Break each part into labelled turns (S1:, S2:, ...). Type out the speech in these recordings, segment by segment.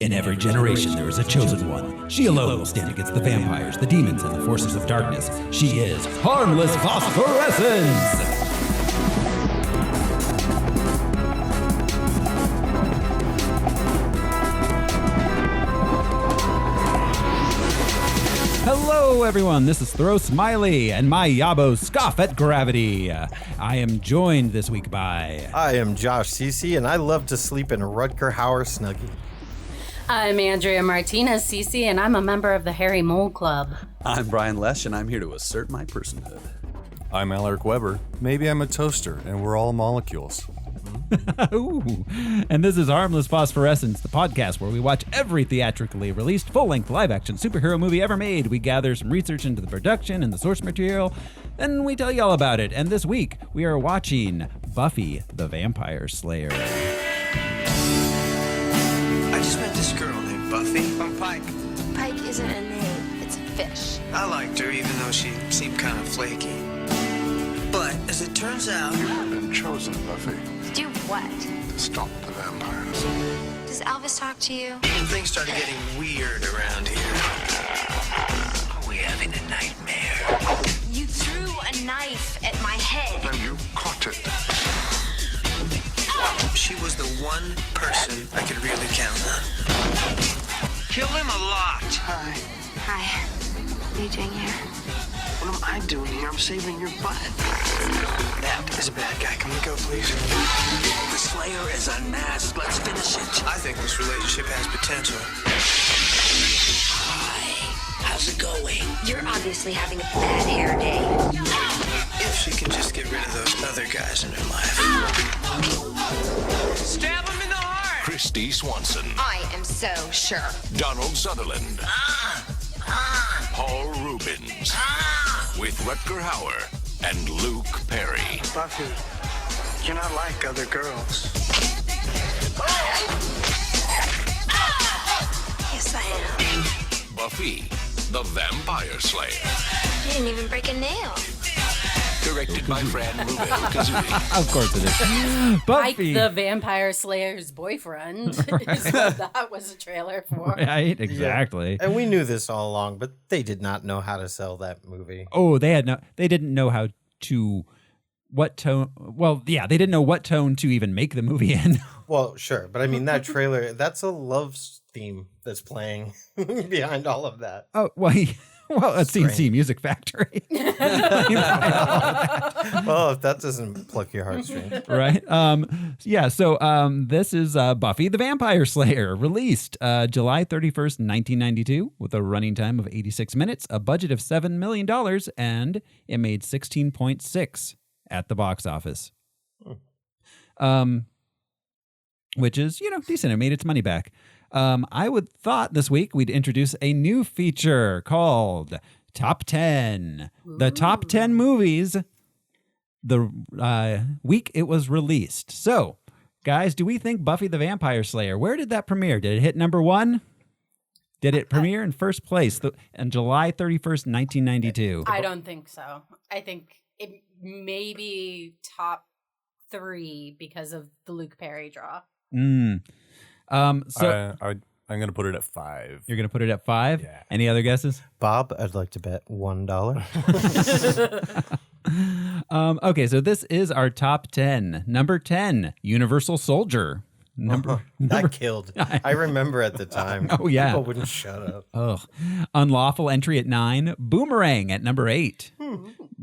S1: In every generation, there is a chosen one. She alone will stand against the vampires, the demons, and the forces of darkness. She is Harmless Phosphorescence! Hello, everyone. This is Throw Smiley, and my yabos scoff at gravity. I am joined this week by...
S2: I am Josh Cece, and I love to sleep in a Rutger Hauer Snuggie.
S3: I'm Andrea Martinez, Cece, and I'm a member of the Harry Mole Club.
S4: I'm Brian Lesh, and I'm here to assert my personhood.
S5: I'm Alaric Weber. Maybe I'm a toaster, and we're all molecules.
S1: Ooh. And this is Harmless Phosphorescence, the podcast where we watch every theatrically released full-length live-action superhero movie ever made. We gather some research into the production and the source material, then we tell you all about it. And this week, we are watching Buffy the Vampire Slayer.
S6: I just met this girl named Buffy on Pike.
S7: Pike isn't a name, it's a fish.
S6: I liked her even though she seemed kind of flaky. But as it turns out...
S8: You've been chosen, Buffy.
S7: To do what?
S8: To stop the vampires.
S7: Does Elvis talk to you?
S6: And things started getting weird around here. Are we having a nightmare?
S7: You threw a knife at my head.
S8: And you caught it.
S6: She was the one person I could really count on. Kill him a lot.
S7: Hi. What are you doing here?
S6: What am I doing here? I'm saving your butt. That is a bad guy. Can we go, please? The Slayer is unmasked. Let's finish it. I think this relationship has potential. Hi. How's it going?
S7: You're obviously having a bad hair day.
S6: If she can just get rid of those other guys in her life. Stab him in the heart!
S9: Christy Swanson.
S7: I am so sure.
S9: Donald Sutherland. Paul Rubens. With Rutger Hauer and Luke Perry.
S6: Buffy, you're not like other girls.
S7: Yes, I am.
S9: Buffy the Vampire Slayer.
S7: You didn't even break a nail.
S9: Directed by Fran Rubel Kazooie.
S1: Of course it is. Buffy.
S3: Like the Vampire Slayer's boyfriend is what that was a trailer for.
S1: Right, exactly.
S2: And we knew this all along, but they did not know how to sell that movie.
S1: Oh, they didn't know how to, what tone, well, yeah, they didn't know what tone to even make the movie in.
S2: Well, sure, but I mean, that trailer, that's a love theme that's playing behind all of that.
S1: Oh, well, it's CNC Music Factory.
S2: Well, if that doesn't pluck your heartstrings.
S1: Right. So this is Buffy the Vampire Slayer, released July 31st, 1992, with a running time of 86 minutes, a budget of $7 million, and it made 16.6 at the box office. Which is, decent. It made its money back. I would thought this week we'd introduce a new feature called Top 10. Ooh. The top 10 movies the week it was released. So, guys, do we think Buffy the Vampire Slayer, where did that premiere? Did it hit number one? Did it premiere in first place on July 31st, 1992?
S3: I don't think so. I think it may be top 3 because of the Luke Perry draw.
S5: I'm going to put it at 5.
S1: You're going to put it at 5?
S5: Yeah.
S1: Any other guesses?
S2: Bob, I'd like to bet $1.
S1: Okay, so this is our top 10. Number 10, Universal Soldier.
S2: That killed. I remember at the time.
S1: Oh, yeah.
S2: People wouldn't shut up.
S1: Ugh. Unlawful Entry at 9. Boomerang at number 8.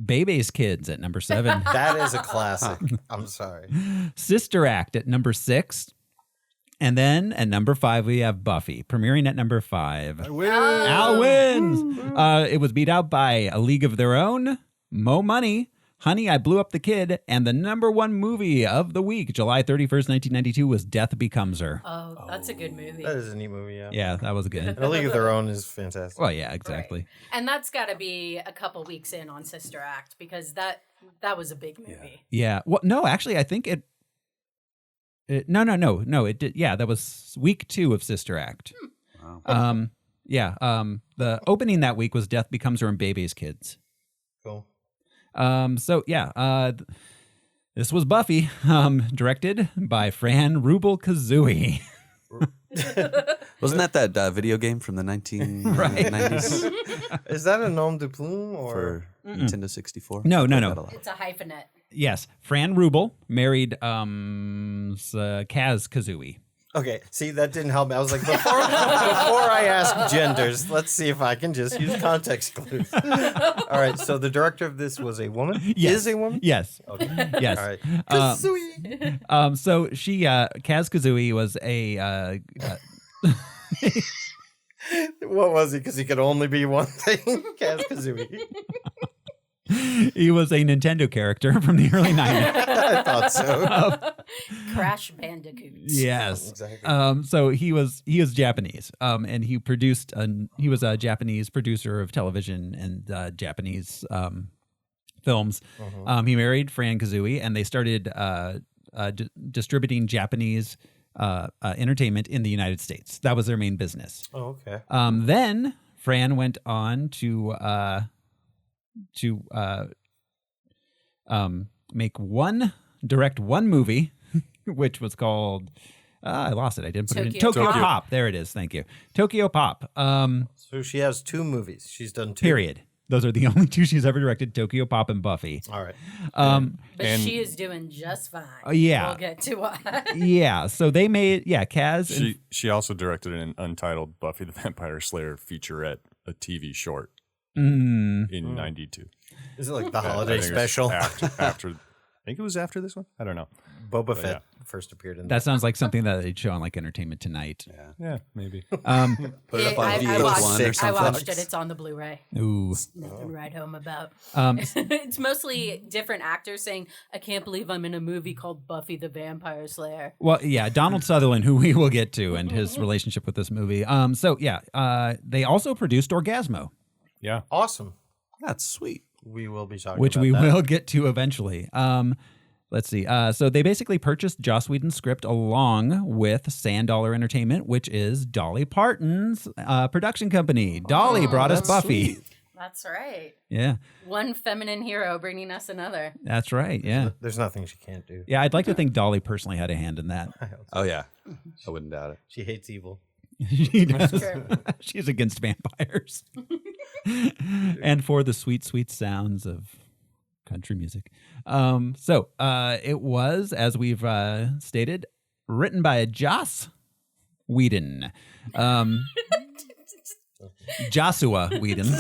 S1: Bebe's Kids at number 7.
S2: That is a classic. I'm sorry.
S1: Sister Act at number 6. And then at number 5, we have Buffy, premiering at number 5. Al wins. It was beat out by A League of Their Own, Mo Money, Honey, I Blew Up the Kid, and the number 1 movie of the week, July 31st, 1992, was Death Becomes Her.
S3: Oh, that's a good movie.
S2: That is a neat movie, yeah.
S1: Yeah, that was good.
S2: And A League of Their Own is fantastic.
S1: Well, yeah, exactly.
S3: Right. And that's got to be a couple weeks in on Sister Act, because that was a big movie.
S1: Yeah. Well, no, actually, I think it no, it did. Yeah, that was week 2 of Sister Act. Wow. The opening that week was Death Becomes Her and Bebe's Kids.
S2: Cool.
S1: This was Buffy, directed by Fran Rubel Kazooie.
S4: Wasn't that video game from the 1990s
S2: Is that a nom de plume or?
S4: for Nintendo 64?
S1: No.
S3: It's a hyphenate.
S1: Yes, Fran Rubel married Kaz Kazooie.
S2: Okay, see, that didn't help me. I was like, before I ask genders, let's see if I can just use context clues. All right, so the director of this was a woman?
S1: Yes.
S2: Is a woman?
S1: Yes.
S2: Okay.
S1: Yes.
S2: All right. Kazooie.
S1: So she, Kaz Kazooie was a.
S2: What was he? Because he could only be one thing. Kaz Kazooie.
S1: He was a Nintendo character from the early 90s.
S2: I thought so.
S3: Crash Bandicoots.
S1: Yes.
S2: Exactly.
S1: So he was Japanese. And he was a Japanese producer of television and Japanese films. He married Fran Kazooie, and they started distributing Japanese entertainment in the United States. That was their main business.
S2: Oh, okay.
S1: Then Fran went on to direct one movie, which was called I lost it. I didn't put it in. Tokyo Pop. There it is. Thank you. Tokyo Pop.
S2: So she has 2 movies. She's done 2.
S1: Period. Those are the only 2 she's ever directed: Tokyo Pop and Buffy.
S2: All right.
S3: But she is doing just fine.
S1: Yeah.
S3: We'll get to why.
S1: Yeah. So they made Kaz. And
S5: She also directed an untitled Buffy the Vampire Slayer featurette, a TV short
S1: Mm.
S5: in '92.
S2: Is it like the holiday special?
S5: After, I think it was after this one. I don't know.
S2: Boba Fett
S5: yeah.
S2: first appeared in
S1: That sounds like something that they'd show on like Entertainment Tonight.
S5: Yeah, maybe.
S4: Put it up on
S3: I
S4: VH1 or
S3: watched
S4: something.
S3: it. It's on the Blu-ray.
S1: Ooh.
S3: Nothing to write home about. It's mostly different actors saying, I can't believe I'm in a movie called Buffy the Vampire Slayer.
S1: Well, yeah, Donald Sutherland, who we will get to, and his relationship with this movie. They also produced Orgasmo,
S5: Yeah.
S2: Awesome.
S4: That's sweet.
S2: We will be talking
S1: which
S2: about
S1: we
S2: that.
S1: will get to eventually. Let's see. So they basically purchased Joss Whedon's script along with Sand Dollar Entertainment, which is Dolly Parton's production company. Dolly brought us Buffy.
S4: Sweet.
S3: That's right.
S1: Yeah,
S3: One feminine hero bringing us another.
S1: that's right. Yeah.
S2: There's nothing she can't do.
S1: Yeah, I'd like to think Dolly personally had a hand in that.
S4: Oh, yeah. I wouldn't doubt it.
S2: She hates evil.
S1: She does.
S3: True.
S1: She's against vampires. And for the sweet, sweet sounds of country music. It was, as we've stated, written by Joss Whedon. Joshua Whedon.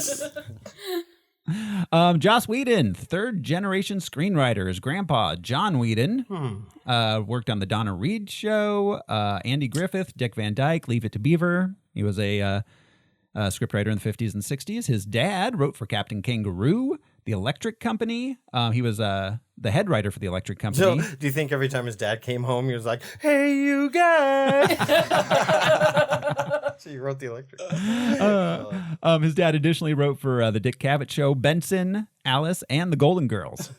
S1: Joss Whedon, third generation screenwriter. His grandpa, John Whedon, worked on the Donna Reed Show, Andy Griffith, Dick Van Dyke, Leave It to Beaver. He was a scriptwriter in the 50s and 60s. His dad wrote for Captain Kangaroo, The Electric Company. He was the head writer for The Electric Company.
S2: So, do you think every time his dad came home, he was like, "Hey, you guys"? So he wrote The Electric.
S1: His dad additionally wrote for The Dick Cavett Show, Benson, Alice, and The Golden Girls.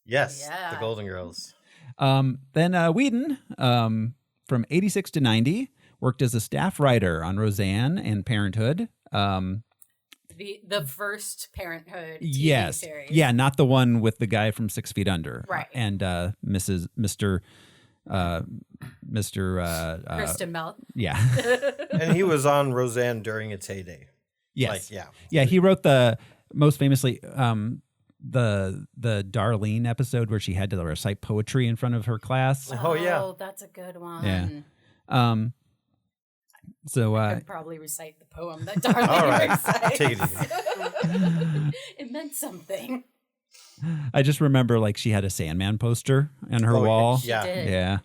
S2: Yes,
S3: Yeah.
S2: The Golden Girls.
S1: Then Whedon, from 86 to 90, worked as a staff writer on Roseanne and Parenthood.
S3: The first Parenthood TV
S1: Yes.
S3: series.
S1: Yeah, not the one with the guy from 6 Feet Under.
S3: Right.
S1: And Mr.
S3: Kristen Bell.
S1: Yeah.
S2: And he was on Roseanne during its heyday.
S1: Yes.
S2: Like, yeah.
S1: Yeah, he wrote the most famously the Darlene episode where she had to recite poetry in front of her class.
S2: Oh, yeah.
S3: Oh, that's a good one.
S1: Yeah.
S3: I could probably recite the poem that Darlene
S2: All right.
S3: recites.
S2: Take it easy.
S3: It meant something.
S1: I just remember like she had a Sandman poster on her
S2: Oh,
S1: wall.
S2: Yeah.
S3: Did.
S1: Yeah.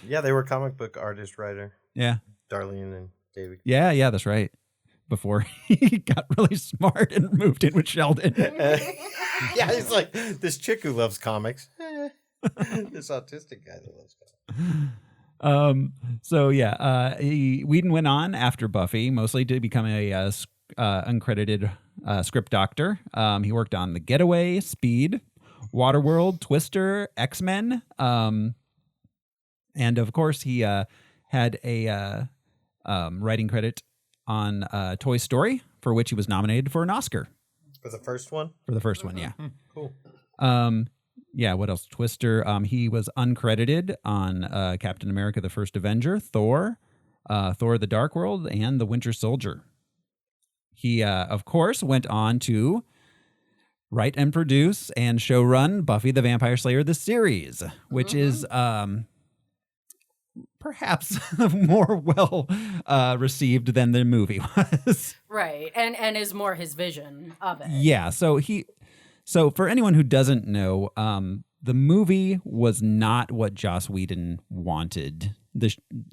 S2: Yeah, they were comic book artist, writer.
S1: Yeah.
S2: Darlene and David.
S1: Yeah, that's right. Before he got really smart and moved in with Sheldon.
S2: Yeah, he's like, this chick who loves comics. This autistic guy that loves comics.
S1: Whedon went on after Buffy, mostly to become a uncredited script doctor. He worked on The Getaway, Speed, Waterworld, Twister, X-Men, and of course he had a writing credit on Toy Story, for which he was nominated for an Oscar.
S2: For the first one?
S1: For the first one, yeah.
S2: Cool.
S1: What else? Twister. He was uncredited on Captain America: The First Avenger, Thor, Thor: The Dark World, and The Winter Soldier. He, of course, went on to write and produce and showrun Buffy the Vampire Slayer, the series, which is perhaps more well received than the movie was.
S3: Right. And is more his vision of it.
S1: Yeah. So for anyone who doesn't know, the movie was not what Joss Whedon wanted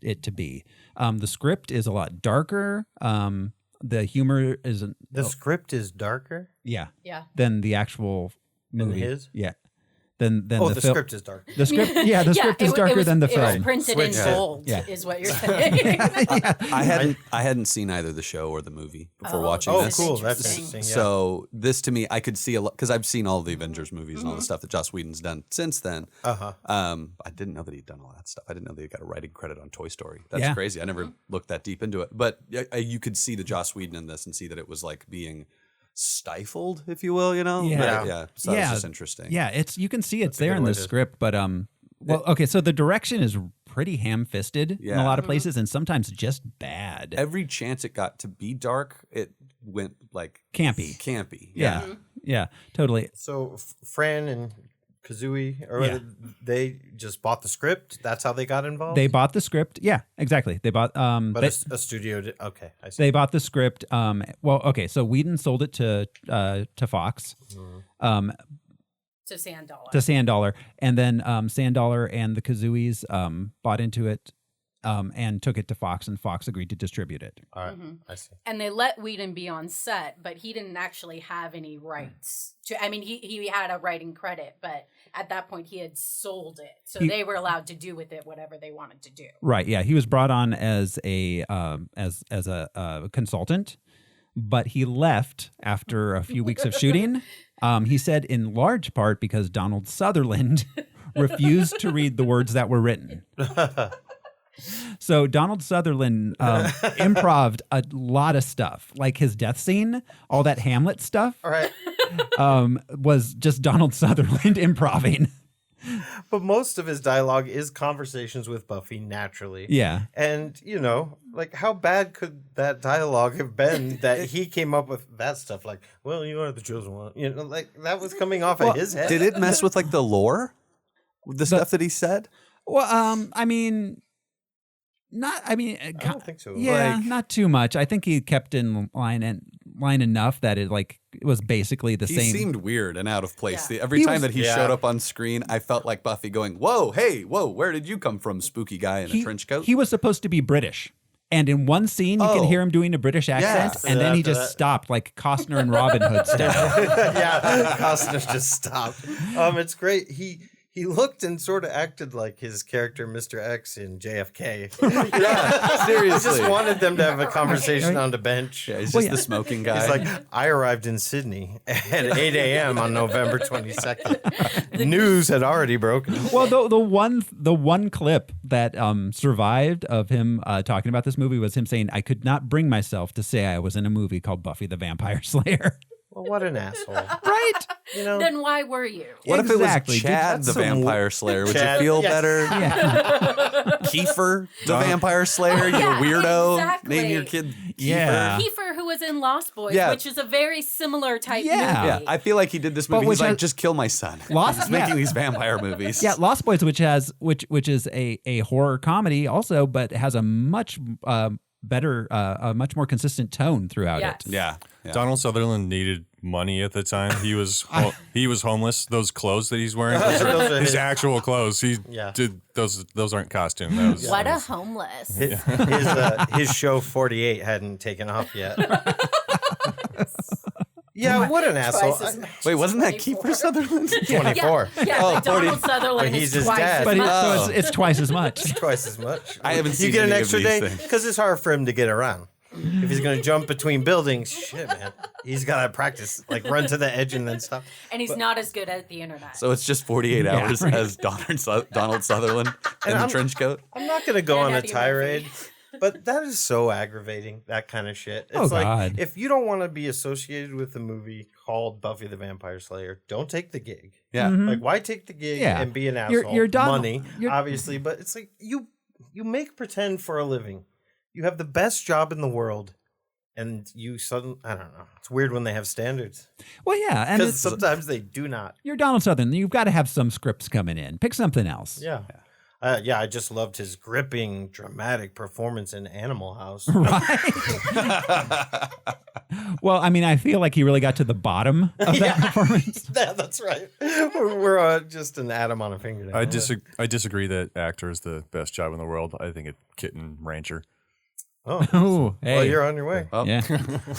S1: it to be. The script is a lot darker. The humor isn't.
S2: The script is darker?
S1: Yeah.
S3: Yeah.
S1: Than the actual movie.
S2: Than his?
S1: Yeah. Then
S2: the script is dark.
S1: The script, yeah, the script is darker than the film.
S3: It was printed in gold, is what you're saying.
S4: I hadn't seen either the show or the movie before watching this.
S2: Oh, cool. That's interesting. Yeah.
S4: So this to me, I could see a lot because I've seen all the Avengers movies and all the stuff that Joss Whedon's done since then. I didn't know that he'd done all that stuff. I didn't know that he got a writing credit on Toy Story. That's crazy. I never looked that deep into it. But you could see the Joss Whedon in this and see that it was like being stifled, if you will,
S2: Yeah.
S4: So it's just interesting.
S1: Yeah, you can see it's there in the script, but well, okay, so the direction is pretty ham-fisted in a lot of places, and sometimes just bad.
S4: Every chance it got to be dark, it went like
S1: campy.
S4: Yeah.
S1: Yeah, totally.
S2: So Fran and Kazooie, they just bought the script. That's how they got involved.
S1: They bought the script. Yeah, exactly. They bought.
S2: But a studio did. Okay, I see.
S1: They bought the script. Well, okay. So Whedon sold it to Fox.
S3: To Sandollar.
S1: To Sandollar, and then Sandollar and the Kazooies bought into it. And took it to Fox, and Fox agreed to distribute it.
S2: All right, I see.
S3: And they let Whedon be on set, but he didn't actually have any rights. He had a writing credit, but at that point he had sold it, so they were allowed to do with it whatever they wanted to do.
S1: Right? Yeah, he was brought on as a consultant, but he left after a few weeks of shooting. He said in large part because Donald Sutherland refused to read the words that were written. So Donald Sutherland improv'd a lot of stuff, like his death scene, all that Hamlet stuff.
S2: All right.
S1: Was just Donald Sutherland improving.
S2: But most of his dialogue is conversations with Buffy naturally.
S1: Yeah.
S2: And, like how bad could that dialogue have been that he came up with that stuff? Like, well, you are the chosen one. Like that was coming off of his head.
S4: Did it mess with like the lore? The stuff that he said?
S1: Well, I don't
S2: think so.
S1: Yeah, not too much. I think he kept in line enough that it was basically the same.
S4: He seemed weird and out of place.
S3: Yeah.
S4: Every time that he showed up on screen, I felt like Buffy going, whoa, where did you come from, spooky guy in a trench coat?
S1: He was supposed to be British. And in one scene, you can hear him doing a British accent, and then he just stopped, like Costner and Robin Hood style.
S2: Yeah, Costner just stopped. It's great. He looked and sort of acted like his character, Mr. X in JFK.
S4: Yeah, seriously.
S2: He just wanted them to have a conversation on the bench.
S4: Yeah, he's just the smoking guy.
S2: He's like, I arrived in Sydney at 8 a.m. on November 22nd. News had already broken.
S1: Well, the one clip that survived of him talking about this movie was him saying, "I could not bring myself to say I was in a movie called Buffy the Vampire Slayer."
S2: Well, what an asshole.
S1: Right?
S3: Then why were you?
S4: What if it was
S1: Exactly.
S4: Chad the Vampire Slayer? Would
S2: Chad,
S4: you feel
S2: yes.
S4: better?
S1: Yeah.
S4: Kiefer the Vampire Slayer, you weirdo.
S3: Exactly.
S4: Name your kid Kiefer.
S1: Yeah.
S3: Kiefer, who was in Lost Boys,
S4: Yeah.
S3: which is a very similar type movie.
S4: Yeah, I feel like he did this
S1: But
S4: movie. He's
S1: which
S4: like,
S1: has-
S4: just kill my son.
S1: Lost-
S4: He's making
S1: yeah.
S4: these vampire movies.
S1: Yeah, Lost Boys, which is a horror comedy also, but has a much better, a much more consistent tone throughout
S3: Yes.
S1: it.
S4: Yeah.
S5: Donald Sutherland needed money at the time. He was he was homeless. Those clothes that he's wearing, those
S2: Those are
S5: are his
S2: his-
S5: actual clothes. He
S2: Yeah.
S5: did those aren't costume. That was,
S3: What a homeless.
S2: His show 48 hadn't taken off yet. Yeah, what an asshole.
S3: Twice as much
S4: Wait,
S3: as
S4: wasn't that
S3: 24.
S4: Kiefer Sutherland?
S2: 24.
S3: Yeah,
S4: Oh,
S3: but Donald
S4: 40.
S3: Sutherland
S2: But he's
S3: is
S2: his
S3: twice
S2: dad.
S3: as
S1: But
S3: much.
S1: so it's twice as much.
S2: Twice as much.
S4: I haven't
S2: You
S4: seen
S2: get an
S4: any of
S2: extra
S4: these
S2: day
S4: things.
S2: because it's hard for him to get around. If he's going to jump between buildings, shit, man. He's got to practice, like run to the edge and then stop.
S3: And he's not as good at the internet.
S4: So it's just 48 hours
S1: right.
S4: as Donald Sutherland in the trench coat.
S2: I'm not going to go
S3: And
S2: on a
S3: Eddie
S2: tirade, but that is so aggravating, that kind of shit. It's
S1: Oh,
S2: like,
S1: God.
S2: if you don't want to be associated with a movie called Buffy the Vampire Slayer, don't take the gig.
S4: Yeah.
S2: Like, why take the gig
S1: Yeah.
S2: and be an
S1: You're
S2: asshole?
S1: Donald.
S2: Money,
S1: You're-
S2: obviously, but it's like, you make pretend for a living. You have the best job in the world, and you suddenly, I don't know. It's weird when they have standards.
S1: Well, yeah. And
S2: Because sometimes they do not.
S1: you're Donald Sutherland. You've got to have some scripts coming in. Pick something else.
S2: Yeah. I just loved his gripping, dramatic performance in Animal House.
S1: Well, I mean, I feel like he really got to the bottom of that performance.
S2: That's right. We're just an atom on a fingernail.
S5: I disagree that actor is the best job in the world. I think it's Kitten Rancher.
S1: Oh, hey.
S2: Well, you're on your way.
S1: Yeah.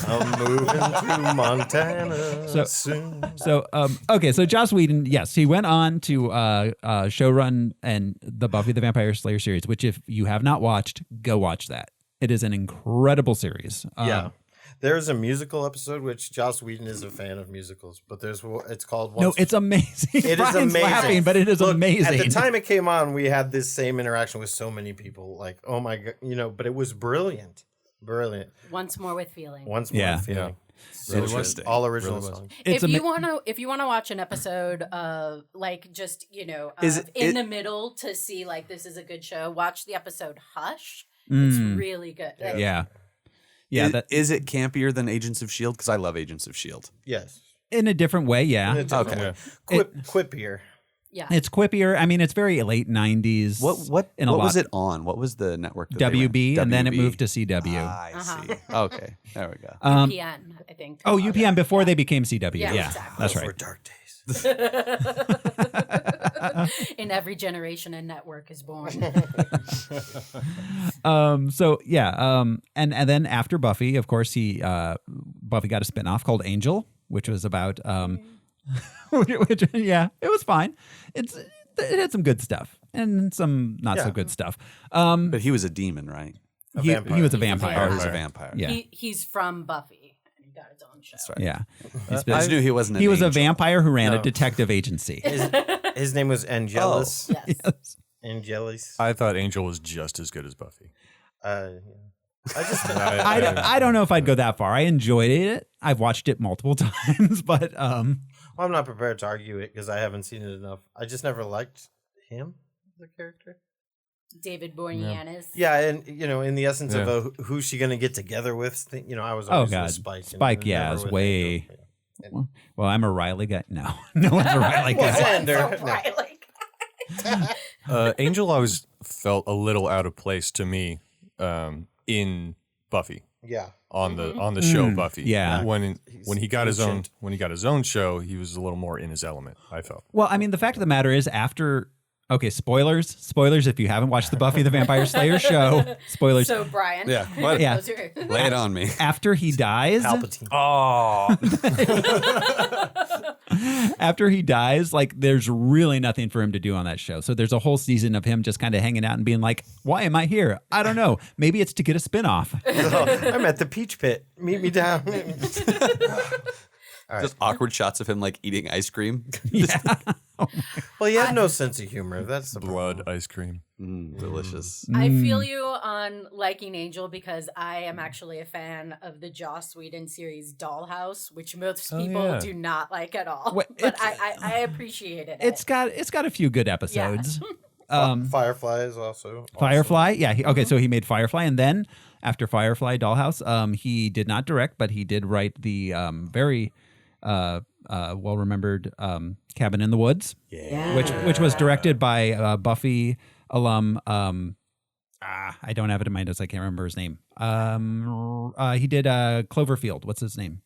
S2: I'm moving to Montana soon.
S1: So, okay. So Joss Whedon, yes, he went on to showrun and the Buffy the Vampire Slayer series, which if you have not watched, go watch that. It is an incredible series.
S2: Yeah. There's a musical episode, which Joss Whedon is a fan of musicals, but it's called
S1: No, it's amazing.
S2: It is
S1: Brian's
S2: amazing.
S1: laughing, but it is
S2: Look,
S1: amazing.
S2: At the time it came on, we had this same interaction with so many people. Like, oh my God, but it was brilliant. Brilliant.
S3: Once More with Feeling.
S2: Once More with Feeling.
S4: So interesting.
S2: All original songs.
S3: If you want to watch an episode of like just in the middle to see like this is a good show, watch the episode Hush. It's really good.
S1: Yeah. Yeah.
S4: Is it campier than Agents of S.H.I.E.L.D.? Because I love Agents of S.H.I.E.L.D.
S2: Yes.
S1: In a different way, yeah.
S4: Okay.
S2: Quippier.
S3: Yeah.
S1: It's quippier. I mean, it's very late 90s.
S4: What was it on? What was the network? That
S1: WB, and then it
S4: WB?
S1: moved to CW.
S4: I see. Okay. There we go.
S3: UPN, I think.
S1: Oh, UPN before they became CW.
S3: Yeah,
S1: Yeah,
S3: exactly.
S1: that's
S2: Those
S1: right.
S2: were dark days.
S3: In every generation, a network is born.
S1: And then after Buffy, of course, Buffy got a spinoff called Angel, which was about which it was fine. It had some good stuff and some not so good stuff.
S4: But he was a demon, right?
S1: He was a vampire.
S4: He was a vampire.
S1: Yeah.
S3: He's from Buffy, and he got his own show.
S4: That's right.
S1: Yeah.
S4: I just knew he wasn't.
S1: He was a
S4: angel.
S1: vampire who ran a detective agency.
S2: His name was Angelus.
S3: Yes.
S2: Angelus.
S5: I thought Angel was just as good as Buffy.
S1: I don't know if I'd go that far. I enjoyed it. I've watched it multiple times, but
S2: Well, I'm not prepared to argue it because I haven't seen it enough. I just never liked him, the character.
S3: David Boreanaz.
S2: Yeah, and in the essence of who's she going to get together with? I was always with Spike.
S1: Spike,
S2: never
S1: is
S2: with
S1: way.
S2: Angel.
S1: Well, I'm a Riley guy. No, no one's a Riley guy.
S5: Angel always felt a little out of place to me in Buffy.
S2: Yeah.
S5: On the show Buffy.
S1: Yeah.
S5: When he got his own show, he was a little more in his element, I felt.
S1: Well, I mean, the fact of the matter is spoilers if you haven't watched the Buffy the Vampire Slayer show. Spoilers.
S3: So Brian.
S4: Yeah.
S1: Yeah.
S4: Lay it on me.
S1: After he dies.
S2: Palpatine.
S5: Oh.
S1: After he dies, like there's really nothing for him to do on that show. So there's a whole season of him just kind of hanging out and being like, why am I here? I don't know. Maybe it's to get a spinoff.
S2: I'm at the Peach Pit. Meet me down. All right.
S4: Just awkward shots of him like eating ice cream.
S1: Yeah.
S2: Well, he had no sense of humor. That's the
S5: Blood ice cream.
S4: Delicious.
S3: I feel you on liking Angel because I am actually a fan of the Joss Whedon series Dollhouse, which most people do not like at all.
S1: Well,
S3: but I appreciated it.
S1: It's got a few good episodes.
S2: Firefly is also
S1: Firefly, yeah. So he made Firefly, and then after Firefly, Dollhouse, he did not direct, but he did write the very well remembered Cabin in the Woods, which was directed by Buffy alum. I don't have it in my notes. I can't remember his name. He did Cloverfield. What's his name?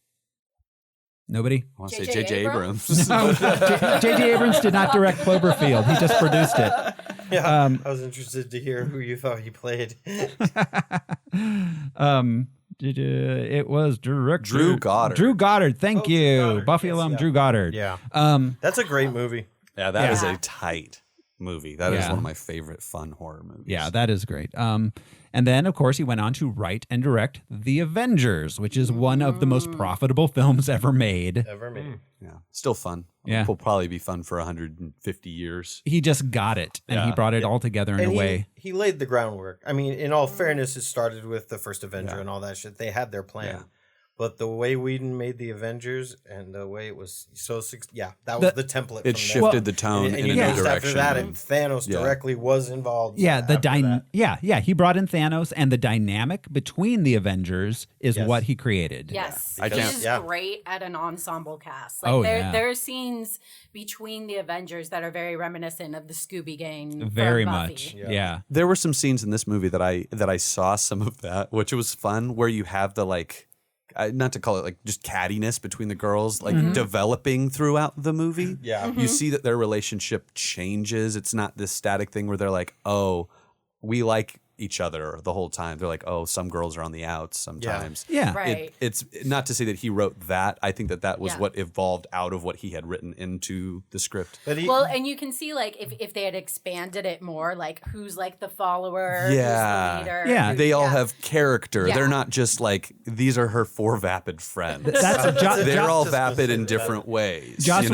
S1: Nobody?
S4: I want to say J.J. Abrams.
S1: No, J.J. Abrams did not direct Cloverfield. He just produced it.
S2: Yeah, I was interested to hear who you thought he played.
S1: It was director
S4: Drew Goddard.
S1: Drew Goddard, thank you.
S2: Goddard.
S1: Buffy alum Drew Goddard.
S2: Yeah. That's a great movie.
S4: Yeah, that is a tight movie. That is one of my favorite fun horror movies.
S1: Yeah, that is great. And then, of course, he went on to write and direct The Avengers, which is one of the most profitable films ever made.
S4: Yeah, still fun.
S1: Yeah.
S4: Will probably be fun for 150 years.
S1: He just got it, and he brought it all together in a way.
S2: He laid the groundwork. I mean, in all fairness, it started with the first Avenger and all that shit. They had their plan.
S4: Yeah.
S2: But the way Whedon made the Avengers and the way it was that was the template.
S4: It shifted the tone in a new direction.
S2: After that, Thanos directly was involved.
S1: Yeah, he brought in Thanos, and the dynamic between the Avengers is what he created.
S3: Yes,
S4: I
S3: he's
S4: can't.
S3: great at an ensemble cast. Like there are scenes between the Avengers that are very reminiscent of the Scooby Gang.
S1: Very
S3: from
S1: much.
S3: Buffy.
S1: Yeah.
S4: There were some scenes in this movie that I saw some of that, which was fun, where you have the like. Not to call it like just cattiness between the girls, like developing throughout the movie.
S2: Yeah.
S4: You see that their relationship changes. It's not this static thing where they're like, oh, we like each other the whole time. They're like, oh, some girls are on the outs sometimes.
S1: Yeah.
S3: Right.
S4: It's not to say that he wrote that. I think that was what evolved out of what he had written into the script.
S3: Well, and you can see like if they had expanded it more, like who's like the follower, who's the leader.
S1: Yeah.
S4: They all have character. Yeah. They're not just like, these are her 4 vapid friends. They're all vapid in different ways.
S1: Joss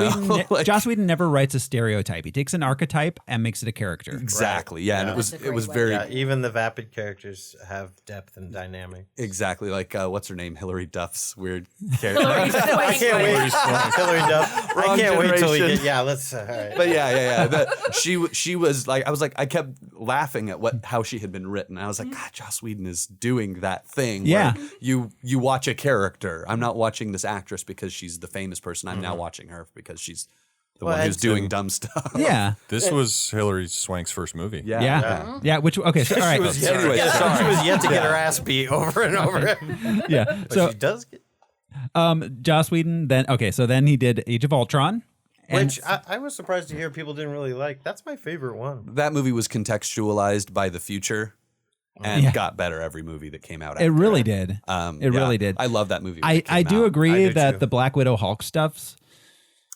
S1: Whedon never writes a stereotype. He takes an archetype and makes it a character.
S4: Exactly. Yeah. And it was very...
S2: Yeah, even the vapid characters have depth and dynamic.
S4: Exactly. Like, what's her name? Hillary Duff's weird character.
S2: I can't wait. Hillary Duff. I can't wait till we get... Yeah, let's... All right.
S4: But yeah. She was like... I kept laughing at how she had been written. I was like, God, Joss Whedon is doing that thing.
S1: Yeah.
S4: Where you watch a character. I'm not watching this actress because she's the famous person. I'm now watching her because she's the one who's doing dumb stuff.
S1: Yeah.
S5: This was Hilary Swank's first movie.
S1: Yeah. Which, okay, so all right.
S2: She was yet to get her ass beat over and over.
S1: Yeah.
S2: But
S1: so
S2: she does get...
S1: Joss Whedon, then he did Age of Ultron.
S2: Which I was surprised to hear people didn't really like. That's my favorite one.
S4: That movie was contextualized by the future and got better every movie that came out after.
S1: It really did. Really did.
S4: I love that movie.
S1: I do agree that the Black Widow Hulk stuff's...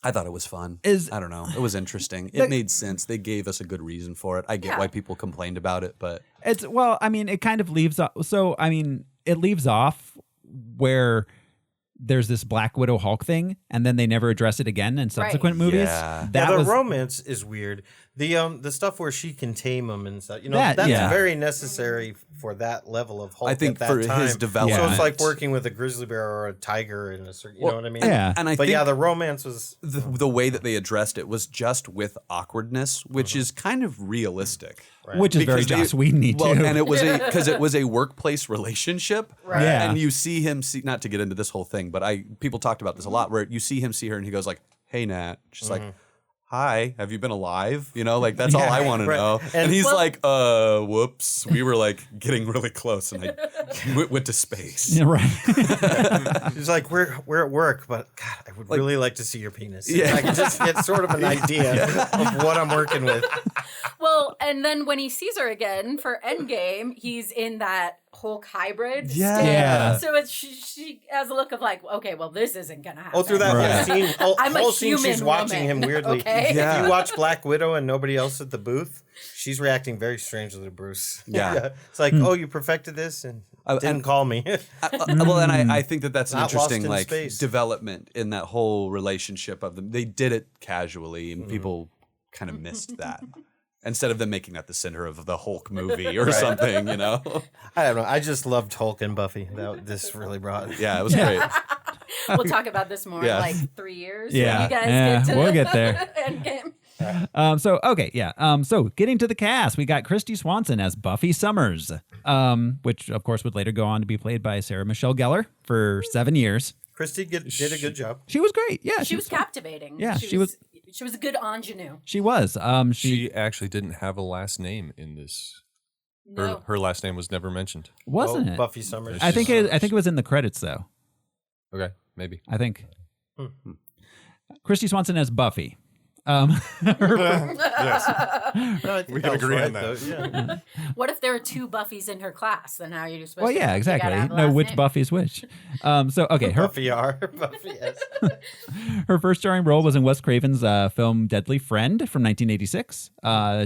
S4: I thought it was fun. I don't know. It was interesting. It made sense. They gave us a good reason for it. I get why people complained about it, but...
S1: it kind of leaves off... So, it leaves off where... There's this Black Widow Hulk thing, and then they never address it again in subsequent movies.
S4: Yeah.
S2: The romance is weird. The stuff where she can tame him and stuff, that's very necessary for that level of Hulk.
S4: I think
S2: at that
S4: for
S2: time.
S4: his development.
S2: So it's like working with a grizzly bear or a tiger in a certain, you know what I mean?
S1: Yeah.
S4: And I think
S2: the romance was
S4: the way that they addressed it was just with awkwardness, which is kind of realistic.
S1: Right. Which is very Joss Whedon-y too.
S4: Well, and it was because it was a workplace relationship.
S3: Right.
S1: Yeah.
S4: And you see him not to get into this whole thing, but people talked about this a lot, where you see her and he goes like, "Hey Nat," she's like, "Hi, have you been alive?" That's all I want to know. And he's like, whoops. We were like getting really close, and I went to space.
S1: Yeah, right.
S2: He's like, we're at work, but God, I would really like to see your penis.
S4: Yeah.
S2: I can just get sort of an idea of what I'm working with.
S3: Well, and then when he sees her again for Endgame, he's in that Hulk hybrid state.
S1: Yeah.
S3: So she has a look of like, okay, well, this isn't going to happen.
S2: Oh, through that whole scene,
S3: human
S2: she's watching
S3: woman.
S2: him weirdly.
S3: Okay?
S2: If you watch Black Widow and nobody else at the booth, she's reacting very strangely to Bruce.
S4: Yeah.
S2: It's like, oh, you perfected this and didn't call me.
S4: Well, and I think that's an
S2: Not lost
S4: interesting
S2: in space.
S4: development in that whole relationship of them. They did it casually, and people kind of missed that. Instead of them making that the center of the Hulk movie or something,
S2: I don't know. I just loved Hulk and Buffy. This really brought.
S4: Yeah, it was great.
S3: We'll talk about this more in like 3 years.
S1: Yeah.
S3: When you guys get to
S1: we'll get there.
S3: Endgame.
S1: So getting to the cast, we got Christy Swanson as Buffy Summers, which of course would later go on to be played by Sarah Michelle Gellar for 7 years.
S2: Christy did a good job.
S1: She was great. Yeah,
S3: She was captivating.
S1: Yeah,
S3: she was a good ingenue.
S1: She was.
S5: She actually didn't have a last name in this.
S3: No.
S5: Her last name was never mentioned.
S1: Wasn't it?
S2: Buffy Summers.
S1: I think it was in the credits though.
S5: Okay, maybe.
S1: I think. Christy Swanson as Buffy.
S5: Yes.
S2: We
S5: can agree on that.
S3: What if there are 2 Buffys in her class? Then how are you supposed
S1: Well,
S3: to
S1: yeah,
S3: you
S1: exactly.
S3: gotta have the
S1: Know
S3: last
S1: which
S3: name.
S1: Buffy is which. Okay,
S2: Buffy R. Buffy S.
S1: her first starring role was in Wes Craven's film Deadly Friend from 1986.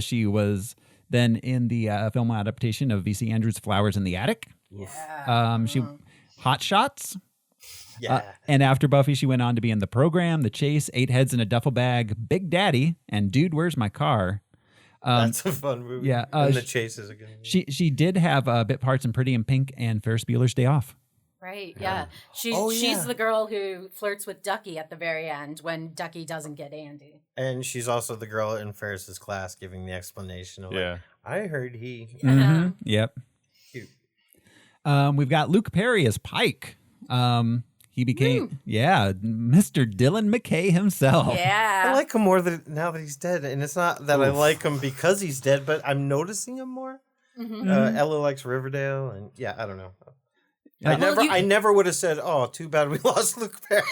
S1: She was then in the film adaptation of V.C. Andrews' Flowers in the Attic.
S3: Yeah.
S1: She Hot Shots.
S2: Yeah.
S1: And after Buffy, she went on to be in The Program, The Chase, 8 Heads in a Duffel Bag, Big Daddy, and Dude, Where's My Car?
S2: That's a fun movie.
S1: Yeah,
S2: and The Chase is a good movie.
S1: She did have bit parts in Pretty in Pink and Ferris Bueller's Day Off.
S3: Right. Yeah.
S2: Oh,
S3: She's
S2: yeah.
S3: the girl who flirts with Ducky at the very end when Ducky doesn't get Andy.
S2: And she's also the girl in Ferris's class giving the explanation of like, I heard he.
S1: Mhm. Yep.
S2: Cute.
S1: We've got Luke Perry as Pike. He became, Mr. Dylan McKay himself.
S3: Yeah.
S2: I like him more now that he's dead. And it's not that I like him because he's dead, but I'm noticing him more. Ella likes Riverdale. And I don't know. I never would have said, "Oh, too bad we lost Luke Perry."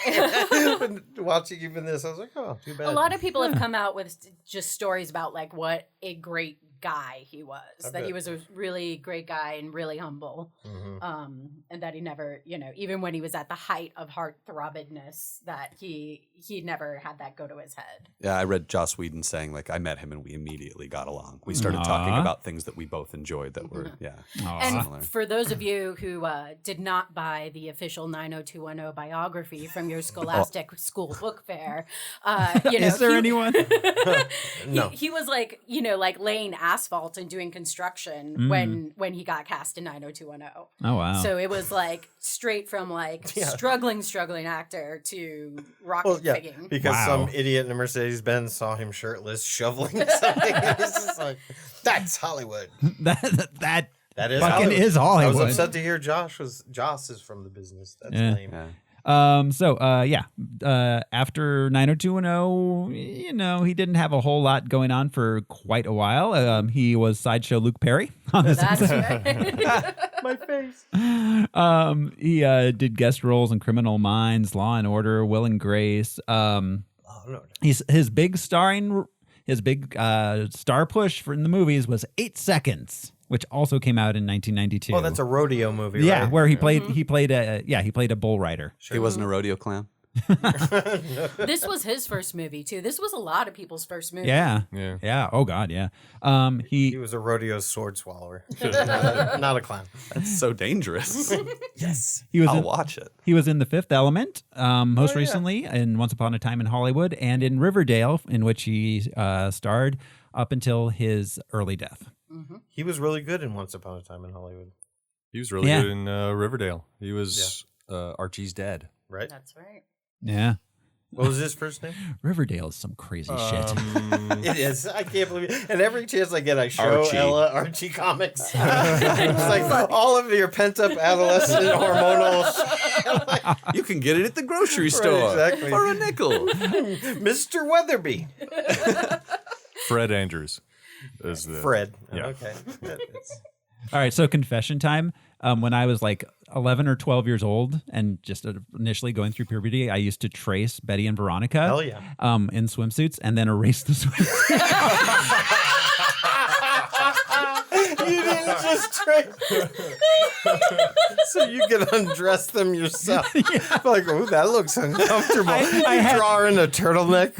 S2: When watching even this, I was like, "Oh, too bad."
S3: A lot of people have come out with just stories about like what a great guy he was. That he was a really great guy and really humble, and that he never, even when he was at the height of heartthrobbedness, that he never had that go to his head.
S4: Yeah, I read Joss Whedon saying like I met him and we immediately got along. We started talking about things that we both enjoyed that were similar.
S3: And for those of you who did not buy the official 90210 biography from your Scholastic School Book Fair,
S1: is there anyone?
S2: No.
S3: He was like, like laying asphalt and doing construction when he got cast in 90210.
S1: Oh wow!
S3: So it was like straight from like struggling actor to rocket figging.
S2: Because some idiot in a Mercedes-Benz saw him shirtless shoveling something. And he's just like, "That's Hollywood."
S1: that
S2: is
S1: fucking
S2: Hollywood.
S1: is Hollywood.
S2: I was upset to hear Joss is from the business. That's lame.
S4: Yeah.
S1: After 90210, he didn't have a whole lot going on for quite a while. He was sideshow Luke Perry on The
S3: That's
S1: Simpsons.
S3: right.
S2: My face.
S1: He did guest roles in Criminal Minds, Law and Order, Will and Grace. His big star push in the movies was 8 Seconds, which also came out in 1992.
S2: Oh, that's a rodeo movie,
S1: yeah,
S2: right?
S1: where he played a bull rider.
S4: He wasn't a rodeo clown.
S3: This was his first movie too. This was a lot of people's first movie.
S1: Yeah. Oh God, yeah.
S2: He was a rodeo sword swallower, not a clown.
S4: That's so dangerous.
S2: Yes,
S4: I'll watch it.
S1: He was in The Fifth Element, most recently in Once Upon a Time in Hollywood, and in Riverdale, in which he starred up until his early death.
S2: He was really good in Once Upon a Time in Hollywood.
S5: He was really good in Riverdale. He was Archie's dad.
S2: Right?
S3: That's right.
S1: Yeah.
S2: What was his first name?
S1: Riverdale is some crazy shit.
S2: It is. I can't believe it. And every chance I get, I show
S4: Archie.
S2: Ella Archie comics. It's like all of your pent-up adolescent hormonal
S4: You can get it at the grocery store
S2: exactly.
S4: for a nickel.
S2: Mr. Weatherby.
S5: Fred Andrews is the
S2: Fred.
S5: Yeah.
S2: Okay.
S1: All right, so confession time. When I was like 11 or 12 years old and just initially going through puberty, I used to trace Betty and Veronica
S2: Hell yeah.
S1: In swimsuits and then erase the swimsuits.
S2: You didn't just trace. So you can undress them yourself. Like, oh, that looks uncomfortable.
S1: I
S2: draw in a turtleneck.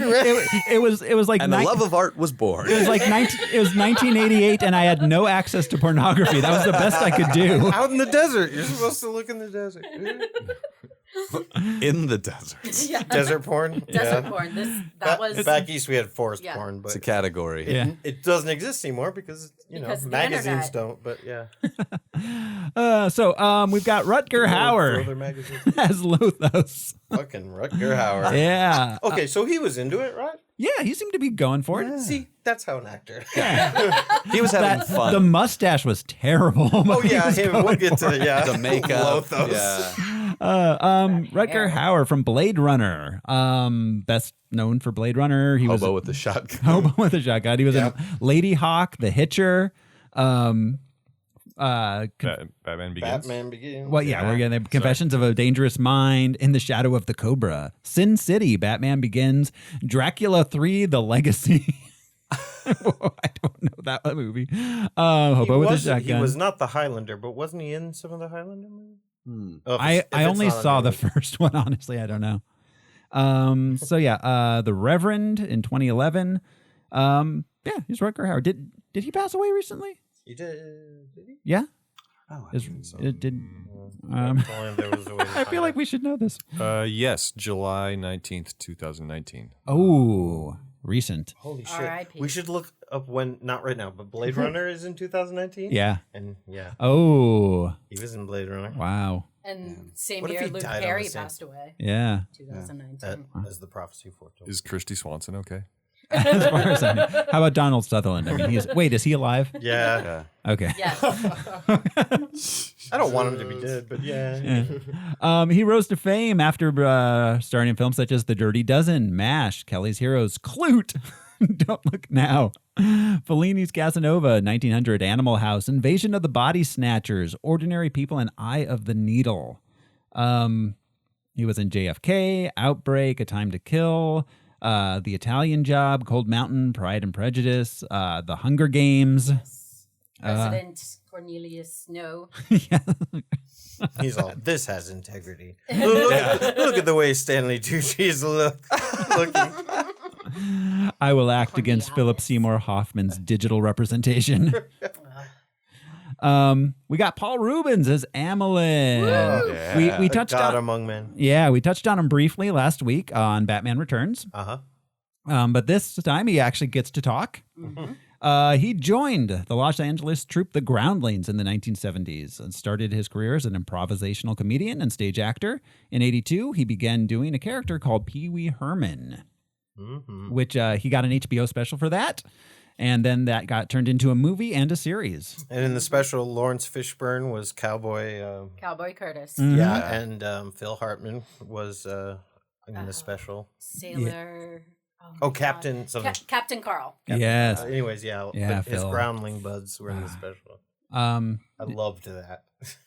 S1: it was like
S4: And the love of art was born.
S1: It was like 1988, and I had no access to pornography. That was the best I could do.
S2: Out in the desert. You're supposed to look in the desert.
S4: In the desert.
S3: Yeah.
S2: Desert porn?
S3: Desert porn. That was
S2: back east we had forest porn, but
S4: It's a category.
S2: it doesn't exist anymore because
S3: Because the
S2: magazines
S3: internet.
S2: don't, but yeah.
S1: We've got Rutger
S2: Throw
S1: Hauer
S2: their magazines.
S1: as Lothos.
S2: Fucking Rutger Hauer.
S1: Yeah.
S2: Okay, so he was into it, right?
S1: Yeah, he seemed to be going for it.
S2: See, that's how an actor.
S4: He was having fun.
S1: The mustache was terrible.
S2: Oh yeah, we'll get to
S4: the makeup.
S2: Lothos.
S4: Yeah.
S1: Rutger Hauer from Blade Runner. Best known for Blade Runner. He
S4: Hobo
S1: was
S4: with the shotgun.
S1: Hobo with a shotgun. He was in Lady Hawk, The Hitcher.
S5: Batman Begins.
S2: Batman Begins.
S1: Well, yeah, we're getting Confessions of a Dangerous Mind, In the Shadow of the Cobra, Sin City, Batman Begins, Dracula 3, The Legacy. I don't know that movie. Hobo with a Shotgun.
S2: He was not the Highlander, but wasn't he in some of the Highlander movies?
S1: I only saw the first one, honestly. I don't know. The Reverend in 2011. He's Rutger Hauer. Did he pass away recently?
S2: He did he?
S1: Yeah.
S4: Oh,
S1: It did. I feel like we should know this.
S5: Yes, July 19th, 2019.
S1: Oh, recent.
S2: Holy shit.
S3: R.I.P.
S2: We should look up when, not right now, but Blade Runner is in 2019?
S1: Yeah.
S2: And yeah,
S1: Oh,
S2: he was in Blade Runner.
S1: wow.
S3: And same
S2: What if
S3: year,
S2: he
S3: Luke
S2: died on
S3: Perry
S2: the same-
S3: passed away.
S1: Yeah.
S3: 2019.
S2: As the prophecy foretold.
S5: Is Christy Swanson okay?
S1: As far as I know. How about Donald Sutherland? I mean, is he alive?
S2: Yeah.
S1: Okay.
S3: Yes.
S2: I don't want him to be dead, but yeah.
S1: He rose to fame after starring in films such as The Dirty Dozen, MASH, Kelly's Heroes, Clute, Don't Look Now, Fellini's Casanova, 1900, Animal House, Invasion of the Body Snatchers, Ordinary People, and Eye of the Needle. He was in JFK, Outbreak, A Time to Kill, The Italian Job, Cold Mountain, Pride and Prejudice, The Hunger Games.
S3: President Cornelius Snow.
S1: Yeah.
S2: He's all, this has integrity. Look at the way Stanley Tucci's looking.
S1: I will act against Philip Seymour Hoffman's digital representation. We got Paul Rubens as Amelin. We touched
S2: God
S1: on
S2: among men.
S1: Yeah, we touched on him briefly last week on Batman Returns. But this time he actually gets to talk. He joined the Los Angeles troupe The Groundlings in the 1970s and started his career as an improvisational comedian and stage actor. In 1982, he began doing a character called Pee Wee Herman, which he got an HBO special for that. And then that got turned into a movie and a series.
S2: And in the special, Lawrence Fishburne was Cowboy.
S3: Cowboy Curtis.
S2: Yeah, and Phil Hartman was in the special.
S3: Sailor.
S2: Oh, Captain something.
S3: Captain Carl.
S1: Yes.
S2: Anyways,
S1: Yeah,
S2: but his
S1: Phil.
S2: groundling buds were in the special. I loved that.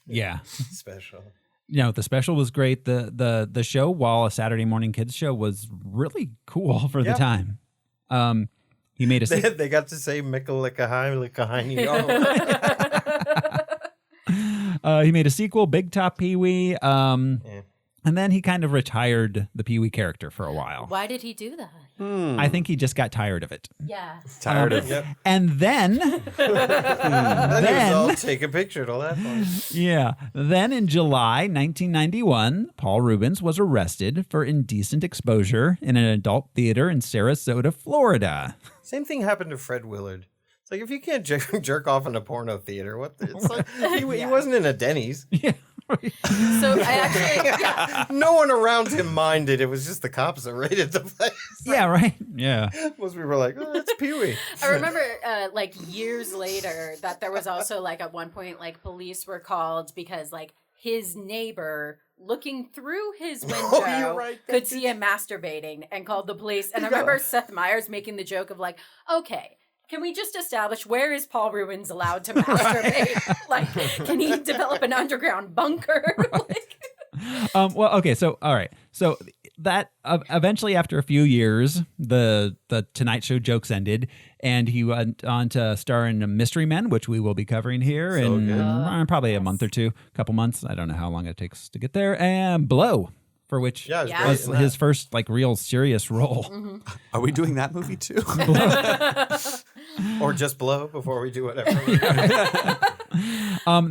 S1: Yeah.
S2: Special.
S1: You know, the special was great. The show, while a Saturday morning kids show, was really cool for the time. He made a
S2: they got to say Mickalikahi.
S1: he made a sequel, Big Top Pee Wee. And then he kind of retired the Pee Wee character for a while.
S3: Why did he do that?
S1: I think he just got tired of it.
S3: Yeah.
S4: Tired of it.
S1: And then,
S2: then I'll take a picture to laugh on.
S1: Yeah. Then in July 1991, Paul Rubens was arrested for indecent exposure in an adult theater in Sarasota, Florida.
S2: Same thing happened to Fred Willard. It's like, if you can't jerk off in a porno theater, what? It's like, he wasn't in a Denny's.
S1: Yeah.
S3: So I actually,
S2: no one around him minded. It was just the cops that raided the place.
S1: Yeah, right. Yeah.
S2: Most people were like, oh, it's Pee-wee.
S3: I remember like years later that there was also like at one point like police were called because like his neighbor looking through his window could see him masturbating and called the police. And I remember Seth Meyers making the joke of like, okay, can we just establish where is Paul Rubens allowed to masturbate? Like, can he develop an underground bunker?
S1: Well, okay. So, all right. So that eventually, after a few years, the Tonight Show jokes ended, and he went on to star in Mystery Men, which we will be covering here in probably a month or two, couple months. I don't know how long it takes to get there. And Blow, for which was his first like real serious role.
S3: Mm-hmm.
S4: Are we doing that movie too?
S2: Or just Blow before we do whatever.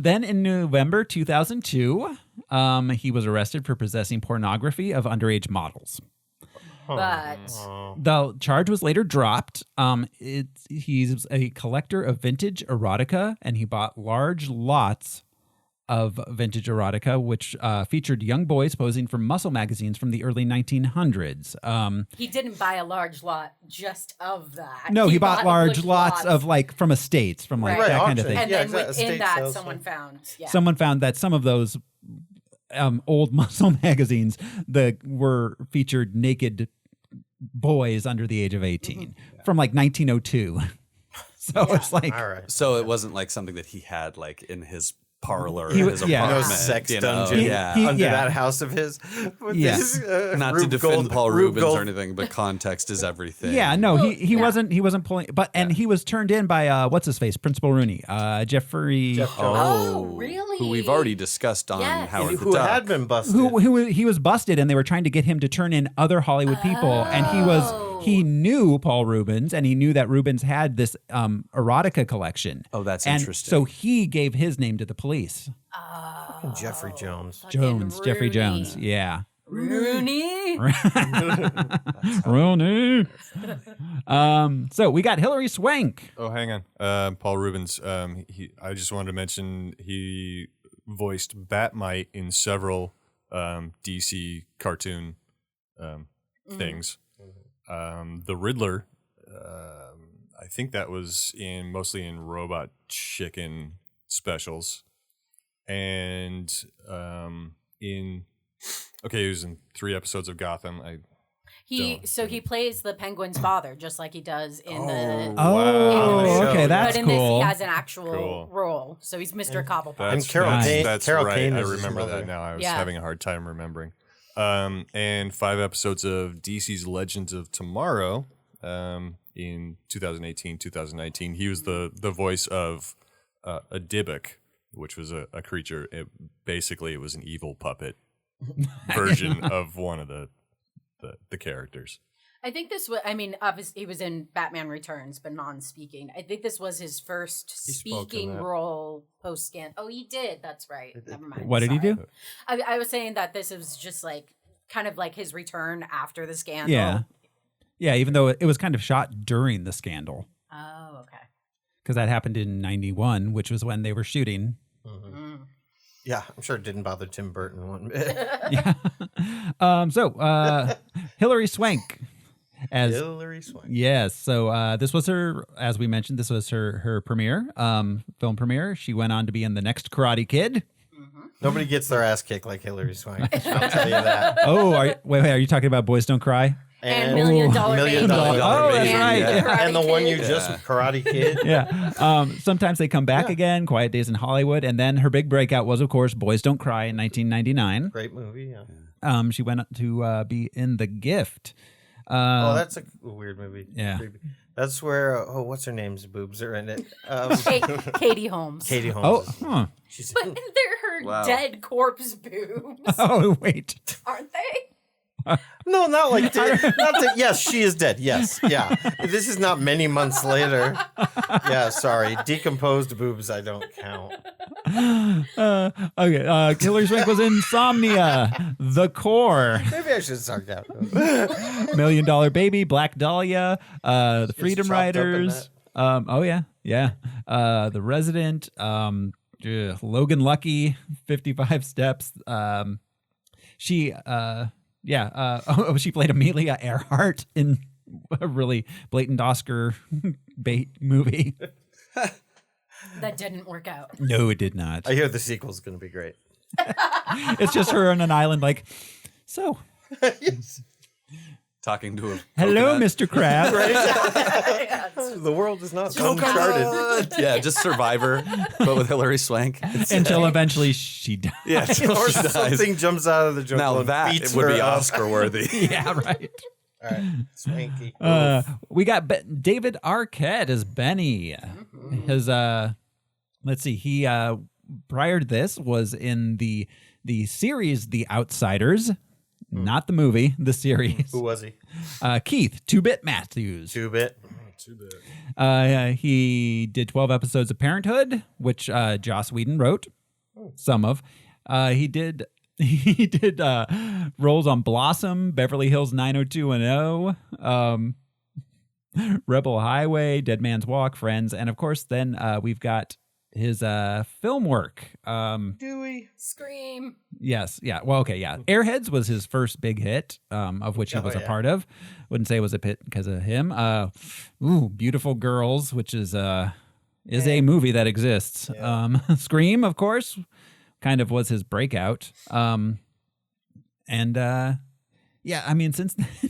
S1: Then in November 2002, he was arrested for possessing pornography of underage models.
S3: But
S1: the charge was later dropped. He's a collector of vintage erotica, and he bought large lots of vintage erotica, which featured young boys posing for muscle magazines from the early 1900s.
S3: He didn't buy a large lot just of that.
S1: No, he bought large lots of like from estates, from like that kind of thing.
S3: And then within that, someone found
S1: that some of those old muscle magazines that were featured naked boys under the age of 18 from like 1902. So it's like,
S2: all right.
S4: So it wasn't like something that he had like in his parlor, his
S2: no
S4: apartment,
S2: sex
S4: you know?
S2: dungeon under
S1: yeah.
S2: that house of his.
S1: Yes.
S4: Not to defend Paul Rubens or anything, but context is everything.
S1: Yeah, no, he wasn't pulling, but and he was turned in by what's his face, Principal Rooney, Jeffrey.
S3: Oh, really?
S4: Who we've already discussed on Howard the
S2: who
S4: Duck.
S2: had been busted.
S1: Who he was busted, and they were trying to get him to turn in other Hollywood people, and he knew Paul Rubens, and he knew that Rubens had this erotica collection.
S4: Oh, that's
S1: and
S4: interesting.
S1: So he gave his name to the police.
S2: Jeffrey Jones.
S1: Jeffrey Jones. Yeah.
S3: Rooney.
S1: Rooney. So we got Hilary Swank.
S5: Oh, hang on. Paul Rubens. I just wanted to mention he voiced Batmite in several DC cartoon things. The Riddler, I think that was mostly in Robot Chicken specials, and he was in 3 episodes of Gotham.
S3: He plays the Penguin's father, just like he does in the.
S1: Oh, okay, that's
S3: but in
S1: cool.
S3: this, he has an actual role, so he's Mr. Cobblepot.
S2: And Carol Kane.
S5: That's
S2: Carol
S5: right.
S2: Kane
S5: I
S2: is his
S5: remember
S2: mother.
S5: that now. I was having a hard time remembering. And 5 episodes of DC's Legends of Tomorrow in 2018, 2019. He was the voice of a Dybbuk, which was a creature. Basically, it was an evil puppet version of one of the characters.
S3: I think this was, obviously he was in Batman Returns, but non-speaking. I think this was his first speaking role post-scan. Oh, he did. That's right. Never mind.
S1: What did he do?
S3: I was saying that this was just like, kind of like his return after the scandal.
S1: Yeah. Yeah, even though it was kind of shot during the scandal.
S3: Oh, okay.
S1: Because that happened in 91, which was when they were shooting.
S2: Yeah, I'm sure it didn't bother Tim Burton one bit.
S1: So Hilary Swank as
S2: Hilary Swank.
S1: Yes. So this was her, as we mentioned, this was her premiere, film premiere. She went on to be in The Next Karate Kid.
S2: Nobody gets their ass kicked like Hilary Swank. I'll tell you that.
S1: Oh, wait, are you talking about Boys Don't Cry?
S3: And $1 Million
S2: Baby.
S1: Oh, that's right.
S2: And the one you just Karate Kid.
S1: Yeah. Sometimes they come back again, Quiet Days in Hollywood. And then her big breakout was, of course, Boys Don't Cry in 1999.
S2: Great movie, yeah.
S1: She went to be in The Gift.
S2: That's a weird movie.
S1: Yeah.
S2: Creepy. That's where, what's her name's boobs are in it.
S3: Katie Holmes.
S2: Katie Holmes.
S1: Oh, huh.
S3: But they're her dead corpse boobs.
S1: Oh, wait.
S3: Aren't they?
S2: No, not like dead. Yes, she is dead. Yes, yeah. This is not many months later. Yeah, sorry. Decomposed boobs, I don't count.
S1: Okay. Hilary Swank was in Insomnia, The Core,
S2: Maybe I should start out.
S1: $1 Million Baby, Black Dahlia, The Freedom
S2: chopped up in
S1: Riders. Yeah. The Resident, Logan Lucky, 55 Steps. She played Amelia Earhart in a really blatant Oscar bait movie.
S3: That didn't work out.
S1: No, it did not.
S2: I hear the sequel's going to be great.
S1: It's just her on an island like, so.
S2: Yes.
S4: Talking to a
S1: Hello,
S4: coconut.
S1: Mr. Crab.
S2: The world is not uncharted.
S4: Yeah, just Survivor, but with Hilary Swank.
S1: Until eventually she died.
S4: Yeah, until
S2: Or
S4: she dies.
S2: something jumps out of the jungle
S4: Now
S2: and
S4: that
S2: beats
S4: it would
S2: her
S4: be
S2: up.
S4: Oscar worthy.
S1: Yeah, right.
S2: All right, Swanky.
S1: We got David Arquette as Benny. His let's see, he prior to this was in the series The Outsiders, not the movie, the series.
S2: Who was he?
S1: Keith 2-Bit Matthews.
S2: 2-Bit.
S1: He did 12 episodes of Parenthood, which Joss Whedon wrote. Some of. He did roles on Blossom, Beverly Hills 90210, Rebel Highway, Dead Man's Walk, Friends, and of course then we've got his film work.
S2: Dewey.
S3: Scream.
S1: Yes, yeah. Well, okay, yeah. Airheads was his first big hit, of which he was a part of. Wouldn't say it was a hit because of him. Beautiful Girls, which is a movie that exists. Yeah. Scream, of course, kind of was his breakout. Since then,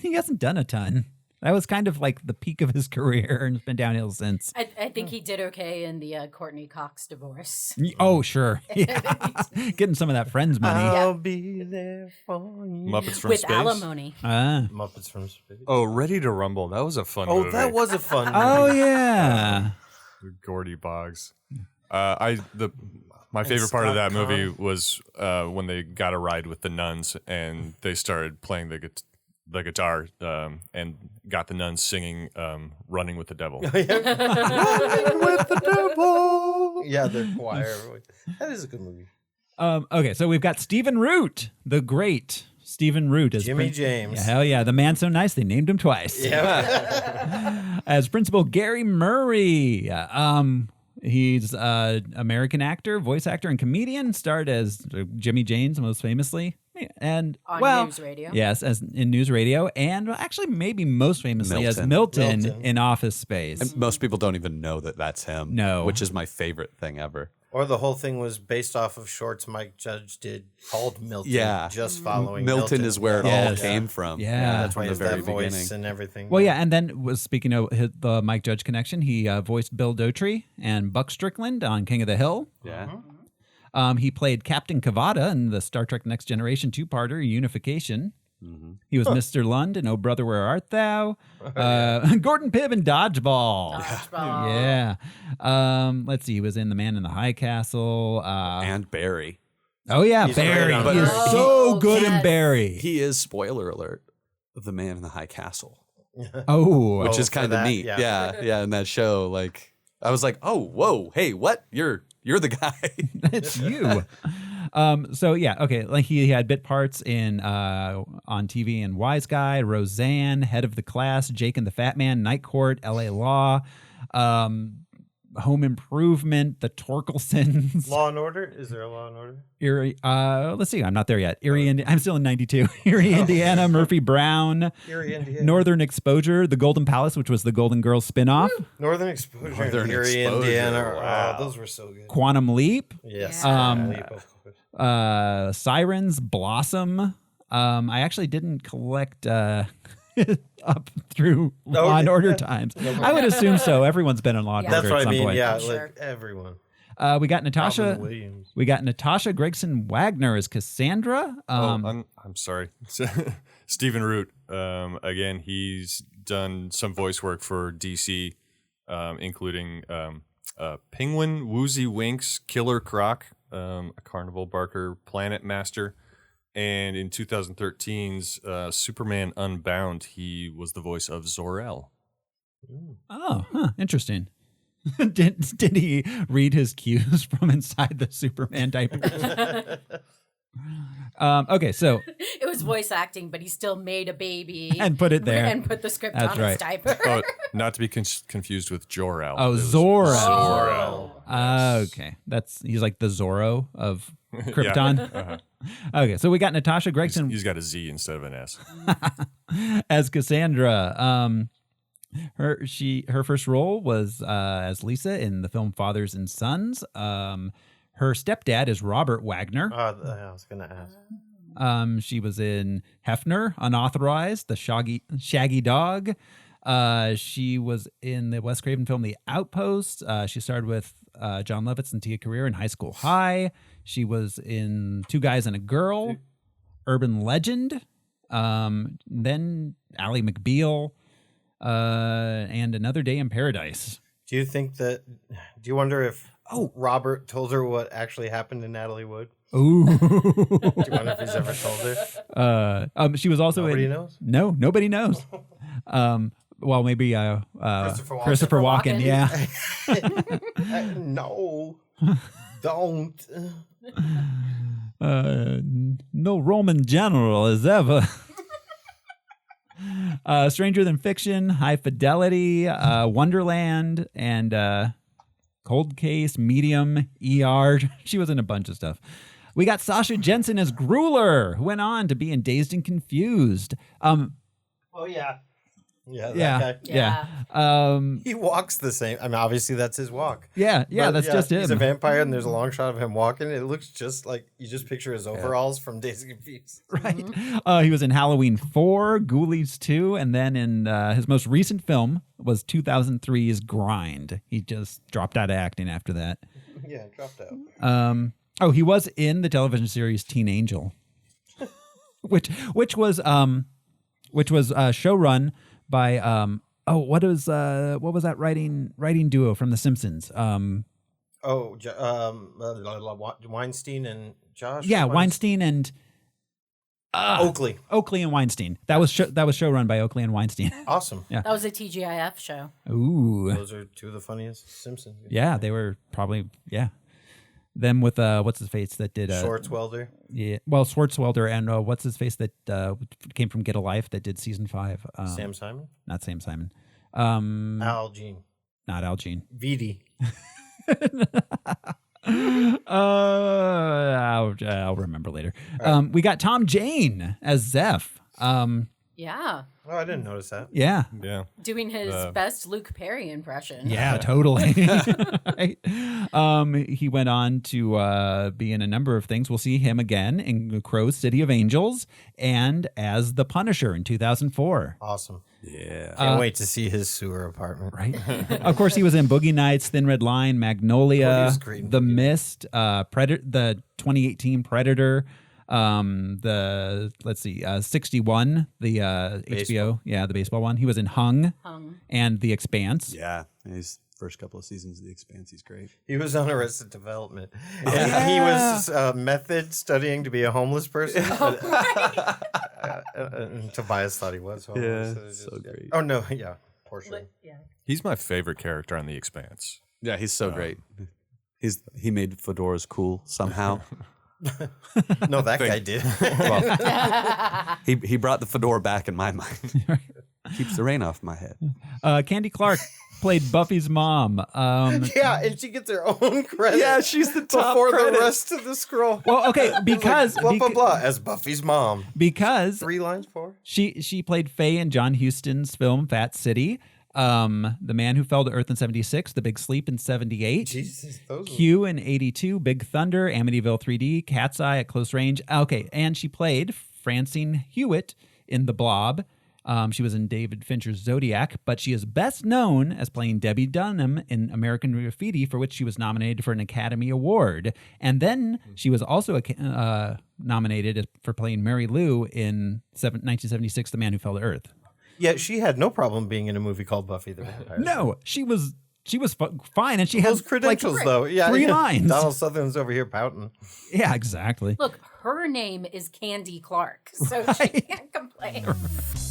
S1: he hasn't done a ton. That was kind of like the peak of his career, and it's been downhill since.
S3: I think he did okay in the Courtney Cox divorce.
S1: Oh, sure. Yeah. Getting some of that Friends money.
S2: I'll be there for you.
S5: Muppets from
S3: With
S5: Space.
S3: Alimony.
S2: Muppets from Space.
S5: Oh, Ready to Rumble. That was a fun movie.
S2: Oh, that was a fun movie.
S1: Oh, yeah.
S5: Gordy Boggs. My favorite part of that movie was when they got a ride with the nuns and they started playing the guitar and got the nuns singing "Running with the Devil."
S2: Running with the devil. Yeah, their choir. That is a good movie.
S1: Okay, so we've got Stephen Root, the great Stephen Root as
S2: Jimmy James.
S1: Yeah, hell yeah, the man so nice they named him twice.
S2: Yeah.
S1: As Principal Gary Murray. He's an American actor, voice actor, and comedian. Starred as Jimmy James, most famously. And
S3: on News Radio.
S1: Yes, as in News Radio, and actually maybe most famously as Milton in Office Space.
S4: And most people don't even know that that's him.
S1: No.
S4: Which is my favorite thing ever.
S2: Or the whole thing was based off of shorts Mike Judge did called Milton.
S4: Yeah.
S2: Just following
S4: Milton is where it all came from.
S1: Yeah.
S2: That's why
S4: from
S2: he
S4: the
S2: has
S4: very
S2: that voice
S4: beginning.
S2: and everything.
S1: Well, yeah, and then speaking of the Mike Judge connection, he voiced Bill Dotrey and Buck Strickland on King of the Hill.
S4: Yeah.
S1: He played Captain Cavada in the Star Trek Next Generation two-parter Unification.
S4: Mm-hmm.
S1: He was Mr. Lund in Oh Brother, Where Art Thou? Gordon Pibb in Dodgeball. Yeah. Let's see. He was in The Man in the High Castle.
S4: And Barry.
S1: Oh, yeah,
S2: He's
S1: Barry.
S2: great on
S1: He is
S2: Barry.
S1: so good in
S3: Yes.
S1: Barry.
S4: He is, spoiler alert, the Man in the High Castle.
S1: Oh.
S4: Which is
S2: for
S4: kind of
S2: that,
S4: neat. Yeah, in that show. Like, I was like, oh, whoa, hey, what? You're the guy.
S1: It's you. So yeah, okay. Like he had bit parts in on TV in Wise Guy, Roseanne, Head of the Class, Jake and the Fat Man, Night Court, L.A. Law, Home Improvement, The Torkelsons.
S2: Law and Order? Is there a Law and Order?
S1: Erie. Let's see. I'm not there yet. Erie. I'm still in '92. Erie, Indiana. Murphy Brown.
S2: Erie, Indiana.
S1: Northern Exposure, The Golden Palace, which was the Golden Girls spinoff.
S2: Northern Exposure.
S4: Northern
S2: Erie,
S4: Exposure,
S2: Indiana.
S4: wow.
S2: Those were so good.
S1: Quantum Leap.
S2: Yes.
S1: Sirens, Blossom. I actually didn't collect up through Law and Order times. I would assume so. Everyone's been on Law and
S2: That's
S1: Order
S2: what
S1: at
S2: I
S1: some
S2: mean.
S1: point.
S2: Yeah,
S3: Sure.
S2: like everyone.
S1: We got Natasha.
S2: Robin Williams.
S1: We got Natasha Gregson Wagner as Cassandra.
S5: I'm sorry. Stephen Root. Again, he's done some voice work for DC, including Penguin, Woozy Winks, Killer Croc, a Carnival Barker, Planet Master. And in 2013's Superman Unbound, he was the voice of Zor-El.
S1: Oh, interesting. Did he read his cues from inside the Superman diaper? Okay, so
S3: It was voice acting, but he still made a baby
S1: and put it there
S3: and put the script
S1: That's
S3: on
S1: right.
S3: his diaper.
S5: Oh, not to be confused with Jor-El.
S1: Oh,
S5: It was
S1: Zor-El.
S5: Zor-El.
S1: Okay, he's like the Zorro of Krypton. Okay, so we got Natasha Gregson
S5: He's got a Z instead of an S.
S1: as Cassandra. Her first role was as Lisa in the film Fathers and Sons. Her stepdad is Robert Wagner.
S2: I was going to ask.
S1: She was in Hefner, Unauthorized, The Shaggy Dog. She was in the Wes Craven film The Outpost. She starred with John Lovitz and Tia Carrere in High School High. She was in Two Guys and a Girl, Urban Legend, then Ally McBeal, and Another Day in Paradise.
S2: Do you wonder if Robert told her what actually happened to Natalie Wood?
S1: Ooh.
S2: Do you wonder if he's ever told her?
S1: She was also
S2: Nobody
S1: in...
S2: knows?
S1: No, nobody knows. Well, maybe Christopher Walken. Yeah.
S2: No. Don't.
S1: No Roman general has ever... Stranger Than Fiction, High Fidelity, Wonderland, and Cold Case, Medium, ER. She was in a bunch of stuff. We got Sasha Jensen as Grueler, who went on to be in Dazed and Confused.
S2: Oh, yeah. Yeah, that guy.
S1: Yeah.
S2: He walks the same. I mean, obviously that's his walk.
S1: Yeah,
S2: But,
S1: that's just him.
S2: He's a vampire, and there's a long shot of him walking. It looks just like you just picture his overalls from Dazed and Confused.
S1: Right. He was in Halloween 4, Ghoulies 2, and then in his most recent film was 2003's Grind. He just dropped out of acting after that.
S2: Yeah, dropped out.
S1: He was in the television series Teen Angel, which was showrun by what was that writing duo from The Simpsons?
S2: Weinstein and Josh.
S1: Yeah, Weinstein and
S2: Oakley
S1: and Weinstein. That was showrun by Oakley and Weinstein.
S2: Awesome.
S1: Yeah.
S3: That was a TGIF show.
S2: Ooh, those are two of the funniest Simpsons.
S1: Yeah, they were probably them with what's his face that did
S2: Schwartzwelder.
S1: Yeah, well, Schwartzwelder and what's his face that came from Get a Life that did season 5.
S2: Sam Simon.
S1: Not Sam Simon.
S2: Al Jean.
S1: Not Al Jean.
S2: Vitti.
S1: I'll remember later. We got Tom Jane as Zeph.
S3: Yeah.
S2: Oh, I didn't notice that.
S1: Yeah.
S5: Yeah.
S3: Doing his best Luke Perry impression.
S1: Yeah, totally. Right. He went on to be in a number of things. We'll see him again in Crow's City of Angels and as the Punisher in 2004.
S2: Awesome.
S4: Yeah.
S2: Can't wait to see his sewer apartment.
S1: Right. Of course, he was in Boogie Nights, Thin Red Line,
S2: Oh, he
S1: Magnolia,
S2: was great in
S1: The
S2: Boogie
S1: Mist, the 2018 Predator. 61, the HBO, the baseball one. He was in Hung. And The Expanse.
S4: Yeah. His first couple of seasons of The Expanse, he's great.
S2: He was on Arrested Development. He was method studying to be a homeless person. And Tobias thought he was homeless.
S4: Yeah, so great.
S2: Oh, no, yeah. Portia.
S3: Yeah.
S5: He's my favorite character on The Expanse.
S4: Yeah, he's so great. He made fedoras cool somehow.
S2: No, that guy did.
S4: Well, he brought the fedora back in my mind. Keeps the rain off my head.
S1: Candy Clark played Buffy's mom.
S2: Yeah, and she gets her own credit.
S4: Yeah, she's the top
S2: before
S4: credit.
S2: the rest of the scroll.
S1: Well, okay, because
S2: blah blah blah as Buffy's mom.
S1: Because
S2: 3 lines, 4.
S1: she played Faye in John Huston's film Fat City. The Man Who Fell to Earth in 76, The Big Sleep in 78,
S2: Jesus, those
S1: Q in 82, Big Thunder, Amityville 3D, Cat's Eye at Close Range. Okay, and she played Francine Hewitt in The Blob. She was in David Fincher's Zodiac, but she is best known as playing Debbie Dunham in American Graffiti, for which she was nominated for an Academy Award. And then she was also nominated for playing Mary Lou in 1976, The Man Who Fell to Earth.
S2: Yeah, she had no problem being in a movie called Buffy the Vampire Slayer.
S1: No, she was fine, and she has
S2: Those credentials,
S1: like,
S2: though. Yeah,
S1: 3 lines.
S2: Donald Sutherland's over here pouting.
S1: Yeah, exactly.
S3: Look, her name is Candy Clark, so she can't complain.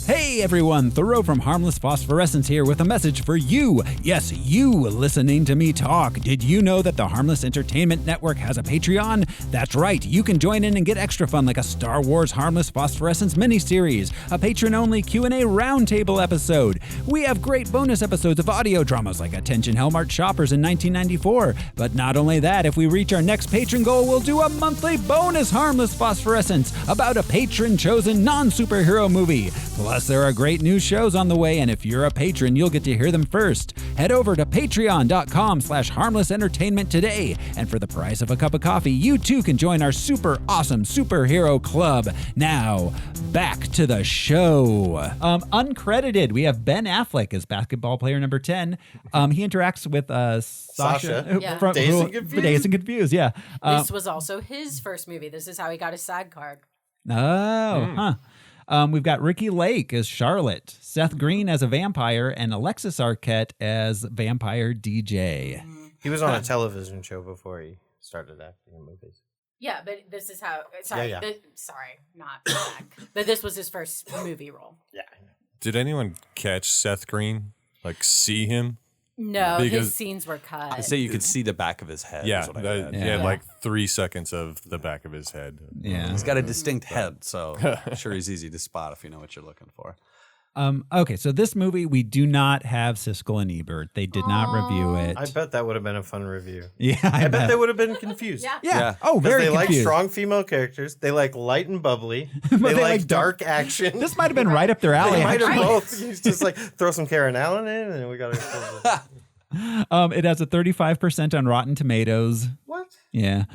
S1: Hey everyone, Thoreau from Harmless Phosphorescence here with a message for you. Yes, you listening to me talk. Did you know that the Harmless Entertainment Network has a Patreon? That's right, you can join in and get extra fun like a Star Wars Harmless Phosphorescence miniseries, a patron-only Q&A roundtable episode. We have great bonus episodes of audio dramas like Attention Hellmart Shoppers in 1994. But not only that, if we reach our next patron goal, we'll do a monthly bonus Harmless Phosphorescence about a patron-chosen non-superhero movie. Plus, there are great new shows on the way, and if you're a patron, you'll get to hear them first. Head over to patreon.com/harmless entertainment today, and for the price of a cup of coffee, you too can join our super awesome superhero club. Now, back to the show. Uncredited, we have Ben Affleck as basketball player number 10. He interacts with Sasha
S3: Yeah.
S1: from
S2: Dazed and Confused.
S1: Dazed and Confused, yeah.
S3: This was also his first movie. This is how he got his SAG card.
S1: We've got Ricky Lake as Charlotte, Seth Green as a vampire, and Alexis Arquette as vampire DJ.
S2: He was on a television show before he started acting in movies.
S3: Yeah, but this is how. Sorry,
S2: Yeah.
S3: Not SAG. But this was his first movie role.
S2: Yeah.
S5: Did anyone catch Seth Green? Like, see him?
S3: No,
S5: Because-
S3: his scenes were cut.
S4: I say you could see the back of his head.
S5: Yeah,
S4: is what I read.
S5: he had like 3 seconds of the back of his head.
S1: Yeah.
S4: He's got a distinct head, so I'm sure he's easy to spot if you know what you're looking for.
S1: Okay, so this movie, we do not have Siskel and Ebert. They did not review it.
S2: I bet that would have been a fun review.
S1: Yeah,
S2: I bet they would have been confused.
S3: Yeah.
S1: Yeah. Oh,
S2: Because
S1: very
S2: they like
S1: confused.
S2: strong female characters. They like light and bubbly. They
S1: they
S2: like
S1: like
S2: dark action.
S1: This might have been right up their alley.
S2: They might have
S1: actually.
S2: both. You just like throw some Karen Allen in, and we got ourselves.
S1: It has a 35% on Rotten Tomatoes.
S2: What?
S1: Yeah.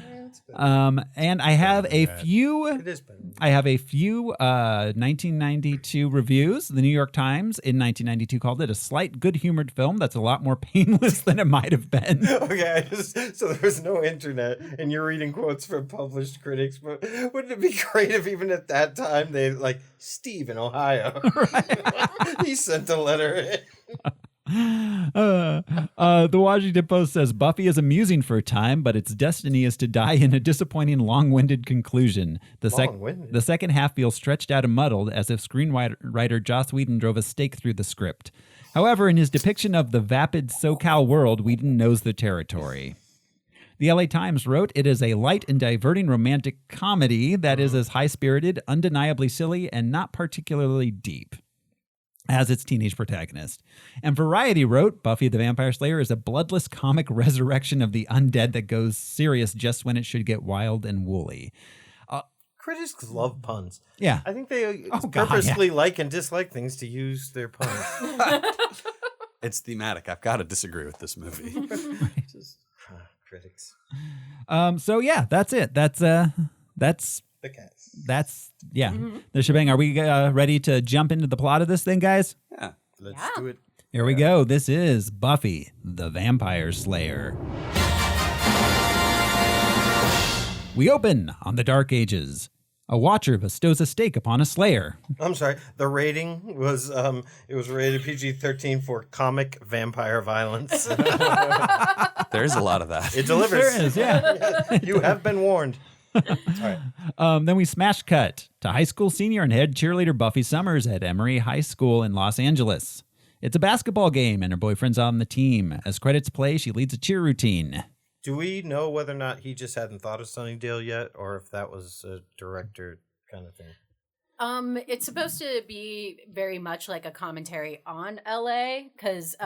S1: And I have a few.
S2: It is better.
S1: I have a few 1992 reviews. The New York Times in 1992 called it a slight, good-humored film that's a lot more painless than it might have been.
S2: Okay, so there's no internet, and you're reading quotes from published critics. But wouldn't it be great if even at that time they like Steve in Ohio? He sent a letter in.
S1: The Washington Post says Buffy is amusing for a time, but its destiny is to die in a disappointing, long-winded conclusion.
S2: Long-winded?
S1: The second half feels stretched out and muddled, as if screenwriter Joss Whedon drove a stake through the script. However, in his depiction of the vapid SoCal world, Whedon knows the territory. The LA Times wrote, it is a light and diverting romantic comedy that is as high-spirited, undeniably silly, and not particularly deep. as its teenage protagonist. And Variety wrote, Buffy the Vampire Slayer is a bloodless comic resurrection of the undead that goes serious just when it should get wild and woolly.
S2: Critics love puns.
S1: Yeah.
S2: I think they purposely like and dislike things to use their puns.
S4: It's thematic. I've got to disagree with this movie.
S2: Just critics.
S1: So yeah, that's it. That's
S2: The cats.
S1: that's the shebang. Are we ready to jump into the plot of this thing, guys?
S4: Yeah.
S2: Let's do it.
S1: Here we go. This is Buffy the Vampire Slayer. We open on the Dark Ages. A watcher bestows a stake upon a slayer.
S2: I'm sorry. The rating was it was rated PG-13 for comic vampire violence.
S4: There's a lot of that.
S2: It delivers.
S1: There is, yeah.
S2: You have been warned. All right.
S1: Then we smash cut to high school senior and head cheerleader Buffy Summers at Emory High School in Los Angeles. It's a basketball game and her boyfriend's on the team. As credits play, she leads a cheer routine.
S2: Do we know whether or not he just hadn't thought of Sunnydale yet, or if that was a director kind of thing?
S3: It's supposed to be very much like a commentary on LA, because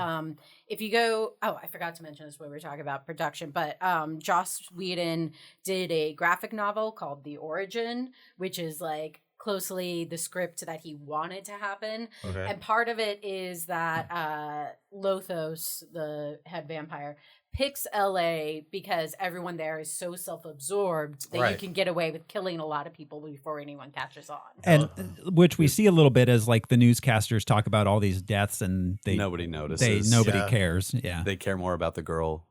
S3: if you go, I forgot to mention this when we were talking about production, but Joss Whedon did a graphic novel called The Origin, which is like closely the script that he wanted to happen.
S2: Okay.
S3: And part of it is that Lothos, the head vampire, picks LA because everyone there is so self-absorbed that you can get away with killing a lot of people before anyone catches on.
S1: And which we see a little bit as like the newscasters talk about all these deaths and
S4: nobody notices.
S1: Nobody cares. Yeah.
S4: They care more about the girl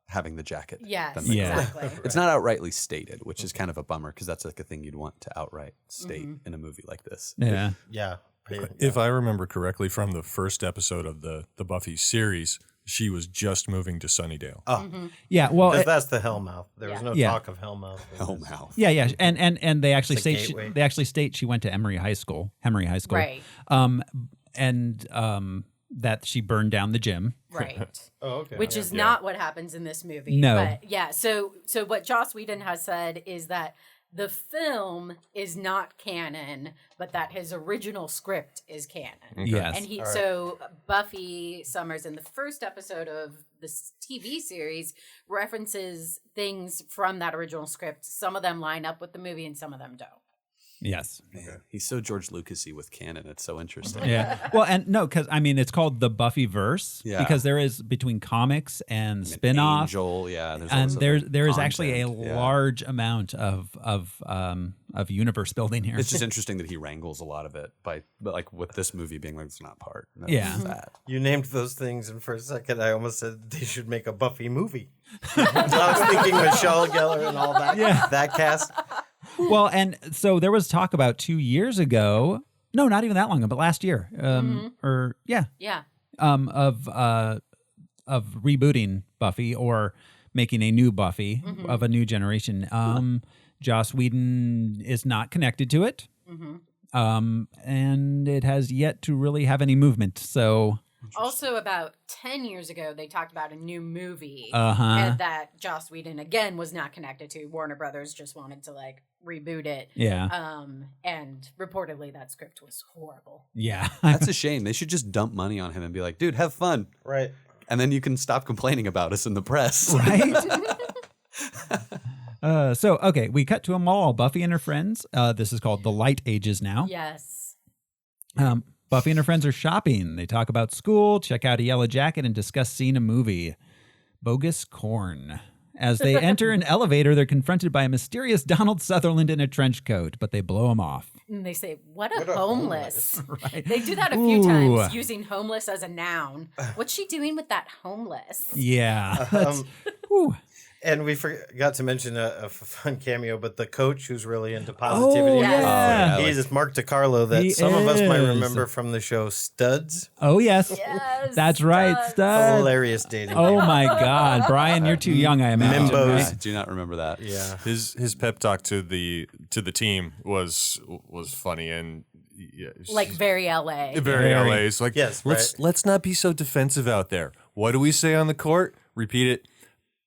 S4: having the jacket.
S3: Yes,
S4: than the girl.
S3: exactly.
S4: It's not outrightly stated, which is kind of a bummer because that's like a thing you'd want to outright state in a movie like this.
S1: Yeah.
S2: Yeah.
S5: If I remember correctly from the first episode of the Buffy series, she was just moving to Sunnydale.
S1: Yeah. Well,
S2: Because that's the Hellmouth. There was no
S1: Yeah.
S2: talk of Hellmouth.
S4: Hellmouth.
S1: yeah. And they actually
S2: It's a
S1: state
S2: gateway.
S1: she went to Emory High School.
S3: Right.
S1: That she burned down the gym.
S3: Right.
S2: Oh, okay.
S3: Which is not what happens in this movie.
S1: No.
S3: But yeah, so what Joss Whedon has said is that the film is not canon, but that his original script is canon.
S1: Yes.
S3: And so Buffy Summers in the first episode of this TV series references things from that original script. Some of them line up with the movie and some of them don't.
S1: Yes.
S4: Man, he's so George Lucas-y with canon. It's so interesting.
S1: Yeah. Well, and no, because I mean, it's called the Buffy verse because there is between comics and spin-off.
S4: Angel, yeah.
S1: And there is actually a
S4: content,
S1: large amount of universe building here.
S4: It's just interesting that he wrangles a lot of it but like with this movie being like it's not part. No,
S1: Yeah.
S4: it's that.
S2: You named those things, and for a second, I almost said they should make a Buffy movie. I was thinking Michelle Gellar and all that.
S1: Yeah.
S2: That cast.
S1: Well, and so there was talk about 2 years ago. No, not even that long ago, but last year.
S3: Yeah.
S1: Of rebooting Buffy or making a new Buffy of a new generation. Joss Whedon is not connected to it. And it has yet to really have any movement. So
S3: Also, about 10 years ago, they talked about a new movie
S1: Uh-huh.
S3: that Joss Whedon, again, was not connected to. Warner Brothers just wanted to, like, reboot it.
S1: yeah.
S3: And reportedly, that script was horrible.
S1: Yeah.
S4: That's a shame. They should just dump money on him and be like, dude, have fun.
S2: Right.
S4: And then you can stop complaining about us in the press.
S1: Right? Okay, we cut to a mall. Buffy and her friends. This is called the Light Ages now.
S3: Yes.
S1: Buffy and her friends are shopping. They talk about school, check out a yellow jacket, and discuss seeing a movie. Bogus Corn. As they enter an elevator, they're confronted by a mysterious Donald Sutherland in a trench coat, but they blow him off.
S3: And they say, what a homeless.
S1: Right.
S3: They do that a few times, using homeless as a noun. What's she doing with that homeless?
S1: Yeah. Whew.
S2: And we forgot to mention a fun cameo, but the coach who's really into positivity.
S1: Oh, yeah.
S2: He's Mark DiCarlo that
S1: He
S2: some of us might
S1: is.
S2: remember from the show Studs.
S1: Oh, yes.
S3: Yes,
S1: That's right.
S3: Studs.
S1: Studs.
S2: Hilarious dating.
S1: Oh, my God. Brian, you're too young, I imagine.
S2: Mimbos.
S4: I do not remember that.
S2: Yeah.
S5: His pep talk to the team was funny and
S3: Like very LA.
S5: very LA. It's like
S2: Yes,
S5: let's not be so defensive out there. What do we say on the court? Repeat it.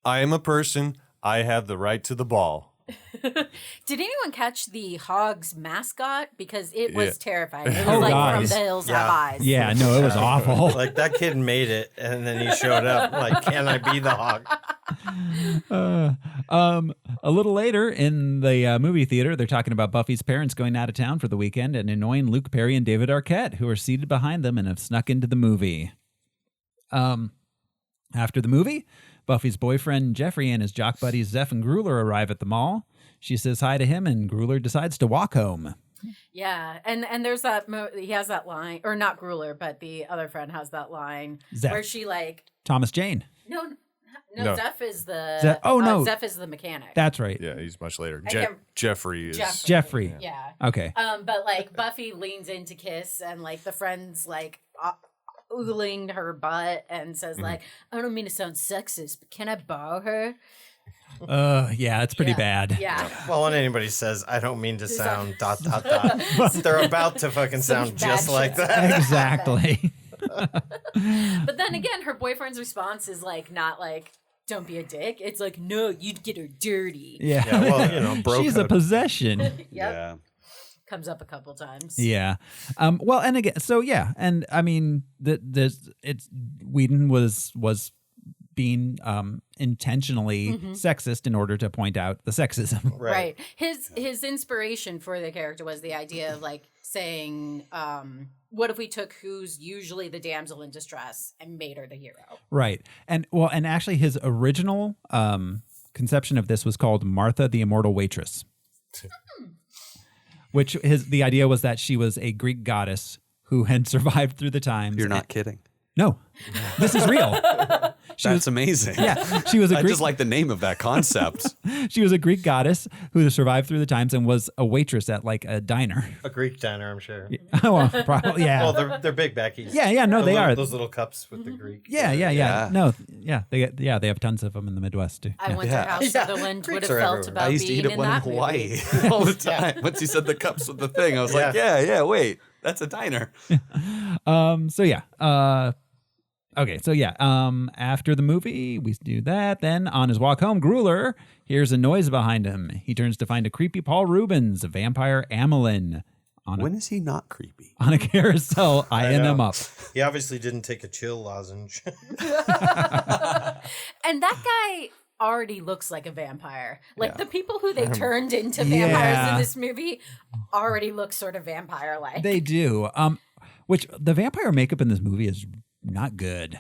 S5: I am a person. I have the right to the ball.
S3: Did anyone catch the Hogs mascot? Because it was terrifying. It was
S1: Oh,
S3: like
S1: God.
S3: From the Hills Have Eyes.
S1: Yeah, no, it was awful.
S2: Like that kid made it, and then he showed up. Like, can I be the hog?
S1: A little later in the movie theater, they're talking about Buffy's parents going out of town for the weekend and annoying Luke Perry and David Arquette, who are seated behind them and have snuck into the movie. After the movie, Buffy's boyfriend Jeffrey and his jock buddies Zeph and Gruler arrive at the mall. She says hi to him, and Gruler decides to walk home.
S3: Yeah, and there's that he has that line, or not Gruler, but the other friend has that line
S1: Zeph.
S3: where she like
S1: Thomas Jane.
S3: No, Zeph is the Zeph is the mechanic.
S1: That's right.
S5: Yeah, he's much later.
S3: can't-
S5: Jeffrey is
S1: Jeffrey.
S3: Yeah.
S1: Okay.
S3: But like Buffy leans in to kiss, and like the friend's like oogling her butt and says like, I don't mean to sound sexist, but can I borrow her?
S1: Yeah, it's pretty bad.
S3: Yeah.
S2: Well, when anybody says, I don't mean to sound ... they're about to fucking sound just like that.
S1: Exactly.
S3: But then again, her boyfriend's response is like not like, don't be a dick. It's like, no, you'd get her dirty.
S1: Yeah.
S2: Well, bro
S1: She's
S2: code.
S1: a possession.
S3: Yep.
S4: Yeah.
S3: Comes up a couple times.
S1: Yeah. Well, and again, so yeah, and I mean, Whedon was being intentionally sexist in order to point out the sexism.
S3: Right. His inspiration for the character was the idea of like saying, what if we took who's usually the damsel in distress and made her the hero? Right.
S1: And actually his original conception of this was called Martha the Immortal Waitress. Which the idea was that she was a Greek goddess who had survived through the times.
S4: You're not kidding.
S1: No, this is real.
S4: That's amazing.
S1: Yeah, she was a
S4: I
S1: Greek.
S4: just like the name of that concept.
S1: She was a Greek goddess who survived through the times and was a waitress at like a diner.
S2: A Greek diner, I'm sure.
S1: Well, probably, yeah.
S2: Well, they're big Beckies.
S1: Yeah, no, they are.
S2: Those little cups with the Greek.
S1: Yeah. No, yeah, they have tons of them in the Midwest too.
S3: I went to how Sutherland would have
S2: Greeks are
S3: felt
S2: everywhere.
S3: about
S4: I used to
S3: being
S4: eat at
S3: in
S4: one in
S3: that
S4: Hawaii
S3: movie.
S4: all the time. Once you said the cups with the thing, I was like, wait, that's a diner.
S1: After the movie, we do that. Then on his walk home, Gruler hears a noise behind him. He turns to find a creepy Paul Rubens, a vampire Amelin.
S4: When is he not creepy?
S1: On a carousel, eyeing him up.
S2: He obviously didn't take a chill lozenge.
S3: And that guy already looks like a vampire. Like the people who they turned into vampires in this movie already look sort of vampire-like.
S1: They do. Which the vampire makeup in this movie is not good.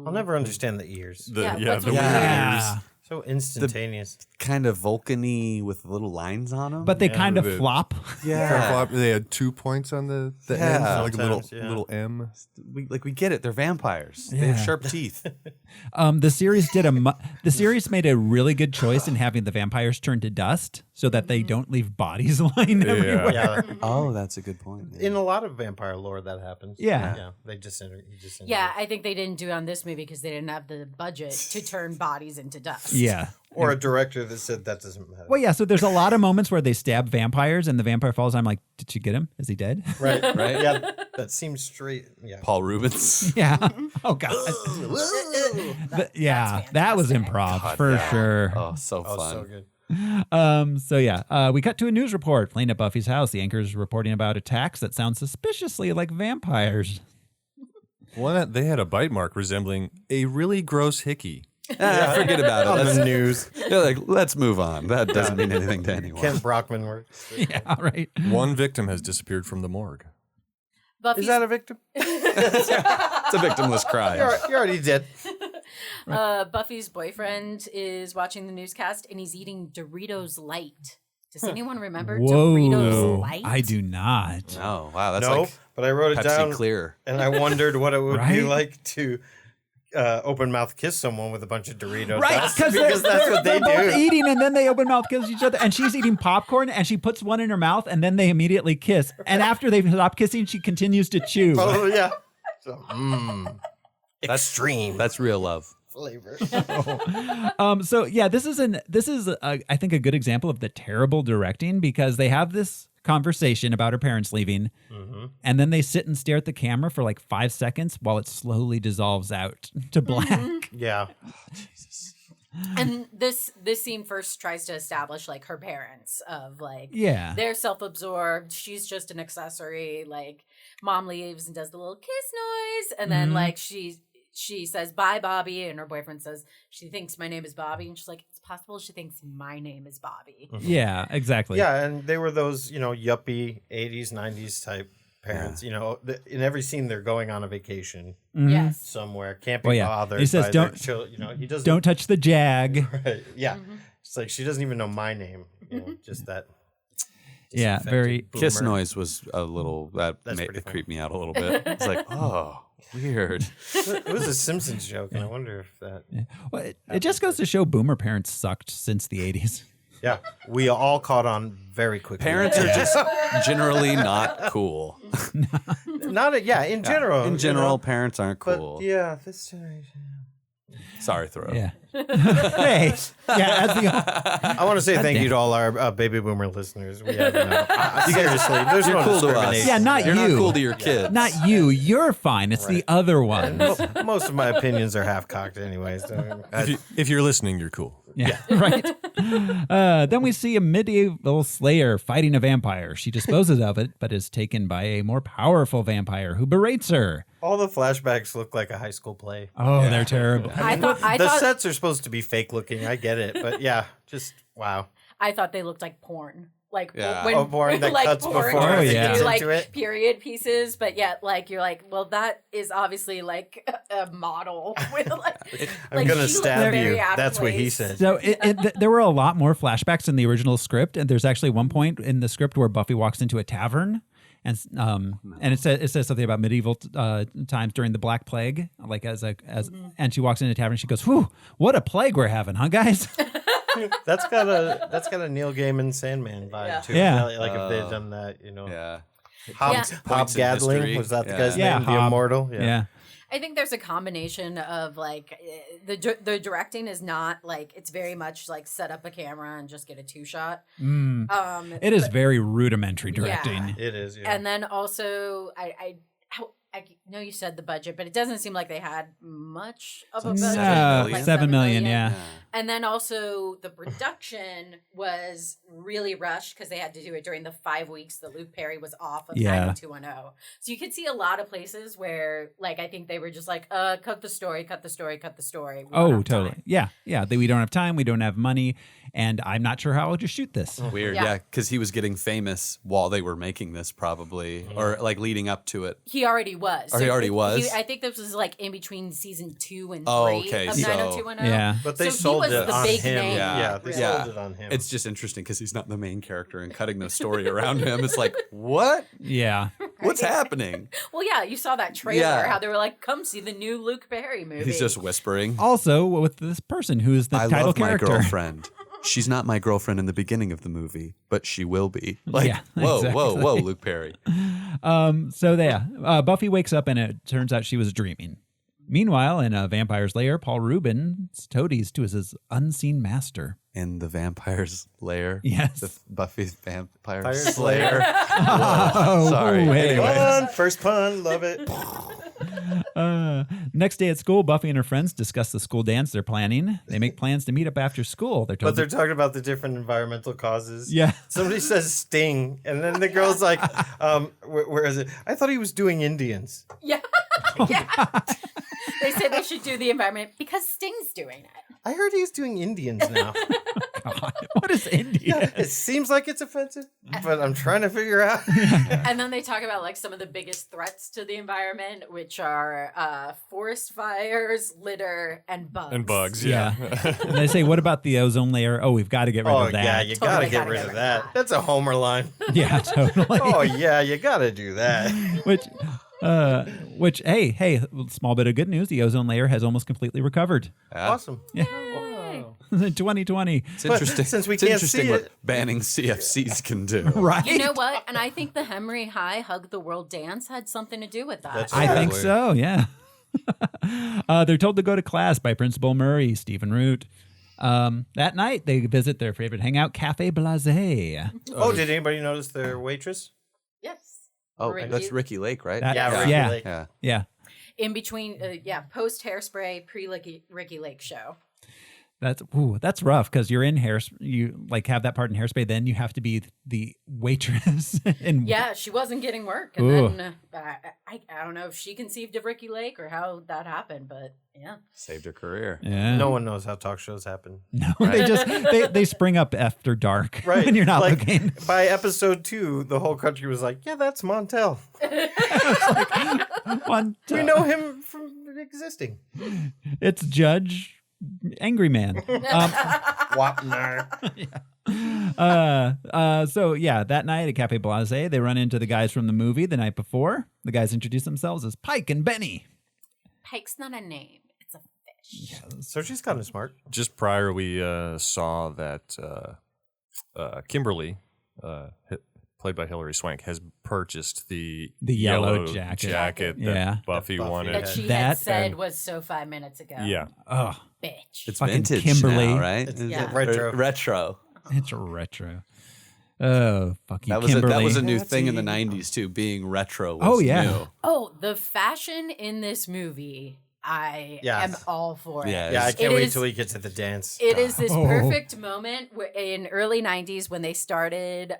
S2: I'll never understand the ears.
S5: the
S3: what's
S5: weird
S3: with
S1: Yeah.
S5: ears.
S2: So instantaneous.
S4: Kind of Vulcan-y with little lines on them.
S1: But they kind of
S5: the-
S1: flop.
S4: yeah.
S5: They had 2 points on the
S4: Yeah.
S5: ends, like a
S2: Sometimes, yeah.
S5: little M.
S4: We get it. They're vampires. They have sharp teeth.
S1: The series made a really good choice in having the vampires turn to dust so that they don't leave bodies lying everywhere.
S2: Yeah.
S4: Oh, that's a good point.
S2: In a lot of vampire lore, that happens.
S1: Yeah.
S2: Yeah. They disintegrate.
S3: Yeah, I think they didn't do it on this movie because they didn't have the budget to turn bodies into dust.
S1: Yeah.
S2: Or a director that said that doesn't matter.
S1: Well, yeah, so there's a lot of moments where they stab vampires and the vampire falls. I'm like, did you get him? Is he dead?
S2: Right.
S4: Right?
S2: Yeah. That seems straight. Yeah.
S4: Paul Rubens.
S1: Yeah. Oh, God. That was improv for sure.
S4: Oh, so
S2: Oh,
S4: fun.
S2: so good.
S1: We cut to a news report playing at Buffy's house. The anchor is reporting about attacks that sound suspiciously like vampires.
S5: They had a bite mark resembling a really gross hickey.
S4: Forget about it.
S2: On
S4: That's,
S2: the news.
S4: they're like, let's move on. That doesn't mean anything to anyone.
S2: Kent Brockman works.
S1: Yeah, right.
S5: One victim has disappeared from the morgue.
S3: Buffy's,
S2: Is that a victim?
S4: It's a victimless crime.
S2: You're already dead.
S3: Buffy's boyfriend is watching the newscast and he's eating Doritos Light. Does anyone remember Doritos Light?
S1: I do not.
S4: Oh, wow. That's
S2: No,
S4: like
S2: but I wrote it
S4: Pepsi
S2: down.
S4: Clear.
S2: And I wondered what it would
S1: Right?
S2: be like to open mouth kiss someone with a bunch of Doritos.
S1: Right,
S2: Because that's what they
S1: they're both
S2: do.
S1: eating and then they open mouth kiss each other. And she's eating popcorn and she puts one in her mouth and then they immediately kiss. And after they stop kissing, she continues to chew.
S2: Oh, yeah. So, extreme
S4: That's real love.
S2: flavor.
S1: This is I think a good example of the terrible directing because they have this conversation about her parents leaving and then they sit and stare at the camera for like 5 seconds while it slowly dissolves out to black.
S2: Yeah.
S3: And this scene first tries to establish like her parents of like they're self-absorbed, she's just an accessory, like mom leaves and does the little kiss noise, and then like she says bye Bobby, and her boyfriend says she thinks my name is Bobby, and she's like, it's possible she thinks my name is Bobby.
S1: Yeah, exactly.
S2: Yeah, and they were those, yuppie 80s 90s type parents. In every scene they're going on a vacation
S3: Yes.
S2: somewhere, can't be bothered.
S1: He says,
S2: by
S1: "Don't
S2: he doesn't
S1: don't touch the jag."
S2: Right. Yeah, it's like she doesn't even know my name. Just that.
S1: Yeah, very
S2: boomer.
S4: Kiss noise was a little it creeped me out a little bit. It's like, oh, weird.
S2: It was a Simpsons joke, and I wonder if that.
S1: Yeah. Well, it just goes to show boomer parents sucked since the 80s.
S2: Yeah, we all caught on very quickly.
S4: Parents are just generally not cool.
S2: in general.
S4: In general, parents aren't cool.
S2: But yeah, this generation.
S4: Sorry, Thoreau.
S1: Yeah. Hey. Yeah.
S2: I want to say thank you to all our baby boomer listeners. We have seriously, there's no
S4: cool to us.
S2: discrimination.
S1: Yeah, not
S4: You're
S1: you.
S4: not cool to your kids.
S1: Not you. You're fine. It's the other ones.
S2: Most of my opinions are half cocked, anyways.
S5: If you're listening, you're cool.
S1: Yeah, right. Then we see a medieval slayer fighting a vampire. She disposes of it, but is taken by a more powerful vampire who berates her.
S2: All the flashbacks look like a high school play.
S1: Oh, they're terrible.
S3: I thought
S2: The sets are supposed to be fake looking. I get it, but yeah, just wow.
S3: I thought they looked like porn. Like
S4: Yeah.
S3: when
S2: porn that
S3: like
S2: cuts
S3: porn,
S2: before
S1: it
S3: you
S1: gets
S3: do, like
S2: into it.
S3: period pieces, but yet like you're like, well, that is obviously like a model with like.
S2: I'm gonna
S3: she looked
S2: stab
S3: very
S2: you.
S3: out of
S2: That's what he
S3: place.
S2: said.
S1: So there were a lot more flashbacks in the original script, and there's actually one point in the script where Buffy walks into a tavern, and it says something about medieval times during the Black Plague, like and she walks into a tavern, and she goes, "Whew, what a plague we're having, huh, guys?"
S2: That's got a Neil Gaiman Sandman vibe too.
S1: Yeah.
S2: Like if they'd done that,
S4: Yeah.
S2: Hob
S4: Points in
S2: Gadling,
S4: history.
S2: was that the
S4: Yeah.
S2: guy's
S1: Yeah,
S2: name? The
S1: Hob.
S2: Immortal.
S1: Yeah.
S3: I think there's a combination of like the directing is not like it's very much like set up a camera and just get a 2-shot.
S1: It is very rudimentary directing.
S2: It is. Yeah.
S3: And then also I know you said the budget, but it doesn't seem like they had much of a budget.
S1: No,
S3: like
S1: 7 million, yeah.
S3: And then also the production was really rushed because they had to do it during the 5 weeks that Luke Perry was off of 90210. So you could see a lot of places where, like, I think they were just like, cut the story. We don't have
S1: Totally.
S3: time.
S1: Yeah. We don't have time. We don't have money. And I'm not sure how I'll just shoot this.
S4: Weird,
S3: Yeah.
S4: yeah, because he was getting famous while they were making this, probably, or like leading up to it.
S3: He already was.
S4: Or he already was?
S3: I think this was like in between season 2 and 3
S4: okay,
S3: of
S4: so-
S3: 90210.
S1: Yeah.
S2: But they
S3: So he
S2: sold
S3: was
S2: it
S3: the
S2: on
S3: big
S2: him.
S3: name.
S2: Yeah, they
S3: really.
S2: sold it on him.
S4: It's just interesting because he's not the main character and cutting the story around him. It's like, what?
S1: Yeah.
S4: What's happening?
S3: Well, yeah, you saw that trailer,
S4: Yeah.
S3: how they were like, come see the new Luke Perry movie.
S4: He's just whispering.
S1: Also, with this person who is the
S4: I
S1: title
S4: love
S1: character.
S4: my girlfriend. She's not my girlfriend in the beginning of the movie, but she will be. Like,
S1: Yeah,
S4: whoa,
S1: exactly.
S4: Luke Perry.
S1: Buffy wakes up and it turns out she was dreaming. Meanwhile, in a vampire's lair, Paul Rubens toadies to his unseen master.
S4: In the vampire's lair.
S1: Yes.
S4: The Buffy's Vampire
S2: Fire
S4: Slayer.
S1: Oh,
S4: Sorry.
S1: wait.
S4: Anyway.
S2: Pun, first pun, love it.
S1: Next day at school, Buffy and her friends discuss the school dance they're planning. They make plans to meet up after school. They're
S2: But
S1: told
S2: they're talking about the different environmental causes.
S1: Yeah.
S2: Somebody says sting, and then the girl's like, where is it? I thought he was doing Indians.
S3: Yeah. Yeah. They say they should do the environment because Sting's doing it.
S2: I heard he's doing Indians now.
S1: God, what is India?
S2: It seems like it's offensive, but I'm trying to figure out.
S3: And then they talk about like some of the biggest threats to the environment, which are forest fires, litter, and bugs.
S5: And bugs,
S1: Yeah.
S5: yeah.
S1: And they say, what about the ozone layer? Oh, we've got to get rid
S2: Oh,
S1: of that.
S2: yeah, you gotta get rid of that. That's a Homer line.
S1: Yeah, totally.
S2: Oh, yeah, you gotta do that.
S1: Which, hey, small bit of good news. The ozone layer has almost completely recovered.
S2: Awesome.
S1: Yeah. 2020.
S4: It's interesting.
S2: Since we
S4: it's
S2: can't
S4: interesting
S2: see
S4: what
S2: it.
S4: banning CFCs can do.
S1: Right.
S3: You know what? And I think the Hemry High Hug the World dance had something to do with that.
S2: That's
S1: I think
S2: Probably.
S1: so, yeah. They're told to go to class by Principal Murray, Stephen Root. That night, they visit their favorite hangout, Cafe Blasé.
S2: Oh, did anybody notice their waitress?
S3: Yes.
S4: Oh,
S3: Ricky.
S4: that's Ricky Lake, right?
S1: That-
S2: Yeah, Ricky
S1: yeah.
S2: Lake.
S4: Yeah.
S1: Yeah.
S3: In between, post Hairspray, pre Ricky Lake show.
S1: That's rough because you're in you like have that part in Hairspray, then you have to be the waitress.
S3: She wasn't getting work, and then I don't know if she conceived of Ricky Lake or how that happened, but yeah,
S4: saved her career.
S1: Yeah,
S2: no one knows how talk shows happen.
S1: No, they spring up after dark,
S2: right?
S1: When you're not
S2: like,
S1: looking.
S2: By episode 2, the whole country was like, "Yeah, that's Montel.
S1: Montel.
S2: We know him from existing.
S1: It's Judge." Angry Man.
S2: Wapner.
S1: So that night at Cafe Blase, they run into the guys from the movie the night before. The guys introduce themselves as Pike and Benny.
S3: Pike's not a name; it's a fish.
S2: Yeah, so she's kind of smart.
S5: Just prior, we saw that Kimberly, played by Hilary Swank, has purchased the
S1: yellow jacket
S5: that Buffy wanted.
S3: That she had said was so 5 minutes ago.
S5: Yeah.
S1: Oh,
S3: bitch.
S4: It's
S1: fucking
S4: vintage
S1: Kimberly.
S4: now, right?
S2: It's
S4: Retro.
S1: It's retro. Oh, fuck you,
S4: That
S1: Kimberly.
S4: was a new thing in the 90s, too. Being retro was new.
S3: Oh, the fashion in this movie, I am all for it.
S2: Yeah, I can't wait till we get to the dance.
S3: It is this perfect moment in early 90s when they started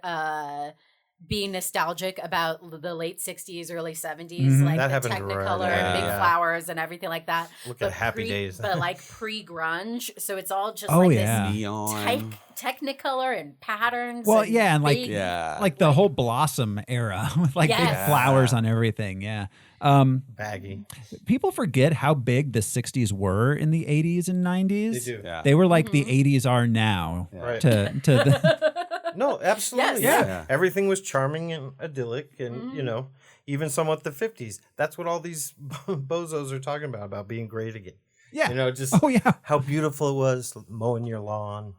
S3: being nostalgic about the late 60s, early 70s, like
S2: that
S3: the
S2: happened
S3: Technicolor and big flowers and everything like that.
S2: Look at Happy Days.
S3: But like pre-grunge, so it's all just
S1: yeah.
S3: this
S4: Neon.
S3: Technicolor and patterns.
S1: Well,
S3: and
S1: and like
S3: big,
S1: the whole Blossom era with like big flowers on everything. Yeah.
S2: Baggy.
S1: People forget how big the 60s were in the 80s and 90s.
S2: They do.
S4: Yeah.
S1: They were like the 80s are now.
S2: Right.
S1: To the
S2: No, absolutely.
S3: Yes.
S2: Yeah. Everything was charming and idyllic and, even somewhat the 50s. That's what all these bozos are talking about being great again.
S1: Yeah.
S2: Just how beautiful it was mowing your lawn,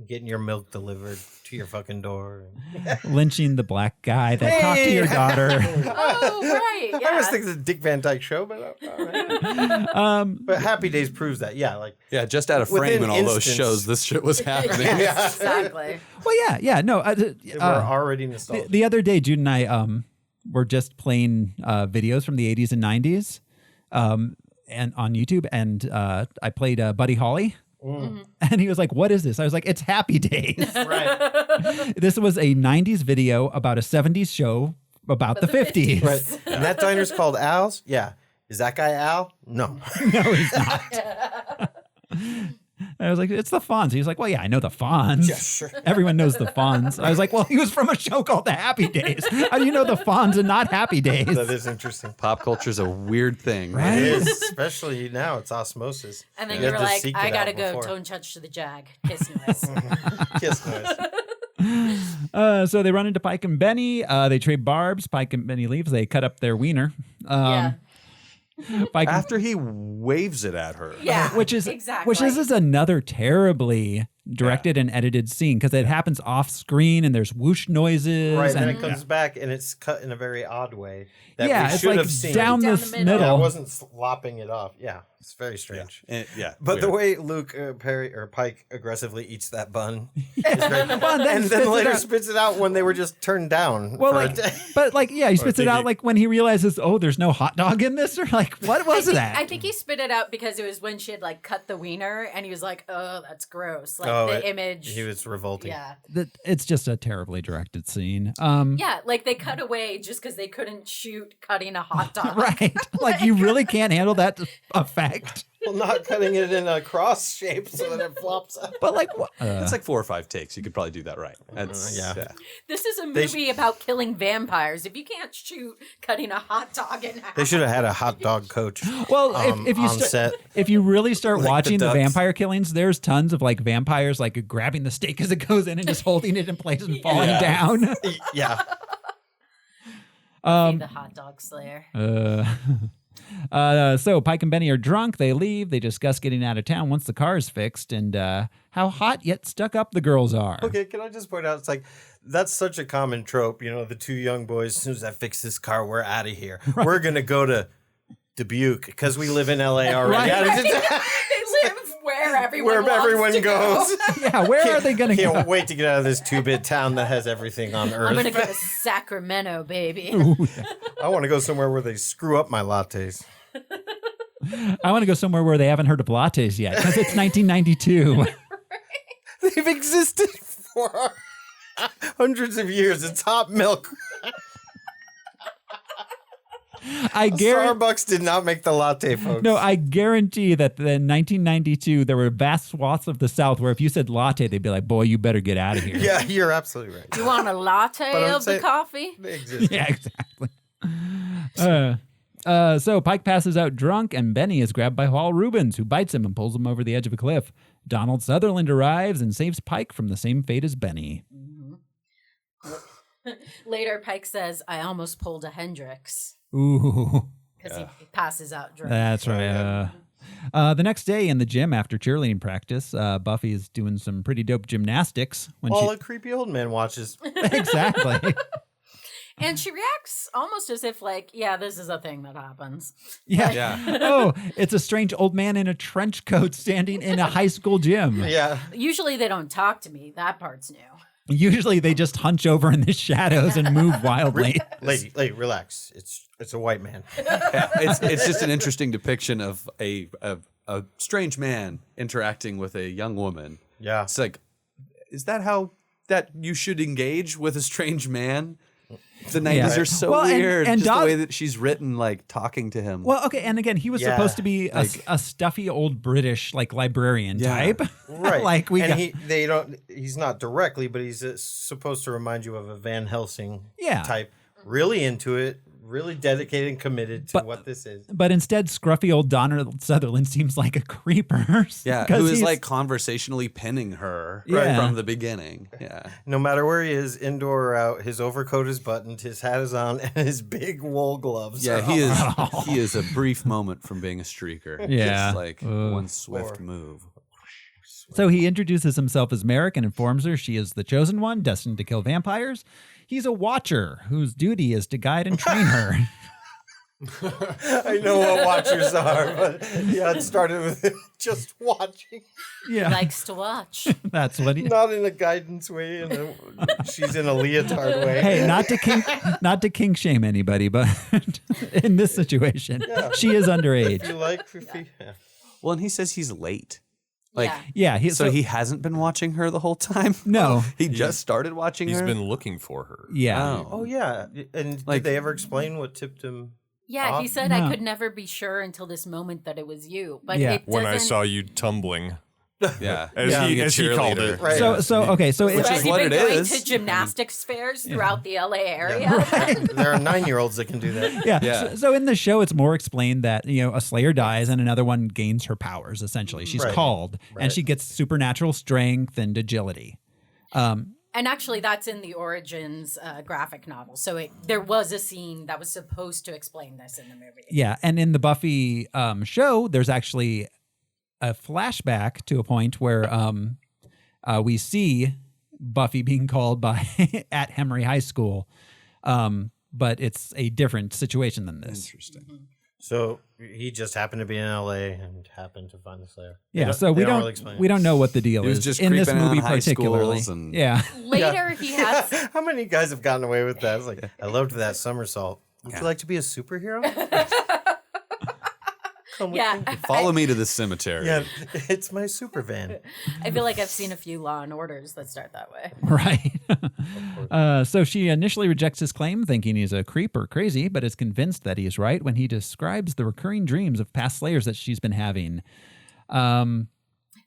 S2: getting your milk delivered to your fucking door.
S1: lynching the black guy that talked to your daughter.
S3: Oh, right. Yeah.
S2: I was thinking the Dick Van Dyke Show, but all right. But Happy Days proves that. Yeah, like
S4: just out of frame
S2: within
S4: in all those
S2: instance-
S4: shows, this shit was happening.
S3: Exactly.
S1: Well, yeah. No.
S2: We're already nostalgic.
S1: The other day, Jude and I were just playing videos from the 80s and 90s and on YouTube, and I played Buddy Holly. And he was like, "What is this?" I was like, "It's Happy Days."
S2: Right.
S1: This was a 90s video about a 70s show about the 50s.
S2: Right. And that diner's called Al's? Yeah. Is that guy Al? No.
S1: No, he's not. I was like, "It's the Fonz." He was like, "Well, yeah, I know the Fonz.
S2: Yeah, sure.
S1: Everyone knows the Fonz." I was like, "Well, he was from a show called The Happy Days. How do you know the Fonz and not Happy Days?"
S2: That is interesting.
S4: Pop culture's a weird thing.
S1: Right?
S2: It is, especially now. It's osmosis.
S3: And then
S2: You
S3: you
S2: have
S3: were
S2: to
S3: like,
S2: seek
S3: I
S2: it
S3: gotta
S2: out
S3: go.
S2: before.
S3: Tone touch to the jag. Kiss noise.
S2: Kiss noise.
S1: So they run into Pike and Benny. They trade barbs. Pike and Benny leaves. They cut up their wiener.
S3: Yeah.
S1: Pike
S4: After he waves it at her.
S3: Yeah.
S1: which is
S3: exactly.
S1: another terribly directed and edited scene because it happens off screen and there's whoosh noises.
S2: Right,
S1: and
S2: then it comes back and it's cut in a very odd way. That
S1: yeah,
S2: we
S1: it's
S2: should
S1: like
S2: have seen.
S1: down
S3: Down
S1: this
S3: the middle.
S1: middle.
S2: Yeah, I wasn't slopping it off. Yeah, it's very strange. But the way Luke Perry or Pike aggressively eats that bun, is very,
S1: Well,
S2: and
S1: spits
S2: then
S1: it
S2: later
S1: out.
S2: spits it out when they were just turned down.
S1: Well,
S2: for a
S1: like,
S2: day.
S1: but like, yeah, he spits it out
S2: thinking-
S1: like when he realizes, oh, there's no hot dog in this, or like, what was that?
S3: I think he spit it out because it was when she had like cut the wiener, and he was like, "Oh, that's gross." Like the image.
S2: He was revolting.
S3: Yeah.
S1: It's just a terribly directed scene.
S3: Yeah, like they cut away just because they couldn't shoot cutting a hot dog.
S1: Right. Like you really can't handle that effect.
S2: Well, not cutting it in a cross shape so that it flops up.
S1: But like, what?
S4: It's like 4 or 5 takes. You could probably do that right. That's,
S2: yeah.
S3: This is a movie about killing vampires. If you can't shoot cutting a hot dog in half.
S2: They should have had a hot dog coach.
S1: Well, if you
S2: on set.
S1: if you really start
S2: Like the
S1: watching the
S2: ducks.
S1: vampire killings, there's tons of like vampires like grabbing the stake as it goes in and just holding it in place and falling down.
S2: Yeah.
S3: Be the hot dog slayer.
S1: So Pike and Benny are drunk. They leave. They discuss getting out of town once the car is fixed and how hot yet stuck up the girls are.
S2: Okay, can I just point out, it's like, that's such a common trope. You know, the two young boys, as soon as I fix this car, we're out of here. Right. We're going to go to Dubuque because we live in LA already.
S3: Right. They live where everyone
S2: goes.
S1: Yeah, where are they going to go?
S2: Can't wait to get out of this 2-bit town that has everything on earth.
S3: I'm going to go to Sacramento, baby.
S2: I want to go somewhere where they screw up my lattes.
S1: I want to go somewhere where they haven't heard of lattes yet because it's 1992.
S2: They've existed for hundreds of years. It's hot milk. Starbucks did not make the latte, folks.
S1: No, I guarantee that in 1992, there were vast swaths of the South where if you said latte, they'd be like, boy, you better get out of here.
S2: Yeah, you're absolutely right.
S3: You want a latte of the coffee?
S2: They exist.
S1: Yeah, exactly. So Pike passes out drunk, and Benny is grabbed by Paul Rubens, who bites him and pulls him over the edge of a cliff. Donald Sutherland arrives and saves Pike from the same fate as Benny.
S3: Later, Pike says, I almost pulled a Hendrix.
S1: Ooh.
S3: Because he passes out drunk.
S1: That's right. The next day in the gym after cheerleading practice, Buffy is doing some pretty dope gymnastics.
S2: While a creepy old man watches.
S1: Exactly.
S3: And she reacts almost as if like, yeah, this is a thing that happens.
S1: Yeah. Oh, it's a strange old man in a trench coat standing in a high school gym.
S2: Yeah.
S3: Usually they don't talk to me. That part's new.
S1: Usually they just hunch over in the shadows and move wildly.
S2: Lady, relax. It's a white man.
S4: Yeah, it's just an interesting depiction of a strange man interacting with a young woman.
S2: Yeah.
S4: It's like, is that how that you should engage with a strange man? The 90s are so weird.
S1: And
S4: just the way that she's written, like talking to him.
S1: Well, okay, and again, he was supposed to be a stuffy old British like librarian type,
S2: right?
S1: Like
S2: he's not directly, but he's supposed to remind you of a Van Helsing type. Really into it, really dedicated and committed to what this is.
S1: But instead, scruffy old Donald Sutherland seems like a creeper.
S4: Yeah, who is like conversationally pinning her from the beginning. Yeah.
S2: No matter where he is, indoor or out, his overcoat is buttoned, his hat is on, and his big wool gloves.
S4: Yeah, he is a brief moment from being a streaker.
S1: Yeah.
S4: Just like one swift move.
S1: So he introduces himself as Merrick and informs her she is the chosen one, destined to kill vampires. He's a watcher whose duty is to guide and train her.
S2: I know what watchers are, but it started with him just watching.
S1: Yeah.
S3: He likes to watch.
S1: That's what he...
S2: Not in a guidance way, she's in a leotard way.
S1: Hey, not to kink shame anybody, but in this situation, she is underage.
S2: If you like Fifi. Yeah.
S4: Well, and he says he's late.
S1: So
S4: he hasn't been watching her the whole time?
S1: No.
S4: He just started watching her?
S5: He's been looking for her.
S1: Yeah.
S2: Oh, yeah. And did they ever explain what tipped him
S3: Yeah,
S2: off?
S3: he said, I could never be sure until this moment that it was you. But it
S5: when I
S3: doesn't-
S5: saw you tumbling.
S4: Yeah.
S5: As he called it.
S2: Right.
S1: So it's
S4: Which
S3: Has
S4: is
S3: he
S4: what
S3: been
S4: it
S3: going
S4: is.
S3: to gymnastics fairs throughout the LA area?
S2: There are 9-year-olds that can do that.
S1: Yeah. So in the show, it's more explained that, a Slayer dies and another one gains her powers, essentially. She's called, and she gets supernatural strength and agility.
S3: And actually, that's in the Origins graphic novel. So there was a scene that was supposed to explain this in the movie.
S1: Yeah, and in the Buffy show, there's actually a flashback to a point where we see Buffy being called by at Emory High School, but it's a different situation than this.
S4: Interesting.
S3: Mm-hmm.
S2: So he just happened to be in LA and happened to find the Slayer.
S1: Yeah, so we don't know what the deal
S4: He was
S1: is
S4: just
S1: in this
S4: creeping
S1: movie
S4: on high
S1: particularly.
S4: schools and-
S1: Yeah.
S3: Later, he has...
S2: How many guys have gotten away with that? It's like, I loved that somersault. Would you like to be a superhero? Come with me.
S4: Follow me to the cemetery.
S2: Yeah, it's my super van.
S3: I feel like I've seen a few Law and Orders that start that way.
S1: Right. So she initially rejects his claim, thinking he's a creep or crazy, but is convinced that he is right when he describes the recurring dreams of past Slayers that she's been having.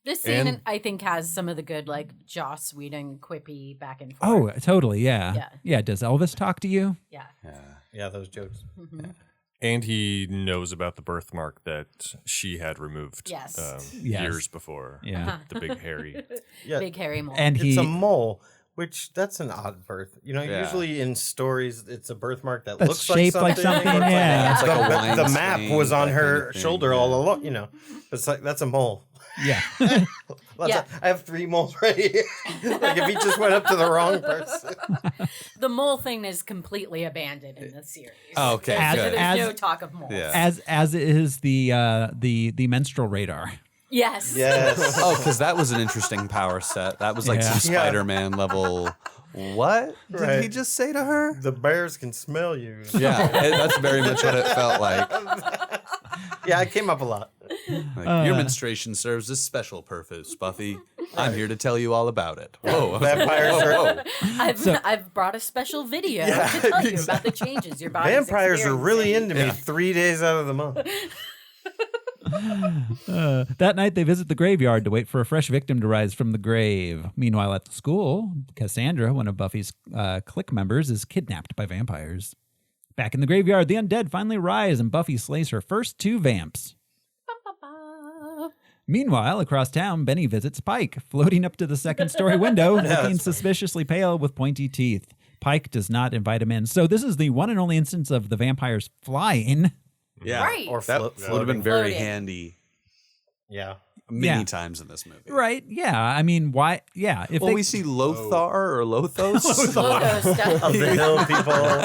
S3: This scene, I think, has some of the good, like, Joss Whedon quippy back and forth.
S1: Oh, totally. Yeah. Yeah. Does Elvis talk to you?
S3: Yeah.
S2: Yeah, those jokes.
S3: Mm-hmm.
S5: And he knows about the birthmark that she had removed
S3: Yes.
S5: years before.
S1: Yeah.
S5: The big hairy.
S3: Big hairy mole.
S1: And
S2: It's a mole, which that's an odd birth. Usually in stories, it's a birthmark that
S1: That's
S2: looks
S1: shaped like something, yeah.
S4: It's like a wine
S2: The map
S4: stain,
S2: was on
S4: that
S2: her
S4: kind of thing,
S2: shoulder all along, It's like, that's a mole.
S1: Yeah.
S3: Yeah.
S2: I have 3 moles right here. Like if he just went up to the wrong person.
S3: The mole thing is completely abandoned in this series.
S4: Oh, okay,
S3: There's
S4: good.
S3: no talk of moles.
S4: Yeah.
S1: As is the menstrual radar.
S3: Yes.
S2: Yes.
S4: Oh, because that was an interesting power set. That was like some
S2: Yeah.
S4: Spider-Man level. What did
S2: Right.
S4: he just say to her?
S2: The bears can smell you.
S4: Yeah, that's very much what it felt like.
S2: Yeah, it came up a lot.
S4: Like, your menstruation serves a special purpose, Buffy. I'm here to tell you all about it. Whoa,
S2: Vampires are...
S3: I've brought a special video to tell you about the changes your body's
S2: Vampires are really
S3: experiencing.
S2: into me 3 days out of the month.
S1: That night, they visit the graveyard to wait for a fresh victim to rise from the grave. Meanwhile, at the school, Cassandra, one of Buffy's clique members, is kidnapped by vampires. Back in the graveyard, the undead finally rise, and Buffy slays her first 2 vamps. Meanwhile, across town, Benny visits Pike, floating up to the second-story window, looking suspiciously pale with pointy teeth. Pike does not invite him in. So this is the one and only instance of the vampires flying.
S4: Yeah,
S3: Right.
S2: Or
S4: that would have been very
S3: Floating.
S4: handy
S2: Yeah.
S4: many times in this movie.
S1: Right? Yeah. I mean, why? Yeah. If
S4: Well, we see Lothar or Lothos.
S2: Of the hill people.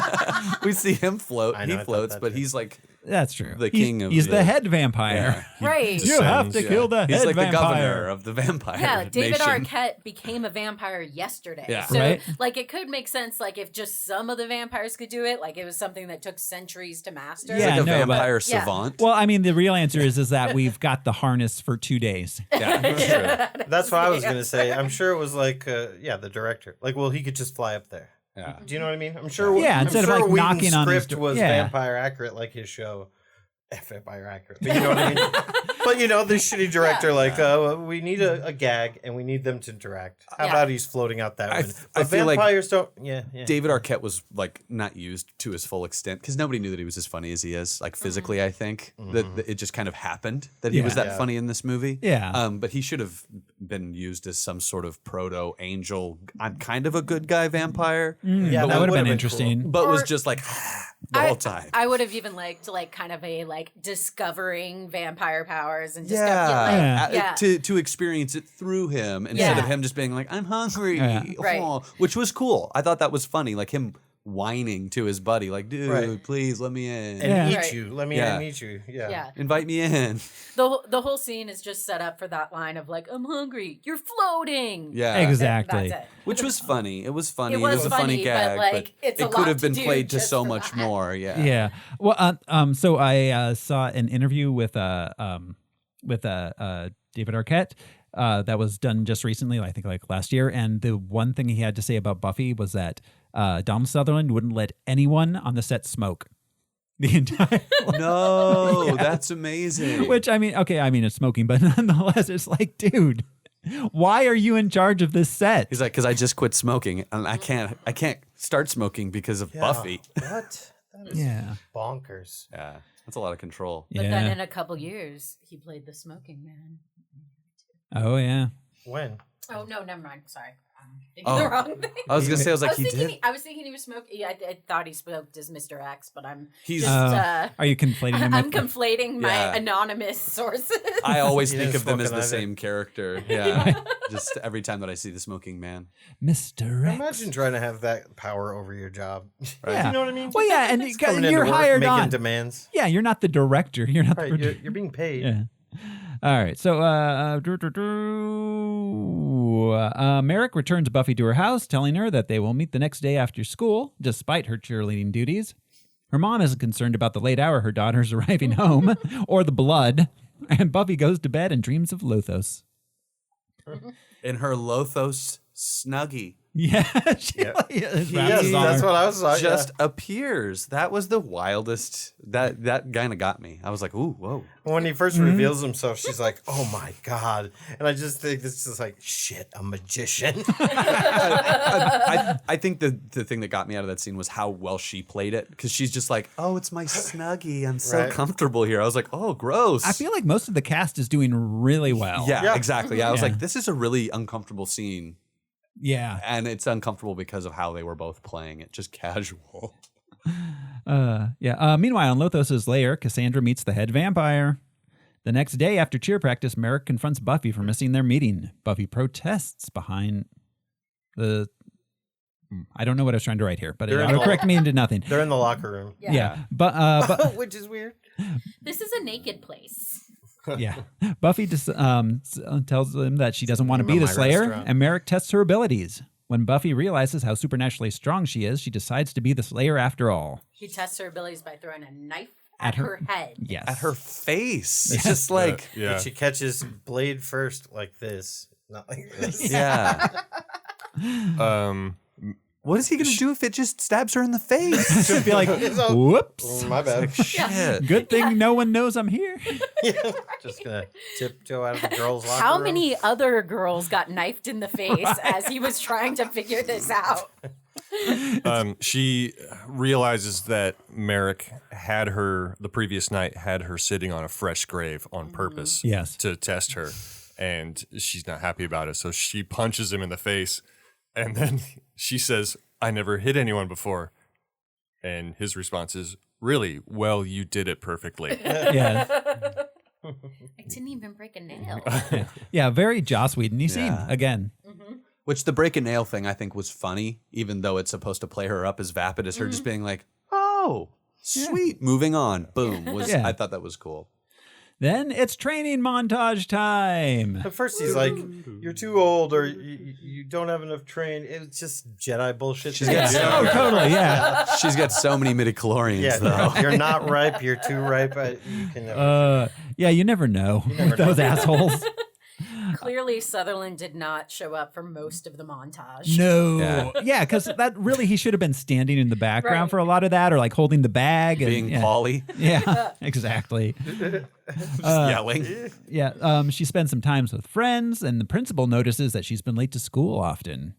S4: We see him float.
S2: I know,
S4: He
S2: I thought
S4: floats,
S2: that
S4: but
S2: too.
S4: he's like
S1: That's true.
S4: The king of
S1: He's
S4: the-
S1: the head vampire.
S3: Right.
S1: You have to kill the
S4: he's
S1: head
S4: like
S1: vampire.
S4: the governor of the vampire
S3: Yeah, David
S4: nation.
S3: Arquette became a vampire yesterday.
S4: Yeah.
S3: So,
S1: Right.
S3: like, it could make sense, like, if just some of the vampires could do it, like, it was something that took centuries to master.
S4: He's
S1: Yeah,
S4: like a
S1: no, but-
S4: vampire
S3: Yeah.
S4: savant.
S1: Well, I mean, the real answer is that we've got the harness for 2 days.
S4: Yeah, true.
S2: That's what I was going to say. I'm sure it was like, the director. Like, well, he could just fly up there.
S4: Yeah.
S2: Do you know what I mean? I'm sure.
S1: Yeah,
S2: I'm
S1: instead of,
S2: sure
S1: like,
S2: Whedon's
S1: knocking on his
S2: script
S1: door-
S2: was
S1: yeah.
S2: vampire accurate, like his show. Vampire accurate. But you know what I mean? But you know, the shitty director, we need a gag and we need them to interact. How
S3: Yeah.
S2: about he's floating out that window?
S4: I
S2: But
S4: feel like
S2: vampires don't. Yeah.
S4: David Arquette was like not used to his full extent because nobody knew that he was as funny as he is. Like physically, I think that it just kind of happened that he was
S1: Yeah.
S4: that funny in this movie.
S1: Yeah.
S4: But he should have been used as some sort of proto angel. I'm kind of a good guy vampire.
S2: Yeah,
S1: that would have been
S2: cool.
S1: interesting.
S4: But was
S3: Or-
S4: just like the whole time.
S3: I would have even liked like kind of a like discovering vampire powers and
S1: Yeah.
S4: To experience it through him instead
S3: Yeah.
S4: of him just being like, I'm hungry.
S1: Yeah.
S3: Right.
S4: Oh, which was cool. I thought that was funny. Like him whining to his buddy, like, dude,
S2: Right.
S4: please let me in.
S2: And
S1: Yeah.
S2: eat
S3: Right.
S2: you. Let me
S4: Yeah.
S2: eat you. Yeah.
S3: Yeah.
S4: Invite me in.
S3: The whole scene is just set up for that line of like, I'm hungry, you're floating.
S4: Yeah.
S1: Exactly.
S3: That's it.
S4: Which was funny. It was funny.
S3: It
S4: It
S3: was
S4: was a funny
S3: funny, but,
S4: gag,
S3: like, it's a
S4: it could
S3: lot
S4: have
S3: to
S4: been
S3: do
S4: played to
S3: just
S4: so
S3: for
S4: much
S3: that.
S4: more. Yeah.
S1: Yeah. Well, so I saw an interview with David Arquette that was done just recently, I think like last year. And the one thing he had to say about Buffy was that Donald Sutherland wouldn't let anyone on the set smoke the entire.
S4: No, that's amazing.
S1: Which it's smoking, but nonetheless, it's like, dude, why are you in charge of this set?
S4: He's like, because I just quit smoking and I can't start smoking because of Buffy.
S2: What? That is
S1: Yeah.
S2: bonkers.
S4: Yeah. That's a lot of control.
S3: But
S1: Yeah.
S3: then in a couple years, he played the smoking man.
S1: Oh yeah.
S2: When?
S3: Oh no, never mind. Sorry, I'm thinking
S4: Oh.
S3: the wrong thing.
S4: I was gonna say, I was like, he did.
S3: I was thinking he was smoking. Yeah, I thought he smoked as Mr. X, but I'm
S4: He's-
S3: just.
S1: Are you conflating him?
S3: I'm
S1: with-
S3: conflating my
S4: Yeah.
S3: anonymous sources.
S4: I always
S2: He
S4: think
S2: didn't
S4: of them
S2: smoke
S4: as the
S2: either.
S4: same character. Yeah. Just every time that I see the smoking man.
S1: Mr. X.
S2: Imagine trying to have that power over your job.
S1: Yeah.
S2: You know what I mean?
S1: Well, yeah, and
S2: Coming into
S1: you're
S2: work,
S1: hired
S2: making
S1: on.
S2: demands.
S1: Yeah, you're not the director. You're not
S2: Right.
S1: the.
S2: You're being paid.
S1: Yeah. All right. So, Merrick returns Buffy to her house, telling her that they will meet the next day after school, despite her cheerleading duties. Her mom isn't concerned about the late hour her daughter's arriving home or the blood, and Buffy goes to bed and dreams of Lothos.
S4: In her Lothos snuggie.
S1: Yeah, she
S2: Yep.
S1: is.
S2: Yes, that's what I was like.
S4: Just appears. That was the wildest. That kind of got me. I was like, ooh, whoa.
S2: When he first
S1: Mm-hmm.
S2: reveals himself, she's like, "Oh my god!" And I just think this is like, "Shit, a magician."
S4: I think the thing that got me out of that scene was how well she played it because she's just like, oh, it's my snuggie. I'm so
S2: Right.
S4: comfortable here. I was like, oh, gross.
S1: I feel like most of the cast is doing really well.
S4: Yeah, exactly. I was
S1: Yeah.
S4: like, this is a really uncomfortable scene.
S1: Yeah.
S4: And it's uncomfortable because of how they were both playing it, just casual.
S1: Meanwhile, in Lothos's lair, Cassandra meets the head vampire. The next day after cheer practice, Merrick confronts Buffy for missing their meeting. Buffy protests behind the... I don't know what I was trying to write here, but
S2: They're in
S1: it'll
S2: the-
S1: correct me into nothing.
S2: They're in the locker room.
S1: Yeah. But
S2: Which is weird.
S3: This is a naked place.
S1: yeah. Buffy just tells them that she doesn't want to be
S2: Remember
S1: the
S2: my
S1: Slayer,
S2: restaurant.
S1: and Merrick tests her abilities. When Buffy realizes how supernaturally strong she is, she decides to be the Slayer after all.
S3: He tests her abilities by throwing a knife At her head.
S1: Yes.
S4: At her face. It's just like,
S2: But she catches Blade first like this, not like this.
S4: yeah. What is he going to do if it just stabs her in the face?
S1: She'll be like, whoops.
S2: My bad.
S4: Shit.
S1: Good thing no one knows I'm here.
S2: Just gonna tiptoe out of the girls' locker
S3: How
S2: room.
S3: many other girls got knifed in the face as he was trying to figure this out?
S5: She realizes that Merrick had her the previous night had her sitting on a fresh grave on purpose
S1: Yes.
S5: to test her, and she's not happy about it. So she punches him in the face, and then she says, "I never hit anyone before," and his response is, "Really? Well, you did it perfectly."
S1: Yeah.
S3: I didn't even break a nail.
S1: Yeah, very Joss Whedon-y scene again.
S4: Which the break a nail thing I think was funny, even though it's supposed to play her up as vapid as her just being like, "Oh, sweet, moving on." Boom. I thought that was cool.
S1: Then it's training montage time.
S2: At first he's like, "You're too old, or you don't have enough train." It's just Jedi bullshit.
S4: She's got
S1: Oh, totally, yeah.
S4: She's got so many midichlorians though.
S2: You're not ripe. You're too ripe. You can never.
S1: Yeah, you never know with those assholes.
S3: Clearly, Sutherland did not show up for most of the montage.
S1: No. Yeah, because that really, he should have been standing in the background
S3: Right.
S1: for a lot of that, or like holding the bag.
S4: Being
S1: and,
S4: Polly.
S1: Yeah, exactly.
S4: Yelling.
S1: Yeah, she spends some times with friends, and the principal notices that she's been late to school often.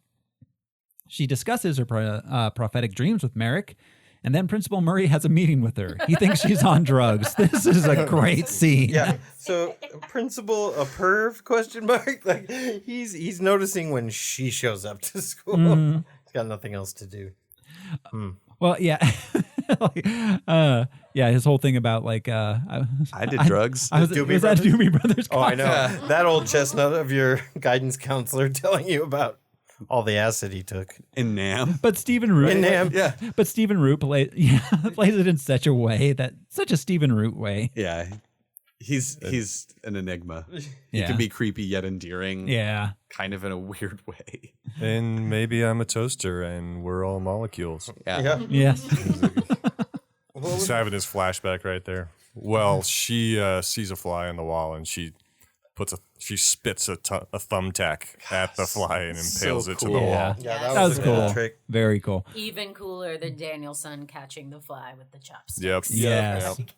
S1: She discusses her prophetic dreams with Merrick, and then Principal Murray has a meeting with her. He thinks she's on drugs. This is a great scene.
S2: Yeah. So, principal, a perv? Question mark. Like he's noticing when she shows up to school. He's got nothing else to do.
S1: Well, yeah. Yeah, his whole thing about like
S4: I did drugs.
S1: was
S2: Doobie
S1: that
S2: Brothers?
S1: Doobie Brothers?
S2: Oh, I know. That old chestnut of your guidance counselor telling you about all the acid he took.
S4: In Nam.
S1: But Stephen Root,
S2: In Nam.
S4: Yeah.
S1: But Stephen Root plays it in such a Stephen Root way.
S4: Yeah. He's an enigma. He
S1: Yeah.
S4: can be creepy yet endearing.
S1: Yeah.
S4: Kind of in a weird way.
S5: And maybe I'm a toaster, and we're all molecules.
S2: Yeah.
S1: Yes.
S5: He's having his flashback right there. Well, she sees a fly on the wall, and she spits a thumbtack at the fly and impales it to the
S4: cool.
S5: wall.
S2: Yeah,
S1: That was
S2: a good
S1: cool.
S2: trick.
S1: Very cool.
S3: Even cooler than Danielson catching the fly with the chopsticks.
S5: Yep.
S1: Yes.
S5: Yep.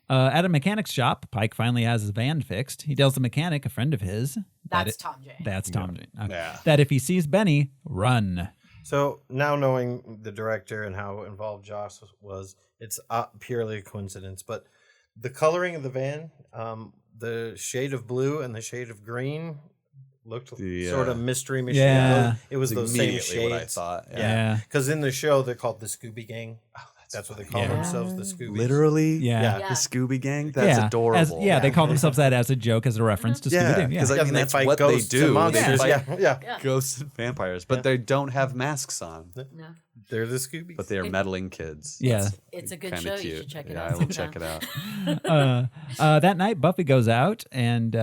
S1: At a mechanic's shop, Pike finally has his van fixed. He tells the mechanic, a friend of his,
S3: That's Tom J.
S1: That's Tom J.
S2: Yeah.
S1: That if he sees Benny, run.
S2: So now knowing the director and how involved Josh was, it's purely a coincidence. But the coloring of the van, the shade of blue and the shade of green looked sort of mystery machine.
S1: Yeah.
S2: It was those same
S4: immediately
S2: shades.
S4: what I thought.
S1: Yeah.
S2: Because in the show, they're called the Scooby Gang. That's what they call themselves, the Scoobies.
S4: Literally?
S1: Yeah.
S2: Yeah.
S4: The Scooby Gang? That's adorable.
S1: They call themselves that as a joke, as a reference to Scooby-Doo.
S4: Because I
S2: Yeah,
S4: mean,
S2: they
S4: that's
S2: fight
S4: what they
S2: ghosts and
S4: do. They
S2: monsters.
S4: fight
S2: Yeah.
S4: ghosts and vampires, but they don't have masks on.
S3: No.
S2: They're the Scoobies.
S4: But they are meddling kids.
S1: Yeah.
S3: It's a good
S4: Kinda
S3: show.
S4: cute.
S3: You should check it
S4: Yeah,
S3: out.
S4: I will
S3: sometime.
S4: check it out.
S1: That night, Buffy goes out and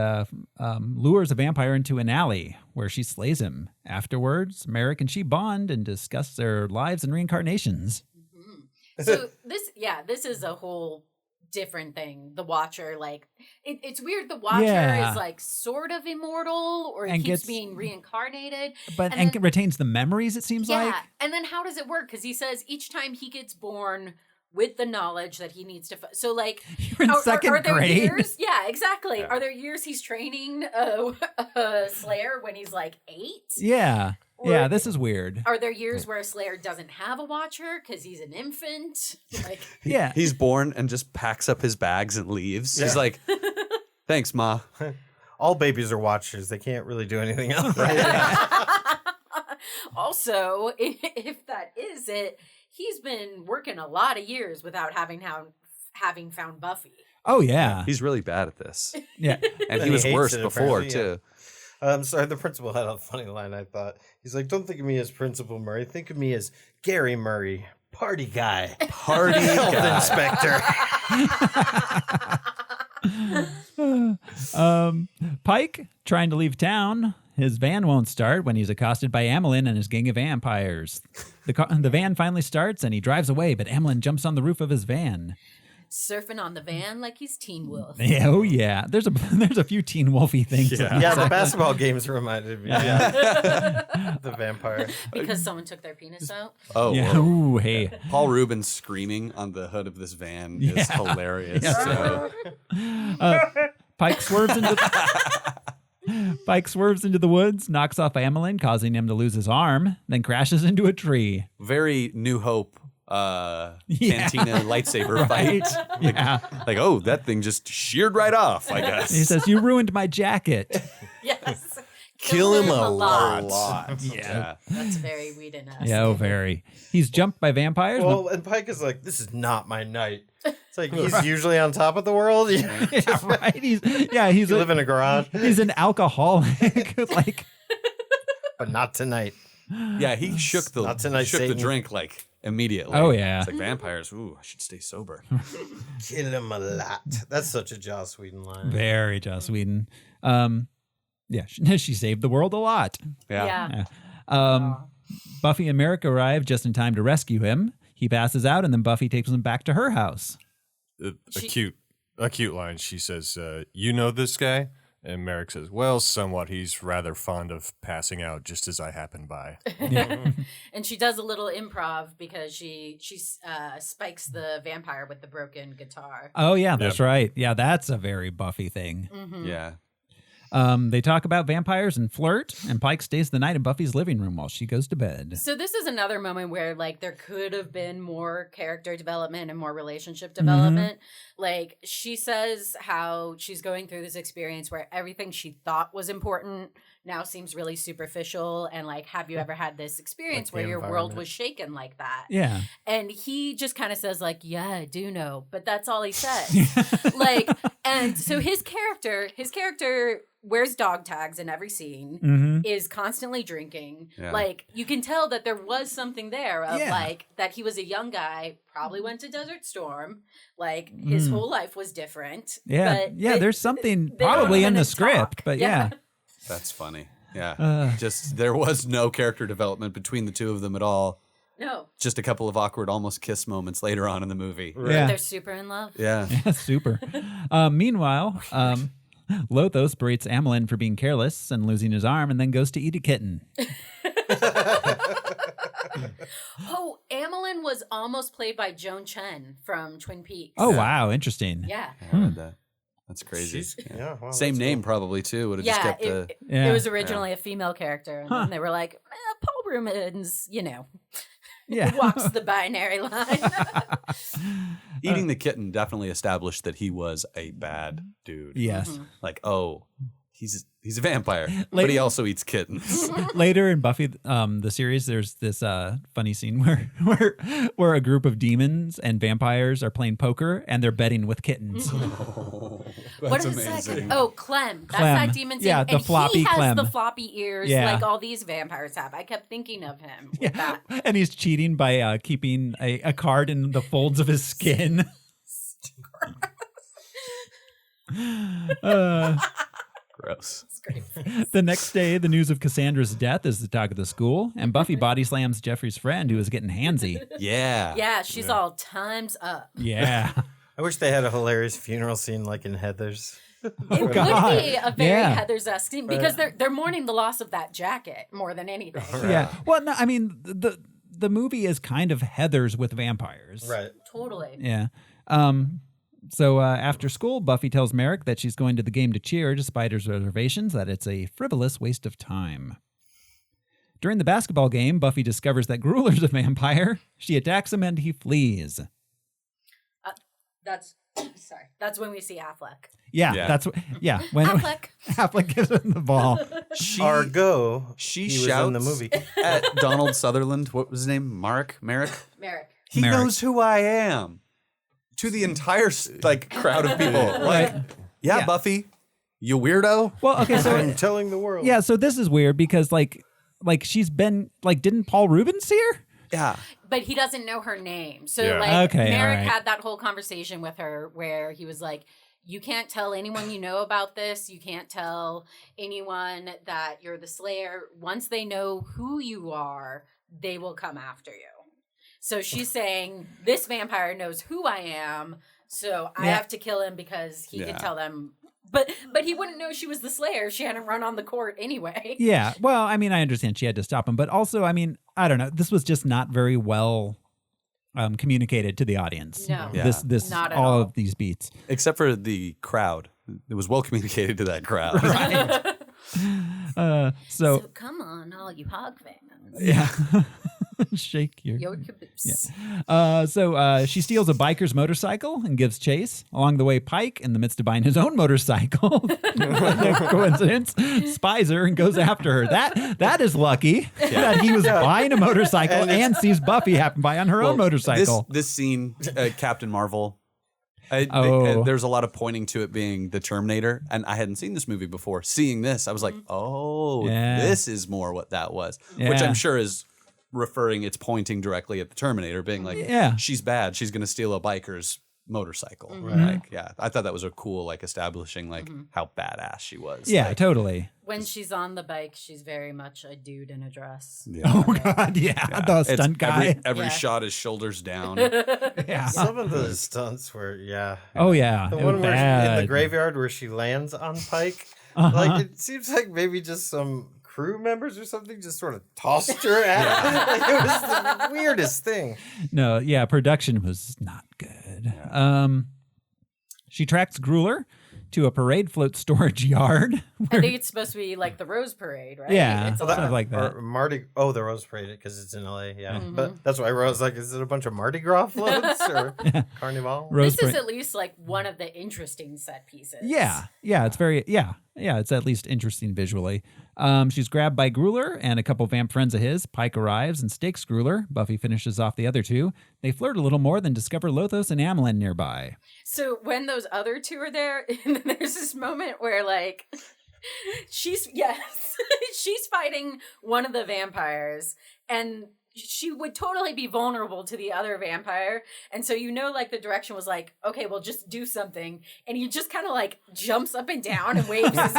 S1: lures a vampire into an alley where she slays him. Afterwards, Merrick and she bond and discuss their lives and reincarnations.
S3: So this is a whole different thing. The Watcher, like it's weird. The Watcher is like sort of immortal, or he
S1: And
S3: keeps
S1: gets-
S3: being reincarnated,
S1: But
S3: and
S1: and retains the memories, it seems like.
S3: And then how does it work? Because he says each time he gets born with the knowledge that he needs to. So like,
S1: You're in second
S3: are there
S1: grade.
S3: years? Yeah, exactly. Are there years he's training a Slayer when he's like 8?
S1: Yeah.
S3: Or-
S1: Yeah, this is weird.
S3: Are there years where a Slayer doesn't have a Watcher because he's an infant? Like,
S1: Yeah.
S4: He's born and just packs up his bags and leaves. He's like, thanks, Ma.
S2: All babies are watchers. They can't really do anything else.
S3: also, if that is it, he's been working a lot of years without having found Buffy.
S1: Oh, yeah.
S4: He's really bad at this.
S1: Yeah.
S4: And
S2: And
S4: he was
S2: hates
S4: worse
S2: it,
S4: before,
S2: apparently,
S4: too.
S2: Sorry, the principal had a funny line, I thought. He's like, don't think of me as Principal Murray. Think of me as Gary Murray, party guy.
S4: Party
S2: Health
S4: guy.
S2: inspector.
S1: Pike, trying to leave town. His van won't start when he's accosted by Amelin and his gang of vampires. The van finally starts and he drives away, but Amelin jumps on the roof of his van.
S3: surfing on the van like he's Teen Wolf.
S1: Yeah, oh yeah. There's a few Teen Wolfy things.
S2: Yeah, the basketball games reminded me. Yeah. The vampire.
S3: Because someone took their penis out.
S4: Oh,
S1: Yeah. Ooh, hey.
S4: Paul Rubens screaming on the hood of this van is hilarious.
S1: Yeah.
S4: So.
S1: Pike swerves into the woods, knocks off Amelin, causing him to lose his arm, then crashes into a tree.
S4: Very New Hope cantina lightsaber fight. Like, oh, that thing just sheared right off, I guess.
S1: He says, "You ruined my jacket."
S3: Yes.
S2: Kill him a lot.
S1: Yeah.
S3: That's very Whedon-esque.
S1: Yeah, oh, very. He's jumped by vampires.
S2: Well, and Pike is like, this is not my night. It's like he's usually on top of the world.
S1: Yeah, right. He's
S2: You live in a garage.
S1: He's an alcoholic. Like,
S2: but not tonight.
S4: Yeah, he shook the drink like immediately.
S1: Oh, yeah.
S4: It's like vampires. Ooh, I should stay sober.
S2: Kill him a lot. That's such a Joss Whedon line.
S1: very Joss Whedon. Yeah, she saved the world a lot.
S4: Yeah.
S1: Buffy and Merrick arrive just in time to rescue him. He passes out, and then Buffy takes him back to her house.
S5: A cute line. She says, "You know this guy?" And Merrick says, "Well, somewhat. He's rather fond of passing out just as I happen by."
S3: And she does a little improv because she spikes the vampire with the broken guitar.
S1: Oh, yeah, that's right. Yeah, that's a very Buffy thing.
S3: Mm-hmm.
S4: Yeah.
S1: They talk about vampires and flirt, and Pike stays the night in Buffy's living room while she goes to bed.
S3: So this is another moment where, like, there could have been more character development and more relationship development. Like, she says how she's going through this experience where everything she thought was important now seems really superficial. And, like, have you ever had this experience where your world was shaken like that?
S1: Yeah.
S3: And he just kind of says, like, yeah, I do know. But that's all he says. Like, and so his character wears dog tags in every scene, is constantly drinking.
S4: Yeah.
S3: Like, you can tell that there was something there of like that he was a young guy, probably went to Desert Storm, like his whole life was different.
S1: Yeah.
S3: But
S1: There's something
S3: they don't
S1: probably in
S3: even
S1: the
S3: talk.
S1: script, but yeah.
S4: That's funny. Yeah. Just there was no character development between the two of them at all.
S3: No.
S4: Just a couple of awkward almost kiss moments later on in the movie.
S1: Yeah.
S3: They're super in love.
S4: Yeah.
S1: Super. Meanwhile, Lothos berates Amelin for being careless and losing his arm, and then goes to eat a kitten.
S3: Oh, Amelin was almost played by Joan Chen from Twin Peaks.
S1: Oh, wow. Interesting.
S3: Yeah.
S4: I read that. That's crazy.
S2: Wow,
S4: Same name probably too. Would have just kept the.
S3: It was originally a female character, and then they were like, Paul Rubens, walks the binary line.
S4: Eating the kitten definitely established that he was a bad dude.
S1: Yes.
S4: Like, oh, he's a vampire, but he also eats kittens.
S1: Later in Buffy, the series, there's this funny scene where a group of demons and vampires are playing poker and they're betting with kittens.
S3: What is the second? Oh, Clem. That's
S1: Clem.
S3: that demon.
S1: Yeah, the
S3: and
S1: floppy
S3: he has
S1: Clem.
S3: the floppy ears like all these vampires have. I kept thinking of him with that.
S1: And he's cheating by keeping a card in the folds of his skin.
S4: Gross.
S1: The next day, the news of Cassandra's death is the talk of the school, and Buffy body slams Jeffrey's friend who is getting handsy.
S4: Yeah.
S3: Yeah, she's all times up.
S1: Yeah.
S2: I wish they had a hilarious funeral scene like in Heathers.
S3: It would be a very Heather's-esque scene because they're mourning the loss of that jacket more than anything.
S1: Yeah. Well, no, I mean, the movie is kind of Heathers with vampires.
S2: Right.
S3: Totally.
S1: Yeah. So after school, Buffy tells Merrick that she's going to the game to cheer, despite his reservations, that it's a frivolous waste of time. During the basketball game, Buffy discovers that Grueler's a vampire. She attacks him and he flees.
S3: That's when we see Affleck.
S1: Yeah. When
S3: Affleck.
S1: Affleck gives him the ball.
S2: Argo.
S4: She
S2: he
S4: shouts
S2: was in the movie.
S4: at Donald Sutherland. What was his name? Merrick.
S3: Merrick.
S4: He
S1: Merrick.
S4: knows who I am. To the entire crowd of people. Like, yeah, Buffy, you weirdo.
S1: Well, okay, so
S2: I'm telling the world.
S1: yeah, so this is weird because like she's been like, didn't Paul Rubens see her?
S4: Yeah.
S3: But he doesn't know her name. So
S1: Okay,
S3: Merrick
S1: all right.
S3: had that whole conversation with her where he was like, you can't tell anyone you know about this. You can't tell anyone that you're the Slayer. Once they know who you are, they will come after you. So she's saying, this vampire knows who I am, So I have to kill him because he can tell them. But he wouldn't know she was the Slayer. She hadn't run on the court anyway.
S1: Yeah. Well, I mean, I understand she had to stop him, but also, I mean, I don't know. This was just not very well communicated to the audience.
S3: No.
S4: Yeah.
S1: This
S3: Not at
S1: all
S3: all.
S1: of these beats.
S4: Except for the crowd. It was well communicated to that crowd.
S1: So
S3: come on, all you hog fans.
S1: yeah. Shake your
S3: caboose.
S1: So she steals a biker's motorcycle and gives chase. Along the way, Pike, in the midst of buying his own motorcycle, coincidence, spies her and goes after her. That is lucky that he was buying a motorcycle and sees Buffy happen by on her own motorcycle.
S4: This scene, Captain Marvel. There's a lot of pointing to it being the Terminator, and I hadn't seen this movie before. Seeing this, I was like, this is more what that was, which I'm sure is referring, it's pointing directly at the Terminator, being like, she's bad, she's going to steal a biker's motorcycle. Like, I thought that was a cool, like, establishing, like, how badass she was.
S1: Yeah,
S4: like,
S1: totally.
S3: When she's on the bike, she's very much a dude in a dress.
S4: Yeah.
S1: Oh, God, the stunt guy.
S4: Every shot is shoulders down.
S2: Some of the stunts were,
S1: Oh, yeah.
S2: The one where in the graveyard where she lands on Pike, like, it seems like maybe just some crew members or something just sort of tossed her at him. Like, it was the weirdest thing.
S1: No, production was not good. She tracks Grueler to a parade float storage yard.
S3: I think it's supposed to be like the Rose Parade, right?
S1: Yeah,
S3: It's
S1: kind of like that.
S2: Or Mardi. Oh, the Rose Parade because it's in LA. Yeah, but that's why I was like, is it a bunch of Mardi Gras floats or Carnival?
S1: Rose
S3: this is at least like one of the interesting set pieces.
S1: Yeah, it's very it's at least interesting visually. She's grabbed by Grueler and a couple vamp friends of his. Pike arrives and stakes Grueler. Buffy finishes off the other two. They flirt a little more, then discover Lothos and Amelin nearby.
S3: So when those other two are there, and then there's this moment where like she's fighting one of the vampires, and she would totally be vulnerable to the other vampire. And so, like the direction was like, okay, well, just do something. And he just kind of like jumps up and down and waves his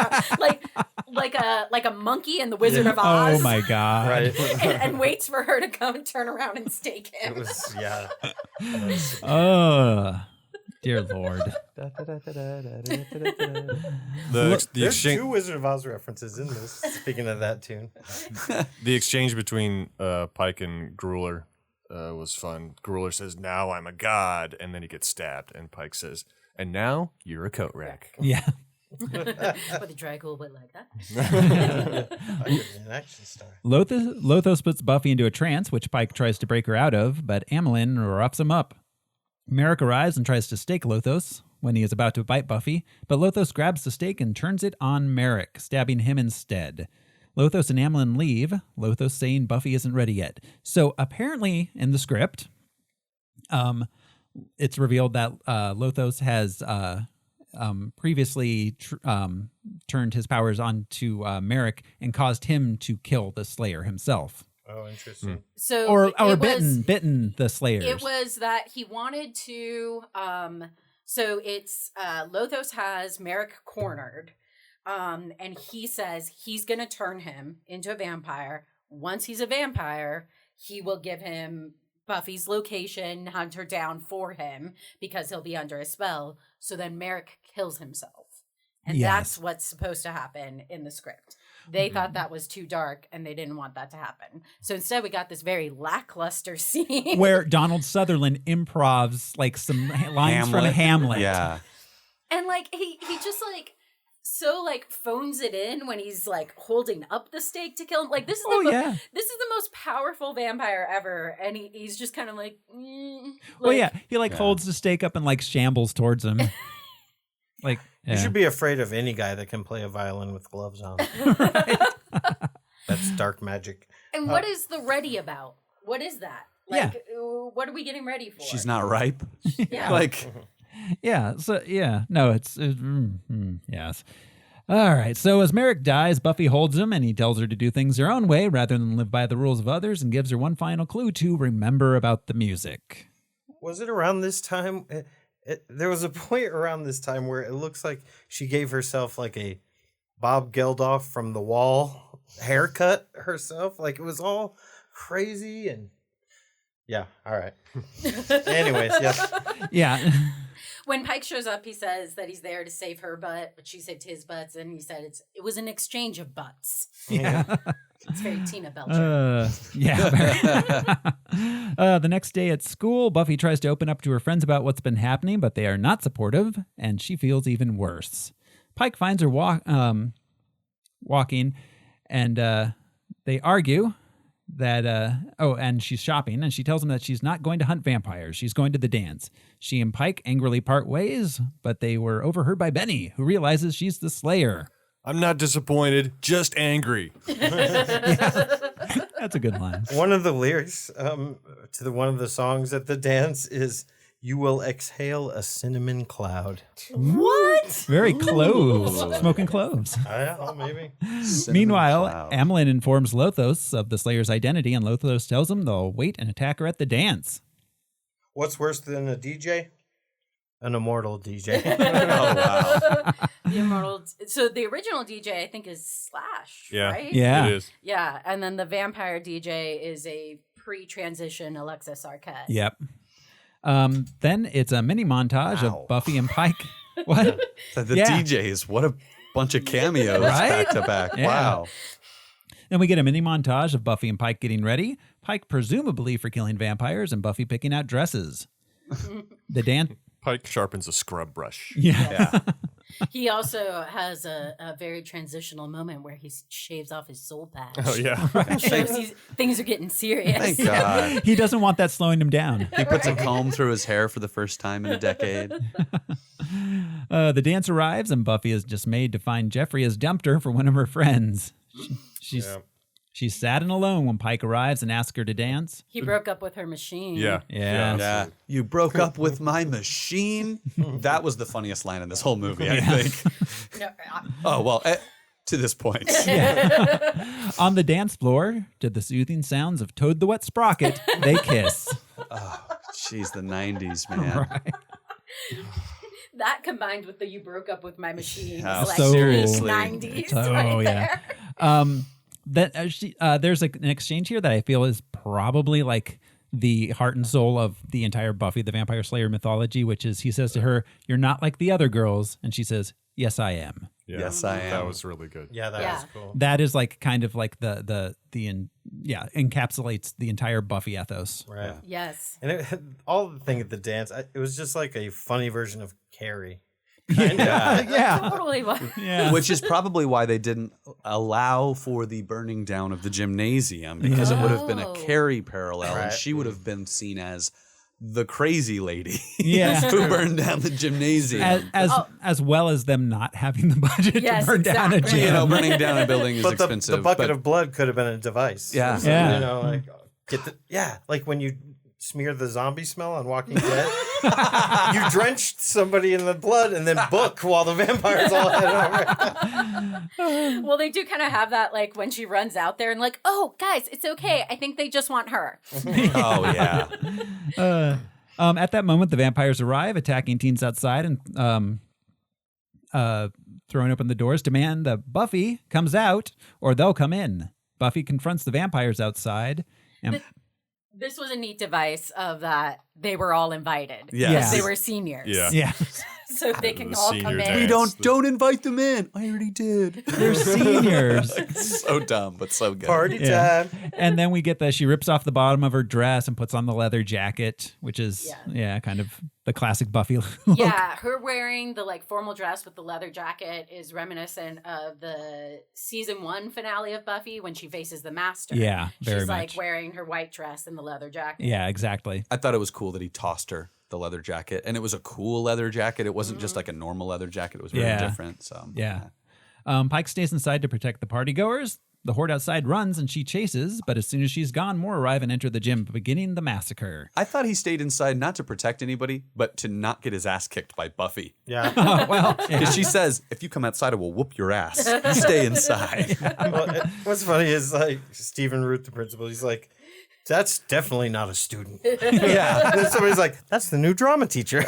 S3: like a monkey in the Wizard of Oz.
S1: Oh my God.
S2: Right.
S3: and waits for her to come and turn around and stake him.
S2: It was,
S1: dear Lord.
S2: There's two Wizard of Oz references in this. Speaking of that tune.
S5: The exchange between Pike and Grueler was fun. Grueler says, "Now I'm a god," and then he gets stabbed. And Pike says, "And now you're a coat rack."
S1: Yeah.
S3: But the Dragul would like that.
S2: An action star.
S1: Lothos puts Buffy into a trance, which Pike tries to break her out of, but Amelin roughs him up. Merrick arrives and tries to stake Lothos when he is about to bite Buffy, but Lothos grabs the stake and turns it on Merrick, stabbing him instead. Lothos and Amelin leave, Lothos saying Buffy isn't ready yet. So apparently in the script, it's revealed that Lothos has previously turned his powers onto Merrick and caused him to kill the Slayer himself.
S2: Oh, interesting.
S3: So
S1: or bitten the Slayers.
S3: It was that he wanted to. So it's Lothos has Merrick cornered, and he says he's going to turn him into a vampire. Once he's a vampire, he will give him Buffy's location, hunt her down for him because he'll be under a spell. So then Merrick kills himself, and that's what's supposed to happen in the script. They thought that was too dark, and they didn't want that to happen. So instead, we got this very lackluster scene
S1: where Donald Sutherland improvs like some lines from Hamlet.
S4: Yeah,
S3: and like he just like so like phones it in when he's like holding up the stake to kill him. Like this is this is the most powerful vampire ever, and he's just kind of like.
S1: He holds the stake up and like shambles towards him. Like.
S2: You should be afraid of any guy that can play a violin with gloves on. That's dark magic.
S3: And what is the ready about? What is that? Like, what are we getting ready for?
S4: She's not ripe.
S3: Yeah.
S1: No, it's yes. All right. So as Merrick dies, Buffy holds him and he tells her to do things her own way rather than live by the rules of others, and gives her one final clue to remember about the music.
S2: Was it around this time? There was a point around this time where it looks like she gave herself like a Bob Geldof from The Wall haircut herself. Like it was all crazy and all right. Anyways, yes.
S1: Yeah.
S3: When Pike shows up, he says that he's there to save her butt, but she saved his butts, and he said it was an exchange of butts.
S1: Yeah.
S3: It's very Tina Belcher.
S1: The next day at school, Buffy tries to open up to her friends about what's been happening, but they are not supportive, and she feels even worse. Pike finds her walking, and they argue that, and she's shopping, and she tells him that she's not going to hunt vampires. She's going to the dance. She and Pike angrily part ways, but they were overheard by Benny, who realizes she's the Slayer.
S5: I'm not disappointed, just angry.
S1: That's a good line.
S2: One of the lyrics to one of the songs at the dance is, "You will exhale a cinnamon cloud."
S3: What?
S1: Very cloves. Smoking cloves.
S2: Maybe.
S1: Meanwhile, Amelin informs Lothos of the Slayer's identity, and Lothos tells him they'll wait and attack her at the dance.
S2: What's worse than a DJ? An immortal DJ.
S4: Oh, wow.
S3: The immortal. So the original DJ, I think, is Slash, right?
S1: Yeah.
S5: It is.
S3: Yeah, and then the vampire DJ is a pre-transition Alexis Arquette.
S1: Yep. Then it's a mini montage of Buffy and Pike. What?
S4: The DJs, what a bunch of cameos back to back.
S1: Yeah.
S4: Wow.
S1: Then we get a mini montage of Buffy and Pike getting ready, Pike presumably for killing vampires, and Buffy picking out dresses. The dance.
S5: Pike sharpens a scrub brush.
S1: Yeah.
S3: He also has a very transitional moment where he shaves off his soul patch.
S5: Oh, yeah.
S3: Shows things are getting serious.
S4: Thank God.
S1: He doesn't want that slowing him down.
S4: He puts a comb through his hair for the first time in a decade.
S1: The dance arrives, and Buffy is dismayed to find Jeffrey has dumped her for one of her friends. She's sad and alone when Pike arrives and asks her to dance.
S3: He broke up with her machine.
S1: Yeah.
S4: You broke up with my machine? That was the funniest line in this whole movie, I think.
S3: No,
S4: To this point.
S1: On the dance floor, to the soothing sounds of Toad the Wet Sprocket, they kiss.
S4: Oh, jeez, the 90s, man.
S1: Right.
S3: that combined with the "you broke up with my machine"
S4: Oh,
S3: is like
S4: seriously.
S3: 90s.
S1: There's an exchange here that I feel is probably like the heart and soul of the entire Buffy the Vampire Slayer mythology, which is he says to her, "You're not like the other girls," and she says, "Yes, I am."
S5: Yeah,
S4: Yes, I am.
S5: That was really good.
S2: Yeah, that was cool.
S1: That is like kind of like encapsulates the entire Buffy ethos.
S2: Right.
S4: Yeah.
S3: Yes.
S2: And all the thing at the dance, it was just like a funny version of Carrie.
S1: Yeah.
S3: Totally.
S1: Yeah.
S4: Which is probably why they didn't allow for the burning down of the gymnasium, because it would have been a Carrie parallel, and she would have been seen as the crazy lady who burned down the gymnasium.
S1: As well as them not having the budget to burn down a gym.
S4: You know, burning down a building is expensive.
S2: The bucket of blood could have been a device.
S4: Yeah.
S2: So, you know, like like when you smear the zombie smell on Walking Dead. You drenched somebody in the blood and then book while the vampires all head over.
S3: Well, they do kind of have that, like when she runs out there and like, oh, guys, it's okay. I think they just want her.
S4: Oh, yeah.
S1: At that moment, the vampires arrive, attacking teens outside and throwing open the doors, demand that Buffy comes out or they'll come in. Buffy confronts the vampires outside. And
S3: this was a neat device of that they were all invited.
S4: Yes.
S3: They were seniors.
S1: Yeah.
S3: So they can all come in.
S4: We don't invite them in. I already did.
S1: They're seniors.
S4: So dumb, but so good.
S2: Party time.
S1: And then we get she rips off the bottom of her dress and puts on the leather jacket, which is, kind of the classic Buffy look.
S3: Yeah, her wearing the like formal dress with the leather jacket is reminiscent of the season 1 finale of Buffy when she faces the Master.
S1: Yeah, very
S3: She's
S1: much.
S3: like wearing her white dress and the leather jacket.
S1: Yeah, exactly.
S4: I thought it was cool that he tossed her the leather jacket, and it was a cool leather jacket. It wasn't just like a normal leather jacket. It was very different. So
S1: Pike stays inside to protect the partygoers. The horde outside runs and she chases, but as soon as she's gone, more arrive and enter the gym, beginning the massacre.
S4: I thought he stayed inside not to protect anybody, but to not get his ass kicked by Buffy.
S2: Yeah.
S4: Because she says, if you come outside, I will whoop your ass. You stay inside.
S2: What's funny is like Stephen Root, the principal, he's like, That's definitely not a student.
S4: Yeah.
S2: And then somebody's like, that's the new drama teacher.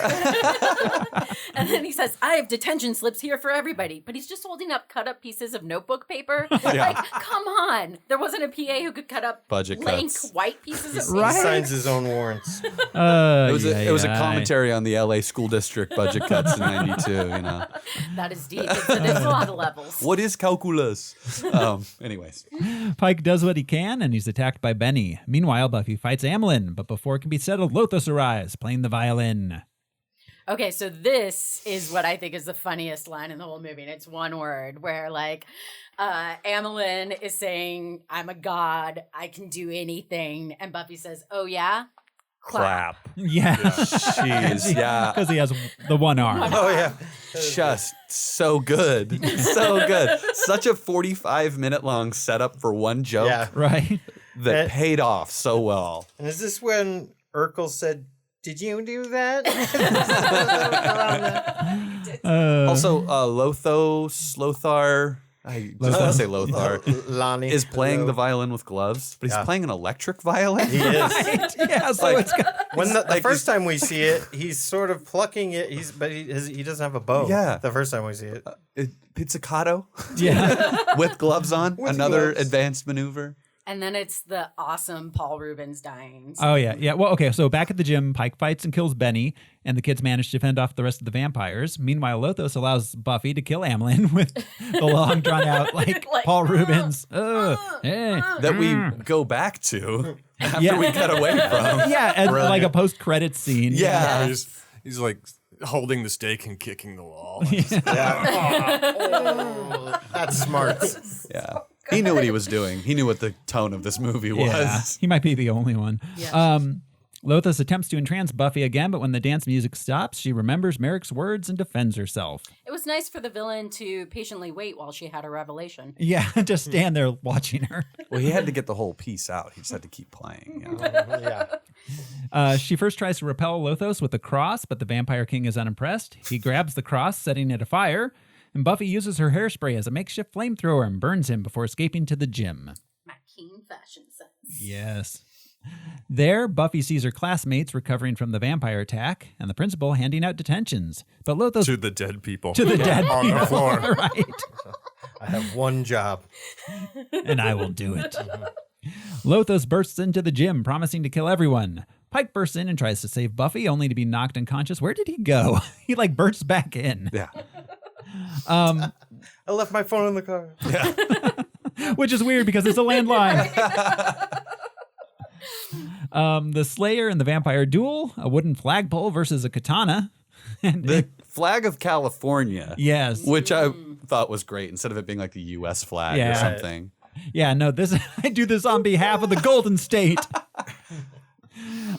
S3: And then he says, I have detention slips here for everybody. But he's just holding up cut up pieces of notebook paper. Like, come on. There wasn't a PA who could cut up
S4: Budget
S3: blank
S4: cuts.
S3: white pieces of
S2: He
S3: paper.
S2: signs his own warrants.
S4: It was a commentary on the LA school district budget cuts in 92, you know.
S3: That is deep. There's a lot of levels.
S4: What is calculus? Anyways.
S1: Pike does what he can, and he's attacked by Benny. Meanwhile, Buffy fights Amlin, but before it can be settled, Lothos arrives, playing the violin.
S3: Okay, so this is what I think is the funniest line in the whole movie, and it's one word where, like, Amelin is saying, I'm a god, I can do anything, and Buffy says, oh yeah? Clap.
S1: Yeah.
S4: Jeez, yeah.
S1: Because he has the one arm.
S2: Oh, yeah.
S4: Just so good. So good. Such a 45-minute long setup for one joke
S2: Yeah.
S1: Right?
S4: that paid off so well.
S2: And is this when Urkel said, did you do that?
S4: Also, Lothar, I just want to say Lothar,
S2: Lonnie
S4: is playing the violin with gloves, but he's playing an electric violin.
S2: He is.
S1: Yeah, so
S4: Like-
S1: it's got,
S2: When the first time we see it, he's sort of plucking it. But he doesn't have a bow.
S4: Yeah.
S2: The first time we see it.
S4: Pizzicato
S1: yeah.
S4: with gloves on. Another
S2: gloves.
S4: advanced maneuver.
S3: And then it's the awesome Paul Rubens dying.
S1: Oh, yeah. Yeah. Well, okay. So back at the gym, Pike fights and kills Benny, and the kids manage to fend off the rest of the vampires. Meanwhile, Lothos allows Buffy to kill Amlin with the long, drawn out, like Paul Rubens.
S4: That we go back to after
S1: Yeah.
S4: we cut away from.
S1: Yeah. And like a post credits scene.
S4: Yeah.
S5: He's like holding the stake and kicking the wall.
S2: That's smart.
S4: Yeah. He knew what he was doing. He knew what the tone of this movie was.
S1: Yeah, he might be the only one.
S3: Yeah.
S1: Lothos attempts to entrance Buffy again, but when the dance music stops, she remembers Merrick's words and defends herself.
S3: It was nice for the villain to patiently wait while she had a revelation.
S1: Yeah, just stand there watching her.
S4: Well, he had to get the whole piece out. He just had to keep playing. You know?
S2: Yeah.
S1: She first tries to repel Lothos with a cross, but the Vampire King is unimpressed. He grabs the cross, setting it afire, and Buffy uses her hairspray as a makeshift flamethrower and burns him before escaping to the gym.
S3: My keen fashion sense.
S1: Yes. There, Buffy sees her classmates recovering from the vampire attack, and the principal handing out detentions. But Lothos...
S5: To the dead people.
S1: To the dead
S5: on
S1: people.
S5: the floor.
S1: Right.
S2: I have one job.
S1: And I will do it. Lothos bursts into the gym, promising to kill everyone. Pike bursts in and tries to save Buffy, only to be knocked unconscious. Where did he go? He, like, bursts back in.
S4: Yeah.
S2: I left my phone in the car.
S1: Which is weird because it's a landline. The Slayer and the Vampire duel, a wooden flagpole versus a katana. And
S4: The flag of California.
S1: yes.
S4: Which I thought was great instead of it being like the U.S. flag
S1: Yeah.
S4: or something.
S1: Yeah, no, this I do this on behalf of the Golden State.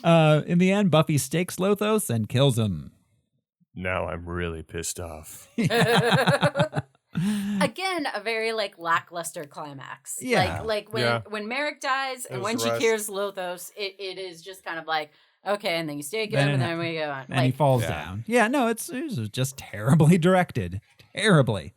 S1: In the end, Buffy stakes Lothos and kills him.
S5: Now I'm really pissed off.
S3: Again, a very like lackluster climax.
S1: Yeah.
S3: Like when Merrick dies and
S2: It
S3: when
S2: was
S3: she
S2: rushed.
S3: kills Lothos, it is just kind of like, okay, and then you stake him, and then we go on.
S1: And he
S3: Like,
S1: falls down. Yeah, no, it was just terribly directed. Terribly.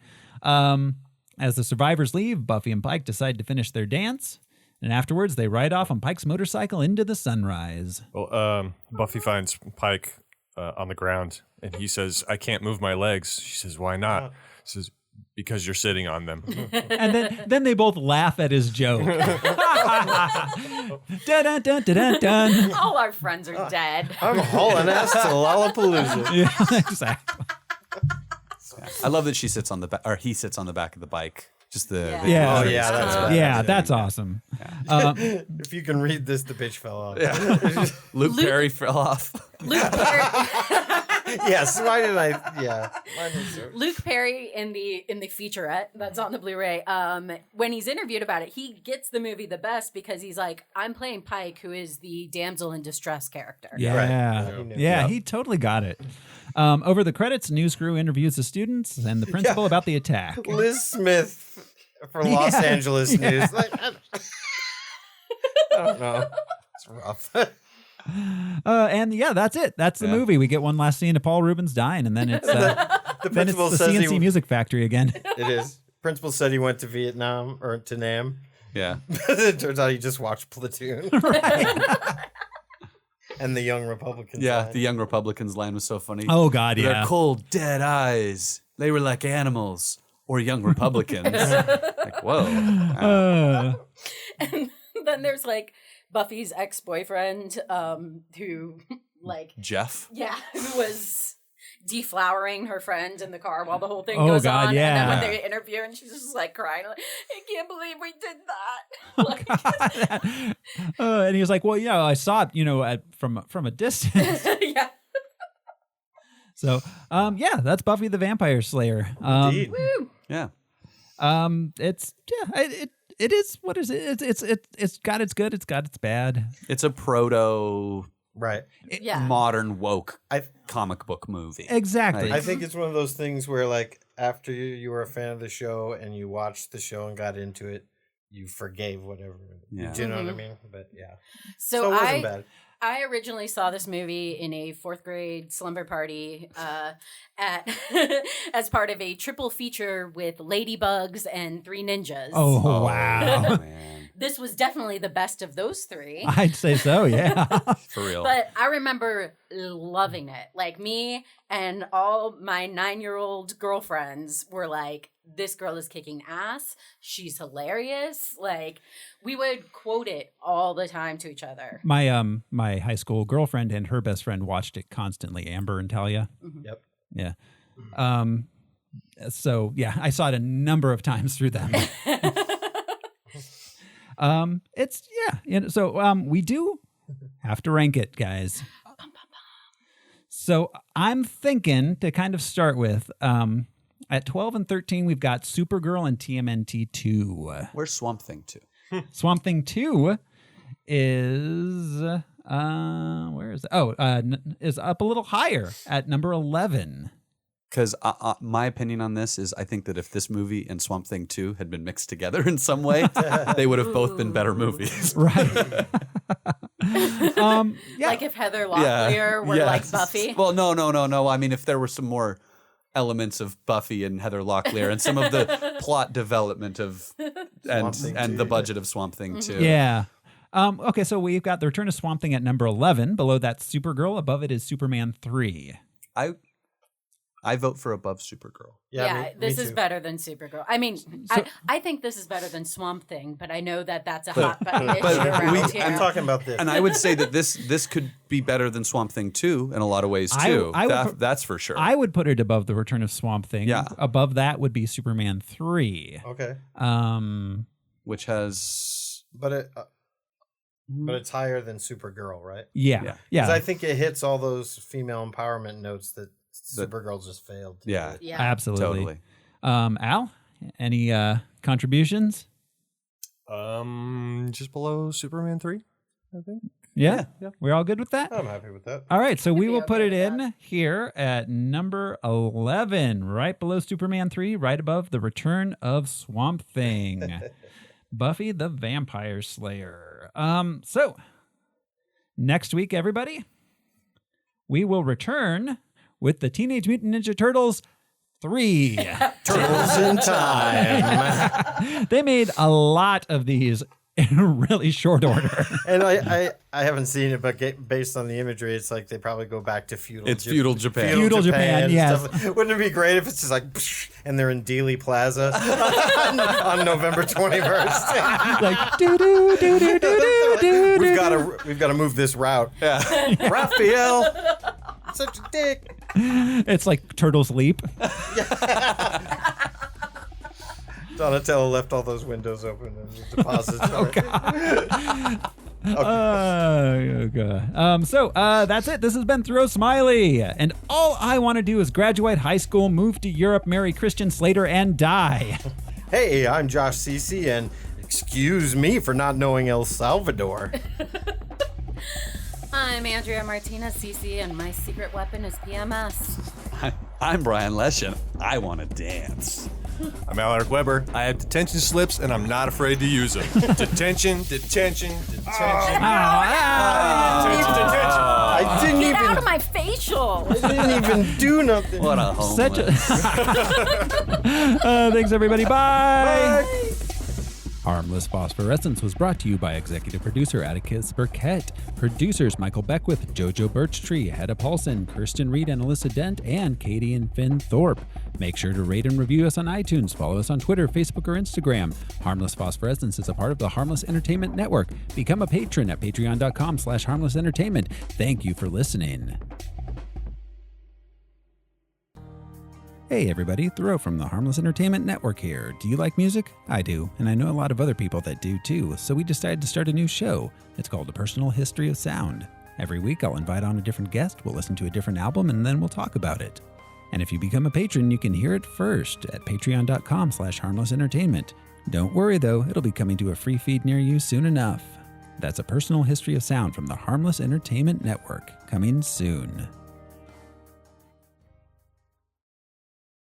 S1: As the survivors leave, Buffy and Pike decide to finish their dance. And afterwards, they ride off on Pike's motorcycle into the sunrise.
S5: Well, Buffy finds Pike on the ground, and he says, "I can't move my legs." She says, "Why not?" He says, "Because you're sitting on them."
S1: And then they both laugh at his joke. Dun, dun, dun, dun, dun.
S3: all our friends are dead.
S2: I'm hauling ass to Lollapalooza.
S1: Yeah, exactly.
S4: I love that she sits on the back, or he sits on the back of the bike. Just the
S1: Yeah.
S2: Oh, yeah, that's bad.
S1: Yeah, that's awesome.
S2: If you can read this, the bitch fell off.
S4: Luke Perry fell off.
S3: Luke Perry,
S2: Yes, why did I? Yeah.
S3: Luke Perry in the featurette that's on the Blu-ray. When he's interviewed about it, he gets the movie the best because he's like, I'm playing Pike, who is the damsel in distress character.
S1: Yeah.
S2: Right.
S1: Yeah, he totally got it. Over the credits, news crew interviews the students and the principal about the attack.
S2: Liz Smith for Los Angeles News. Like, I don't know. It's rough.
S1: And yeah, that's it. That's the movie. We get one last scene of Paul Rubens dying, and then it's
S2: The
S1: then it's
S2: principal
S1: the
S2: says
S1: CNC
S2: he,
S1: Music Factory again.
S2: it is. Principal said he went to Vietnam or to Nam.
S4: Yeah.
S2: It turns out he just watched Platoon. And the Young Republicans.
S4: Yeah,
S2: line.
S4: the Young Republicans line was so funny.
S1: Oh, God,
S4: With
S1: yeah.
S4: their cold, dead eyes. They were like animals or young Republicans. Like, whoa.
S3: And then there's like Buffy's ex-boyfriend, who like
S4: Jeff.
S3: who was deflowering her friend in the car while the whole thing
S1: Oh,
S3: goes
S1: God,
S3: on.
S1: yeah.
S3: And then when they interview and she's just like crying, like, I can't believe we did that. Like,
S1: And he was like, well, yeah, I saw it, from a distance.
S3: yeah.
S1: So, that's Buffy the Vampire Slayer.
S2: Indeed.
S4: Yeah.
S1: It is what is it? It's got its good, it's got its bad.
S4: It's a proto
S2: Right.
S3: Yeah.
S4: modern woke comic book movie.
S1: Exactly.
S2: I think it's one of those things where, like, after you were a fan of the show and you watched the show and got into it, you forgave whatever.
S4: Yeah.
S2: Do you know what I mean? But yeah.
S3: So
S2: it wasn't bad.
S3: I originally saw this movie in a 4th grade slumber party at as part of a triple feature with Ladybugs and Three Ninjas.
S1: Oh, wow.
S4: Man.
S3: This was definitely the best of those three.
S1: I'd say so, yeah.
S4: For real.
S3: But I remember loving it. Like, me and all my 9-year-old girlfriends were like, this girl is kicking ass. She's hilarious. Like, we would quote it all the time to each other.
S1: My high school girlfriend and her best friend watched it constantly, Amber and Talia.
S3: Mm-hmm.
S2: Yep.
S1: Yeah. So yeah, I saw it a number of times through them. So we do have to rank it, guys. So I'm thinking to kind of start with, at 12 and 13, we've got Supergirl and TMNT 2.
S4: Where's Swamp Thing 2?
S1: Swamp Thing 2 is where is it? Is up a little higher at number 11.
S4: Because my opinion on this is I think that if this movie and Swamp Thing 2 had been mixed together in some way, they would have both been better movies.
S1: Right.
S3: Like if Heather Locklear were like Buffy.
S4: Well, no. I mean, if there were some more elements of Buffy and Heather Locklear and some of the plot development of and the budget of Swamp Thing 2.
S1: Yeah. Okay, so we've got The Return of Swamp Thing at number 11. Below that's Supergirl. Above it is Superman 3.
S4: I vote for above Supergirl.
S3: Yeah,
S2: me
S3: this is
S2: too.
S3: better than Supergirl. I mean, I think this is better than Swamp Thing, but I know that that's a hot button issue around here.
S2: I'm talking about this.
S4: And I would say that this could be better than Swamp Thing 2 in a lot of ways too. That's for sure.
S1: I would put it above The Return of Swamp Thing.
S4: Yeah.
S1: Above that would be Superman 3.
S2: Okay.
S4: Which has
S2: But it's higher than Supergirl, right?
S1: Yeah.
S2: Because I think it hits all those female empowerment notes that Supergirl just failed.
S4: yeah.
S1: Absolutely.
S4: Totally.
S1: Al, any contributions?
S5: Just below Superman 3, I think.
S1: Yeah. We're all good with that?
S2: I'm happy with that.
S1: All right, so we will
S3: okay
S1: put it
S3: with
S1: in here at number 11, right below Superman 3, right above The Return of Swamp Thing. Buffy the Vampire Slayer. So next week, everybody, we will return with the Teenage Mutant Ninja Turtles 3.
S2: Turtles in Time.
S1: They made a lot of these in really short order.
S2: And I haven't seen it, but based on the imagery, it's like they probably go back to feudal.
S4: It's feudal Japan.
S1: Feudal Japan,
S2: and
S1: yes.
S2: stuff. Wouldn't it be great if it's just like, and they're in Dealey Plaza on November 21st?
S1: Like do do do do do do.
S2: We've got to move this route. Yeah. Raphael, such a dick.
S1: It's like Turtles Leap.
S2: Donatello left all those windows open and the deposits.
S1: So that's it. This has been Throw Smiley. And all I want to do is graduate high school, move to Europe, marry Christian Slater, and die.
S2: Hey, I'm Josh Cece, and excuse me for not knowing El Salvador.
S3: I'm Andrea Martinez, CC, and my secret weapon is PMS.
S4: I'm Brian Leshin. I want to dance.
S5: I'm Alaric Weber. I have detention slips, and I'm not afraid to use them. Detention.
S2: I didn't
S3: Get
S2: even.
S3: out of my facial!
S2: I didn't even do nothing.
S4: What a homeless.
S1: Thanks, everybody. Bye. Harmless Phosphorescence was brought to you by executive producer Atticus Burkett, producers Michael Beckwith, Jojo Birchtree, Hedda Paulson, Kirsten Reed and Alyssa Dent, and Katie and Finn Thorpe. Make sure to rate and review us on iTunes. Follow us on Twitter, Facebook, or Instagram. Harmless Phosphorescence is a part of the Harmless Entertainment Network. Become a patron at patreon.com/Harmless Entertainment. Thank you for listening. Hey everybody, Thoreau from the Harmless Entertainment Network here. Do you like music? I do, and I know a lot of other people that do too, so we decided to start a new show. It's called A Personal History of Sound. Every week I'll invite on a different guest, we'll listen to a different album, and then we'll talk about it. And if you become a patron, you can hear it first at patreon.com/Harmless Entertainment. Don't worry though, it'll be coming to a free feed near you soon enough. That's A Personal History of Sound from the Harmless Entertainment Network, coming soon.